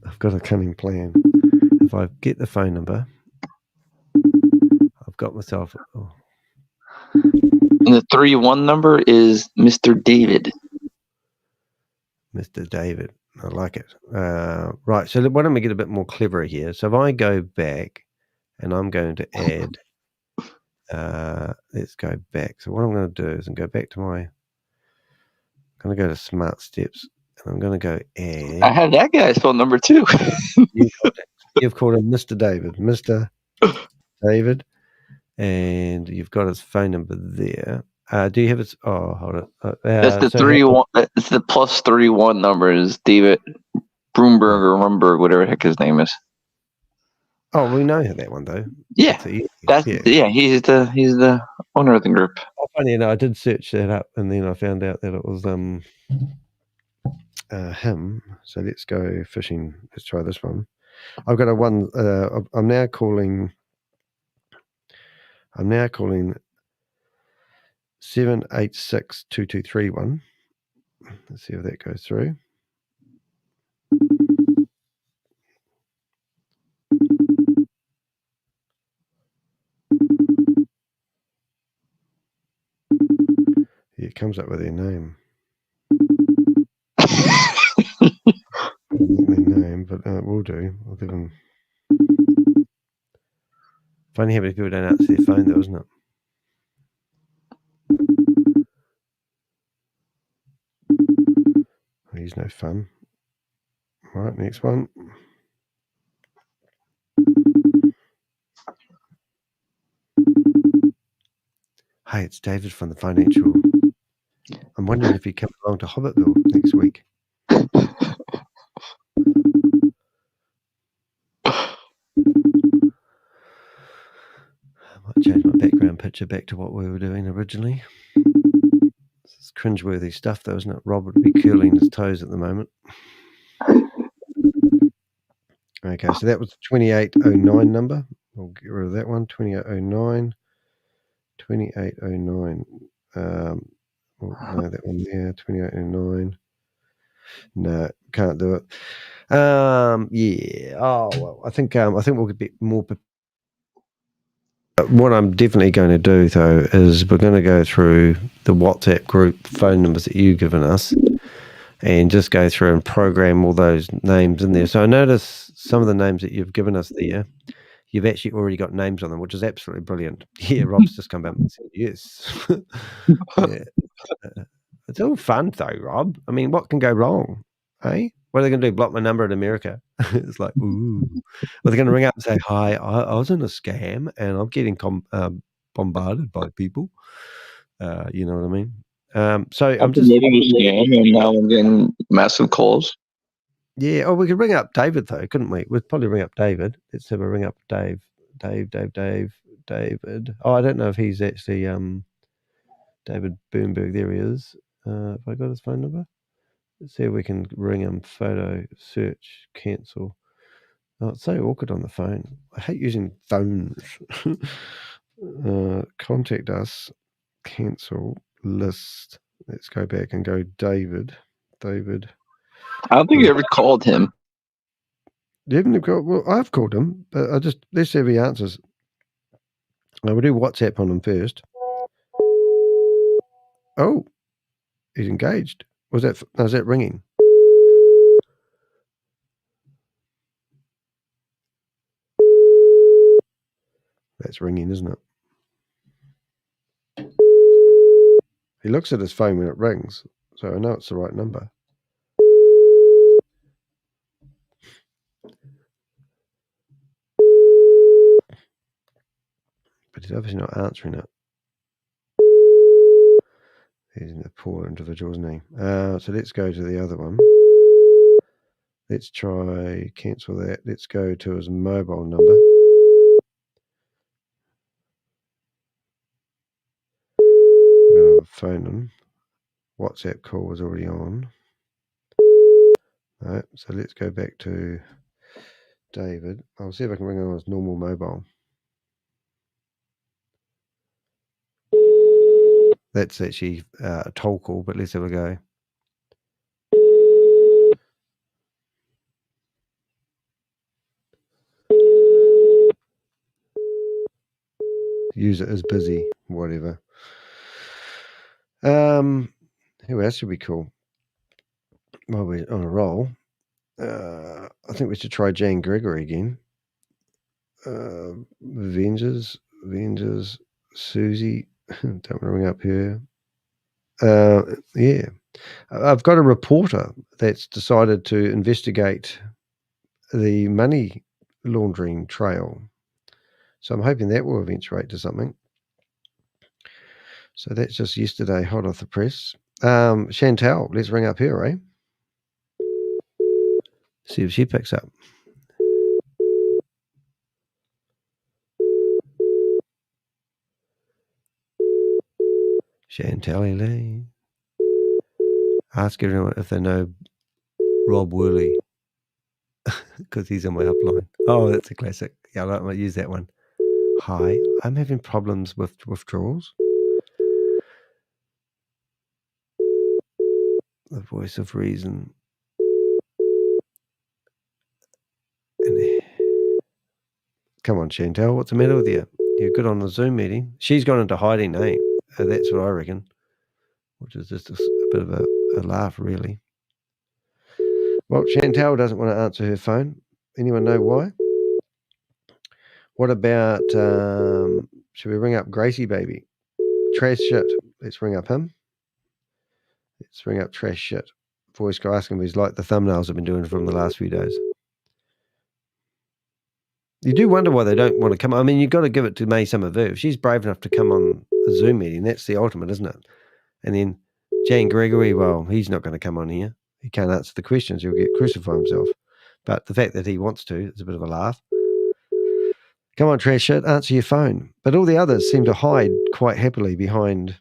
I've got a cunning plan. If I get the phone number, I've got myself. Oh. And the 3-1 number is Mr. David. Mr. David. I like it. Right. So why don't we get a bit more clever here? So if I go back and I'm going to add, let's go back. So what I'm going to do is I'm go back to I'm going to go to Smart Steps and I'm going to go add. I had that guy's phone number too. You've called him Mr. David. Mr. David. And you've got his phone number there. Do you have his? Oh, hold it. That's the 3-1. It's the +31 number. Is David Brunenberg or Rumberg, whatever the heck his name is. Oh, we know that one though. Yeah, He's the owner of the group. Oh, funny enough, I did search that up, and then I found out that it was him. So let's go fishing. Let's try this one. I've got a one. I'm now calling 7862231. Let's see if that goes through. Yeah, it comes up with their name. Not their name, but it will do. I'll give them. Funny how many people don't answer their phone, though, isn't it? He's no fun. Right, next one. Hi, it's David from the Financial. I'm wondering if you come along to Hobbitville next week. background picture back to what we were doing originally. This is cringeworthy stuff, though, isn't it? Rob would be curling his toes at the moment. Okay, so that was 2809 number. We'll get rid of that one. 2809. 2809. No, that one there. 2809. No, can't do it. Yeah. Oh well, I think we'll get a bit more. What I'm definitely going to do though is we're going to go through the WhatsApp group phone numbers that you've given us, and just go through and program all those names in there. So I notice some of the names that you've given us there, you've actually already got names on them, which is absolutely brilliant. Yeah, Rob's just come back and said yes. Yeah. It's all fun though, Rob. I mean, what can go wrong? Hey, what are they going to do? Block my number in America? It's like, ooh. Are they going to ring up and say, hi, I was in a scam and I'm getting bombarded by people? You know what I mean? So I'm just getting a scam and now I'm getting massive calls. Yeah. Oh, we could ring up David though, couldn't we? We'd probably ring up David. Let's have a ring up David. Oh, I don't know if he's actually David Brunenberg. There he is. Have I got his phone number? Let's see if we can ring him. Photo, search, cancel. Oh, it's so awkward on the phone. I hate using phones. Contact us, cancel, list. Let's go back and go David. I don't think you ever called him. You haven't called? Well, I've called him, but let's see if he answers. We'll do WhatsApp on him first. Oh, he's engaged. Was that ringing? That's ringing, isn't it? He looks at his phone when it rings, so I know it's the right number. But he's obviously not answering it. He's a poor individual, isn't he? So let's go to the other one. Let's try cancel that. Let's go to his mobile number. We're going to phone him. WhatsApp call was already on. Right, so let's go back to David. I'll see if I can ring him on his normal mobile. That's actually a toll call, but let's have a go. User is busy, whatever. Who else should we call? While we're on a roll, I think we should try Jane Gregory again. Avengers, Susie. Don't want to ring up her. Yeah. I've got a reporter that's decided to investigate the money laundering trail. So I'm hoping that will eventuate to something. So that's just yesterday, hot off the press. Chantal, let's ring up her, eh? See if she picks up. Chantal, ask everyone if they know Rob Worley, because he's on my upline. Oh, that's a classic. Yeah, I might use that one. Hi, I'm having problems with withdrawals. The voice of reason. Come on, Chantal, what's the matter with you? You're good on the Zoom meeting. She's gone into hiding, eh? That's what I reckon. Which is just a bit of a laugh, really. Well, Chantal doesn't want to answer her phone. Anyone know why? What about, should we ring up Gracie Baby? Trash Shit. Let's ring up him. Let's ring up Trash Shit. Voice guy asking if he's like the thumbnails I've been doing from the last few days. You do wonder why they don't want to come. I mean, you've got to give it to May Summerville. If she's brave enough to come on a Zoom meeting, that's the ultimate, isn't it? And then Jane Gregory, well, he's not going to come on here. He can't answer the questions. He'll get crucified himself. But the fact that he wants to, it's a bit of a laugh. Come on, trash shit, answer your phone. But all the others seem to hide quite happily behind,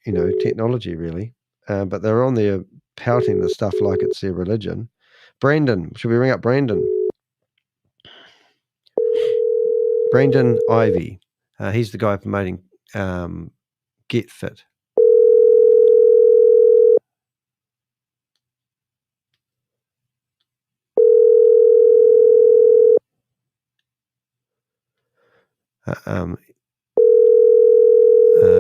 technology, really. But they're on there pouting the stuff like it's their religion. Brandon, should we ring up Brandon? Brandon Ivy. He's the guy promoting Get Fit.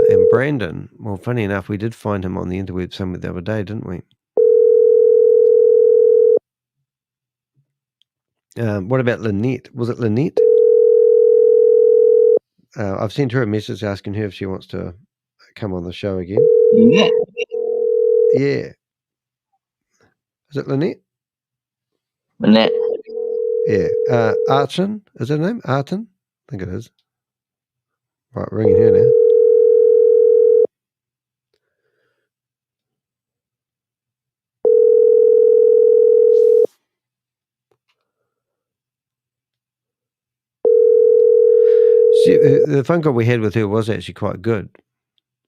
And Brandon, well, funny enough, we did find him on the interweb somewhere the other day, didn't we? What about Lynette? Was it Lynette? I've sent her a message asking her if she wants to come on the show again. Lynette. Yeah. Is it Lynette? Lynette. Yeah. Artin, is her name? Artin? I think it is. Right, ringing her now. The phone call we had with her was actually quite good,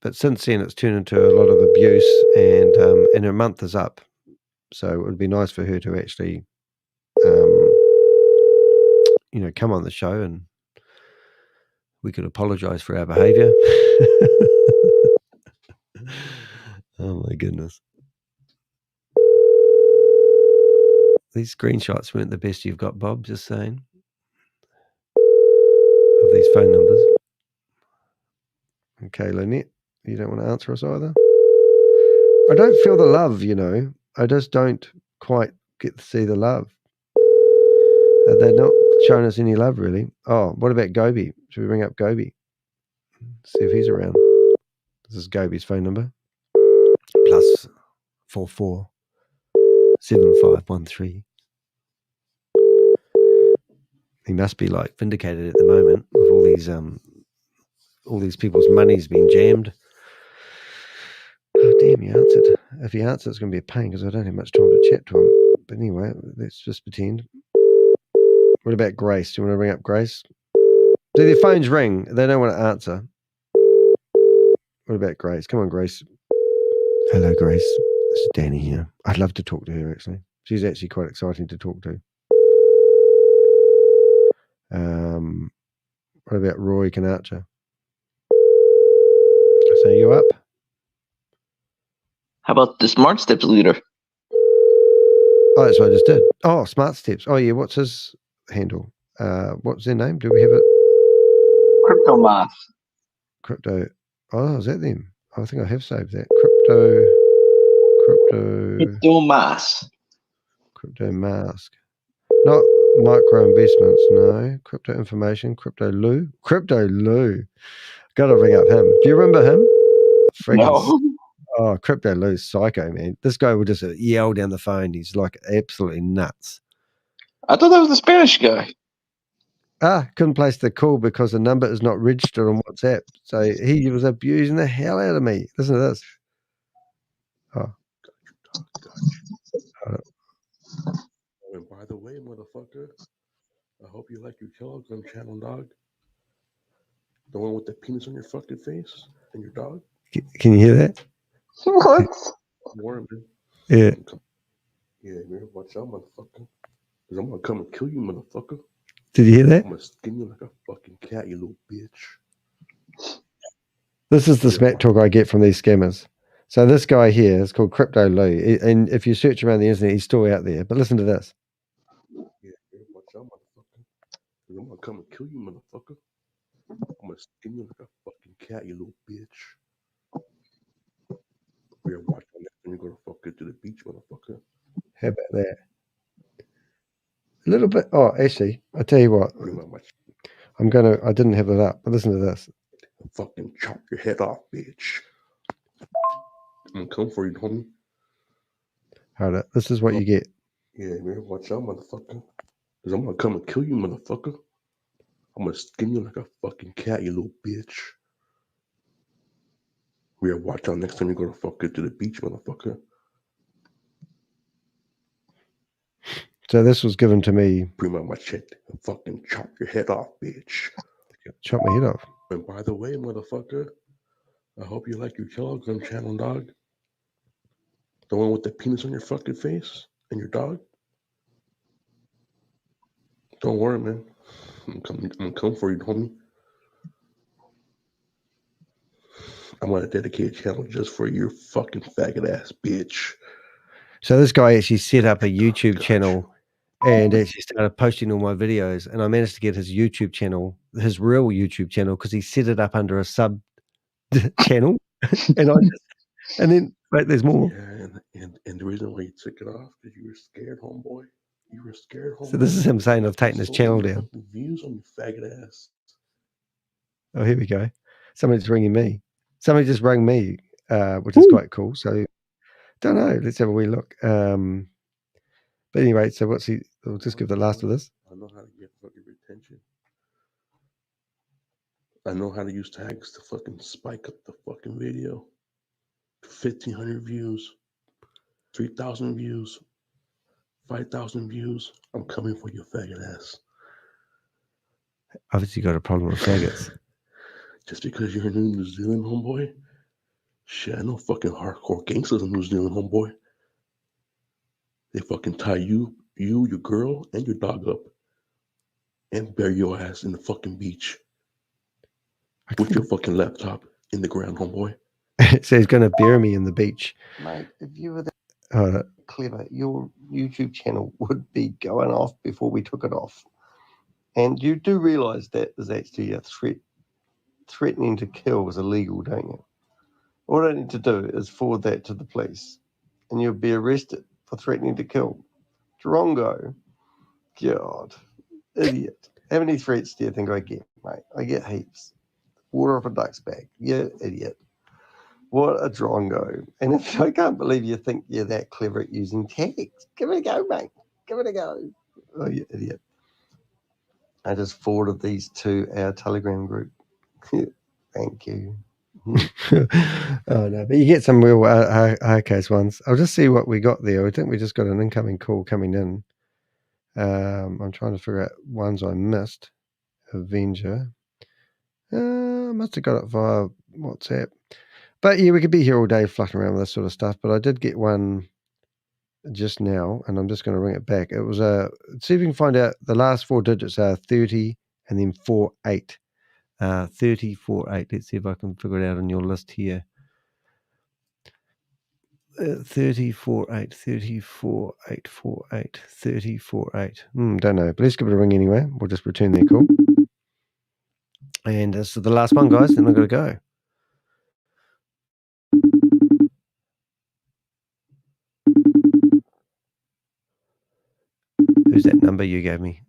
but since then it's turned into a lot of abuse, and her month is up, so it would be nice for her to actually, come on the show and we could apologise for our behaviour. Oh my goodness. These screenshots weren't the best you've got, Bob, just saying. Of these phone numbers. Okay, Lynette, you don't want to answer us either? I don't feel the love, I just don't quite get to see the love. They're not showing us any love, really. Oh, what about Gobi? Should we ring up Gobi? See if he's around. This is Gobi's phone number. +44 7513. He must be like vindicated at the moment with all these people's money's been jammed. Oh damn, he answered. If he answers, it's going to be a pain because I don't have much time to chat to him. But anyway, let's just pretend. What about Grace? Do you want to ring up Grace? Do their phones ring? They don't want to answer. What about Grace? Come on, Grace. Hello, Grace. This is Danny here. I'd love to talk to her, actually. She's actually quite exciting to talk to. What about Roy Canacha? So you up? How about the Smart Steps leader? Oh, that's what I just did. Oh, Smart Steps. Oh, yeah. What's his handle? What's their name? Do we have it? Crypto Mass. Crypto. Oh, is that them? I think I have saved that. Crypto Mass. Crypto Mask. Not micro investments, no. Crypto information. Crypto Lou. Gotta ring up him. Do you remember him? No. Oh, Crypto Lou's psycho, man. This guy would just yell down the phone. He's like absolutely nuts. I thought that was the Spanish guy. Couldn't place the call because the number is not registered on WhatsApp. So he was abusing the hell out of me. Listen to this. Oh. And by the way, motherfucker, I hope you like your Telegram channel, dog. The one with the penis on your fucking face and your dog. Can you hear that? What? Warren, man. Yeah. Yeah, man. Watch out, motherfucker. Because I'm going to come and kill you, motherfucker. Did you hear that? I'm going to skin you like a fucking cat, you little bitch. This is the smack talk I get from these scammers. So this guy here is called Crypto Lou. And if you search around the internet, he's still out there. But listen to this. Yeah, man. Watch out, motherfucker. Because I'm going to come and kill you, motherfucker. I'm going to skin you like a fucking cat, you little bitch. We're watching that when you go to fucking to the beach, motherfucker. How about that? A little bit. Oh, actually, I tell you what. I didn't have it up, but listen to this. I'll fucking chop your head off, bitch. I'm gonna come for you, homie. Hold it. This is what you get. Yeah, man. Watch out, motherfucker. Because I'm gonna come and kill you, motherfucker. I'm gonna skin you like a fucking cat, you little bitch. We're watch out next time you go to fucking to the beach, motherfucker. So this was given to me. Bring my machete and fucking chop your head off, bitch. Chop my head off. And by the way, motherfucker, I hope you like your Kellogg's on channel, dog. The one with the penis on your fucking face and your dog. Don't worry, man. I'm gonna come for you, homie. I'm gonna dedicate a channel just for your fucking faggot ass bitch. So this guy actually set up a YouTube channel and actually started posting all my videos, and I managed to get his YouTube channel, his real YouTube channel, because he set it up under a sub channel. And then wait, there's more. Yeah, and the reason why you took it off is you were scared, homeboy. You were scared, homeboy. So this is him saying I've taken his channel down. Views on your faggot ass. Oh, here we go. Somebody's ringing me. Somebody just rang me, which is quite cool. So don't know. Let's have a wee look. But anyway, so what's he? We'll just give the last of this. I know how to get fucking retention. I know how to use tags to fucking spike up the fucking video. 1,500 views, 3,000 views, 5,000 views. I'm coming for your faggot ass. Obviously, got a problem with faggots. Just because you're in New Zealand, homeboy. Shit, I know fucking hardcore gangsters in New Zealand, homeboy. They fucking tie you, your girl, and your dog up and bury your ass in the fucking beach with your fucking laptop in the ground, homeboy. So he's going to bury me in the beach. Mate, if you were that clever, your YouTube channel would be going off before we took it off. And you do realise that is actually a threat. Threatening to kill is illegal, don't you? All I need to do is forward that to the police, and you'll be arrested for threatening to kill. Drongo. God. Idiot. How many threats do you think I get, mate? I get heaps. Water off a duck's back. You idiot. What a drongo. And if I can't believe you think you're that clever at using tags. Give it a go, mate. Give it a go. Oh, you idiot. I just forwarded these to our Telegram group. Thank you. Oh no, but you get some real hard case ones. I'll just see what we got there. I think we just got an incoming call coming in. I'm trying to figure out ones I missed. Avenger. I must have got it via WhatsApp. But yeah, we could be here all day fluffing around with this sort of stuff. But I did get one just now, and I'm just going to ring it back. It was see if you can find out the last 4 digits are 30 and then 48. 3048. Let's see if I can figure it out on your list here. 348, 34848, 348. Don't know, but let's give it a ring anyway. We'll just return their call. And this is the last one, guys. Then I've got to go. Who's that number you gave me?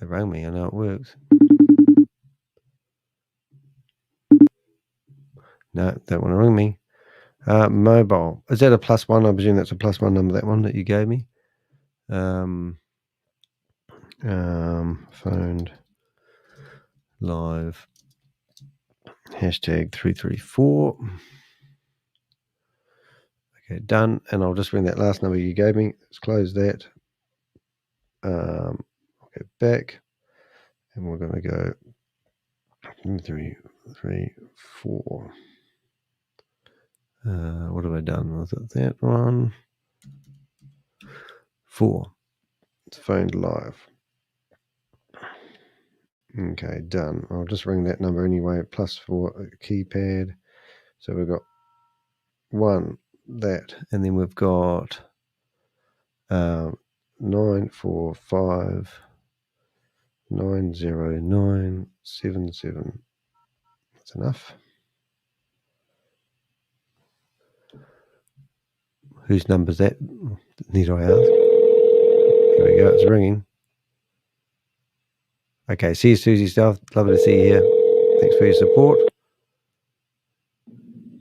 They rang me. I know it works. No, don't want to ring me. Mobile. Is that a +1? I presume that's a +1 number, that one that you gave me. Phoned live. #334. Okay, done. And I'll just ring that last number you gave me. Let's close that. I'll go back. And we're going to go 3, 4. What have I done? Was it that one? 4. It's phoned live. Okay, done. I'll just ring that number anyway. +4 keypad. So we've got 1, that, and then we've got 945 90977. That's enough. Whose number's that? Need I ask? Here we go. It's ringing. Okay, see you, Susie stuff. Lovely to see you here. Thanks for your support.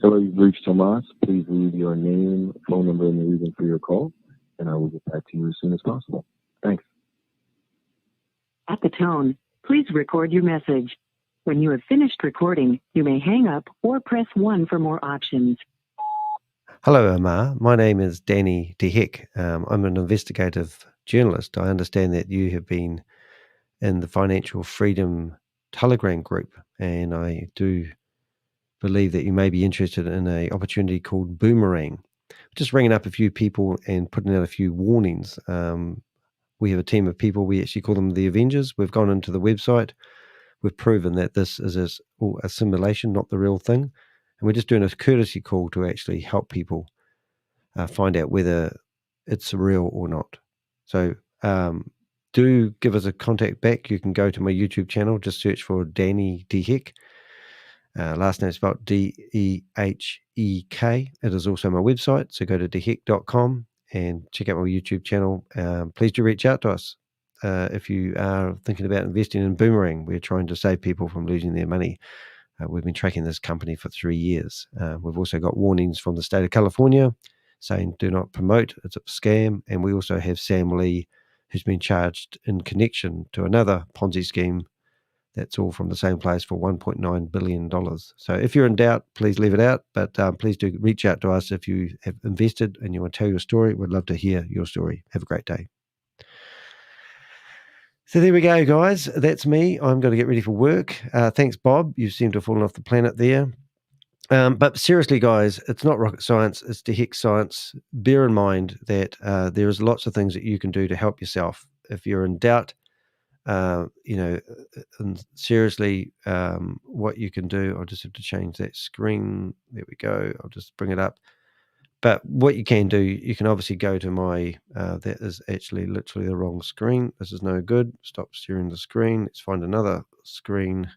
Hello, you've reached Tomas. Please leave your name, phone number, and the reason for your call, and I will get back to you as soon as possible. Thanks. At the tone, please record your message. When you have finished recording, you may hang up or press 1 for more options. Hello, Amar. My name is Danny de Hek. I'm an investigative journalist. I understand that you have been in the Financial Freedom Telegram group, and I do believe that you may be interested in an opportunity called Boomerang. Just ringing up a few people and putting out a few warnings. We have a team of people. We actually call them the Avengers. We've gone into the website. We've proven that this is a simulation, not the real thing. And we're just doing a courtesy call to actually help people find out whether it's real or not. So do give us a contact back. You can go to my YouTube channel. Just search for Danny de Hek. Last name is spelled Dehek. It is also my website. So go to dehek.com and check out my YouTube channel. Please do reach out to us. If you are thinking about investing in Boomerang, we're trying to save people from losing their money. We've been tracking this company for 3 years. We've also got warnings from the state of California saying do not promote, it's a scam. And we also have Sam Lee, who's been charged in connection to another Ponzi scheme. That's all from the same place for $1.9 billion. So if you're in doubt, please leave it out. But please do reach out to us if you have invested and you want to tell your story. We'd love to hear your story. Have a great day. So there we go, guys. That's me. I'm going to get ready for work. Thanks, Bob. You seem to have fallen off the planet there. But seriously, guys, it's not rocket science. It's de Hek science. Bear in mind that there is lots of things that you can do to help yourself. If you're in doubt, and seriously, what you can do, I'll just have to change that screen. There we go. I'll just bring it up. But what you can do, you can obviously go to my, that is actually literally the wrong screen. This is no good. Stop sharing the screen. Let's find another screen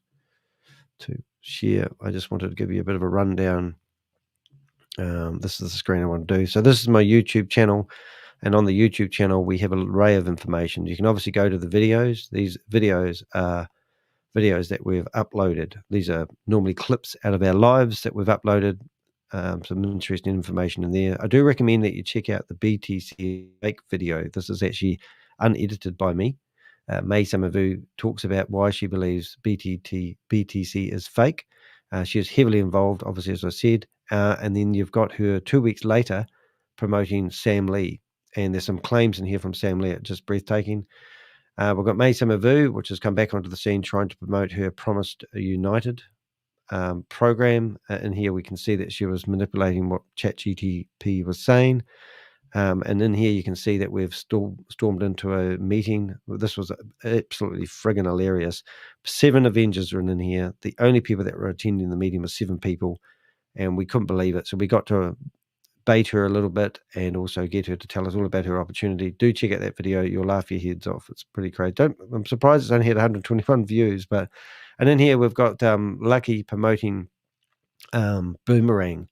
to share. I just wanted to give you a bit of a rundown. This is the screen I want to do. So this is my YouTube channel. And on the YouTube channel, we have an array of information. You can obviously go to the videos. These videos are videos that we've uploaded. These are normally clips out of our lives that we've uploaded. Some interesting information in there. I do recommend that you check out the BTC fake video. This is actually unedited by me. May Samavu talks about why she believes BTC is fake. She is heavily involved, obviously, as I said. And then you've got her 2 weeks later promoting Sam Lee. And there's some claims in here from Sam Lee, just breathtaking. We've got May Samavu, which has come back onto the scene trying to promote her Promised United program. In here we can see that she was manipulating what ChatGPT was saying. And in here you can see that we've stormed into a meeting. This was absolutely friggin' hilarious. 7 Avengers are in here. The only people that were attending the meeting was 7 people, and we couldn't believe it. So we got to bait her a little bit and also get her to tell us all about her opportunity. Do check out that video. You'll laugh your heads off. It's pretty crazy. I'm surprised it's only had 121 views, but and in here we've got Lucky promoting Boomerang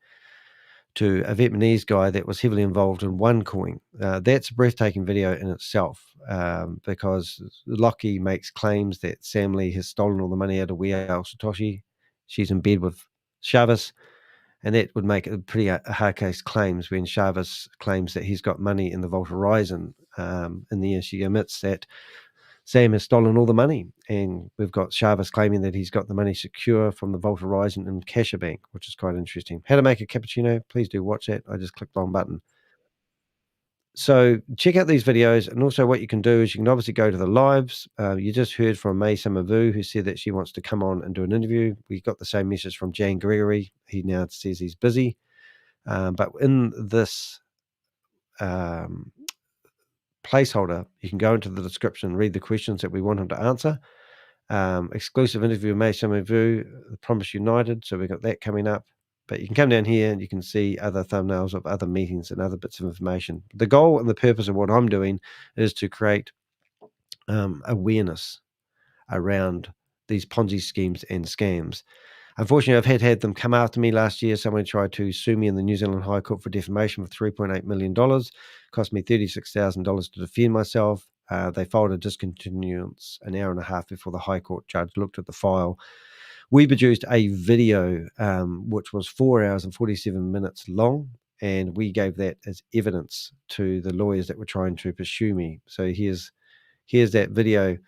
to a Vietnamese guy that was heavily involved in OneCoin. That's a breathtaking video in itself because Lucky makes claims that Sam Lee has stolen all the money out of Weal Satoshi. She's in bed with ShaveZ, and that would make it pretty hard case claims when ShaveZ claims that he's got money in the Vault Horizon. In the end, she admits that Sam has stolen all the money, and we've got ShaveZ claiming that he's got the money secure from the Vault Horizon and CaixaBank, which is quite interesting. How to make a cappuccino? Please do watch that. I just clicked the wrong button. So check out these videos, and also what you can do is you can obviously go to the lives. You just heard from May Samavu, who said that she wants to come on and do an interview. We got the same message from Jan Gregory. He now says he's busy. But in this placeholder, you can go into the description and read the questions that we want him to answer. Exclusive interview with May Samavu, Promise United. So we've got that coming up. But you can come down here and you can see other thumbnails of other meetings and other bits of information. The goal and the purpose of what I'm doing is to create awareness around these Ponzi schemes and scams. Unfortunately, I've had them come after me last year. Someone tried to sue me in the New Zealand High Court for defamation for $3.8 million. Cost me $36,000 to defend myself. They filed a discontinuance an hour and a half before the High Court judge looked at the file. We produced a video which was 4 hours and 47 minutes long, and we gave that as evidence to the lawyers that were trying to pursue me. So here's that video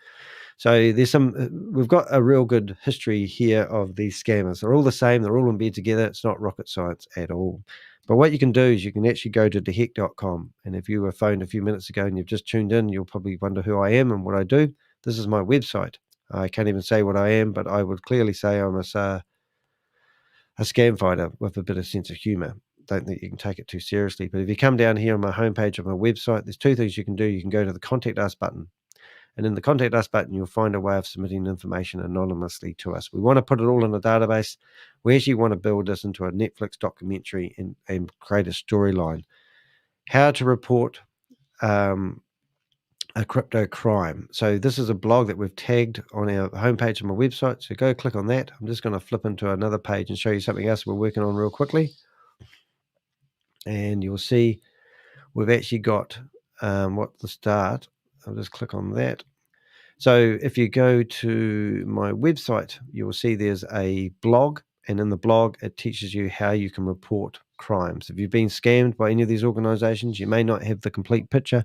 So there's we've got a real good history here of these scammers. They're all the same. They're all in bed together. It's not rocket science at all. But what you can do is you can actually go to dehek.com. And if you were phoned a few minutes ago and you've just tuned in, you'll probably wonder who I am and what I do. This is my website. I can't even say what I am, but I would clearly say I'm a scam fighter with a bit of sense of humor. Don't think you can take it too seriously. But if you come down here on my homepage of my website, there's two things you can do. You can go to the Contact Us button. And in the Contact Us button, you'll find a way of submitting information anonymously to us. We want to put it all in a database. We actually want to build this into a Netflix documentary and create a storyline. How to report a crypto crime. So this is a blog that we've tagged on our homepage on my website. So go click on that. I'm just going to flip into another page and show you something else we're working on real quickly. And you'll see we've actually got what the start. I'll just click on that. So if you go to my website, you'll see there's a blog, and in the blog, it teaches you how you can report crimes. If you've been scammed by any of these organizations, you may not have the complete picture.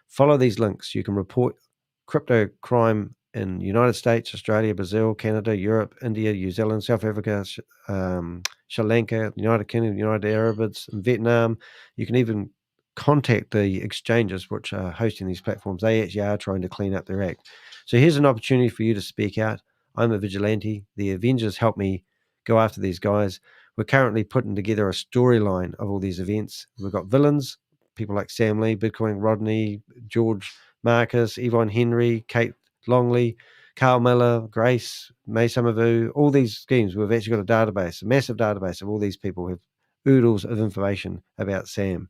Follow these links. You can report crypto crime in United States, Australia, Brazil, Canada, Europe, India, New Zealand, South Africa, Sri Lanka, United Kingdom, United Arab Emirates, and Vietnam. You can even contact the exchanges which are hosting these platforms. They actually are trying to clean up their act. So here's an opportunity for you to speak out. I'm a vigilante. The Avengers help me go after these guys. We're currently putting together a storyline of all these events. We've got villains, people like Sam Lee, Bitcoin Rodney, George Marcus, Yvonne Henry, Kate Longley, Carl Miller, Grace, May Somerville, all these schemes. We've actually got a database, a massive database of all these people who have oodles of information about Sam.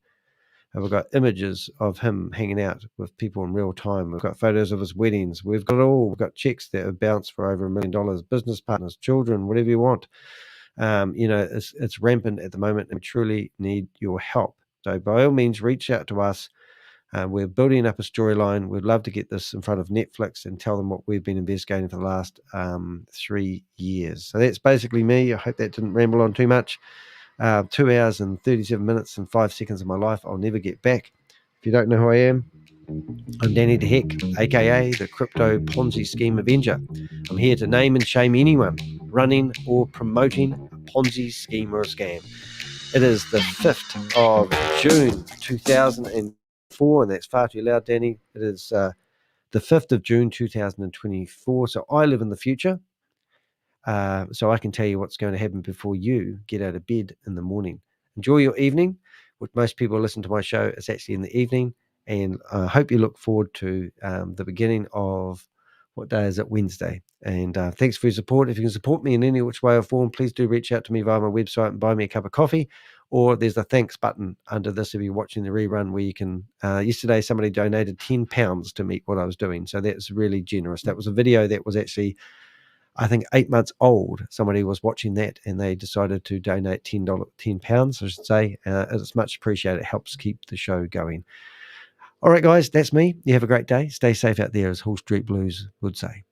And we've got images of him hanging out with people in real time. We've got photos of his weddings. We've got it all. We've got checks that have bounced for over $1 million, business partners, children, whatever you want. It's rampant at the moment, and we truly need your help. So by all means, reach out to us. We're building up a storyline. We'd love to get this in front of Netflix and tell them what we've been investigating for the last 3 years. So that's basically me. I hope that didn't ramble on too much. 2 hours and 37 minutes and 5 seconds of my life I'll never get back. If you don't know who I am, I'm Danny de Hek, aka the Crypto Ponzi Scheme Avenger. I'm here to name and shame anyone running or promoting a Ponzi scheme or a scam. It is the 5th of June 2004, and that's far too loud, Danny. It is the 5th of June 2024, so I live in the future. So I can tell you what's going to happen before you get out of bed in the morning. Enjoy your evening. With most people listen to my show, it's actually in the evening. And I hope you look forward to the beginning of, what day is it? Wednesday. And thanks for your support. If you can support me in any which way or form, please do reach out to me via my website and buy me a cup of coffee. Or there's the thanks button under this if you're watching the rerun, where you can, yesterday somebody donated £10 to meet what I was doing. So that's really generous. That was a video that was actually, I think, 8 months old. Somebody was watching that and they decided to donate £10, I should say. It's much appreciated. It helps keep the show going. All right, guys, that's me. You have a great day. Stay safe out there, as Hall Street Blues would say.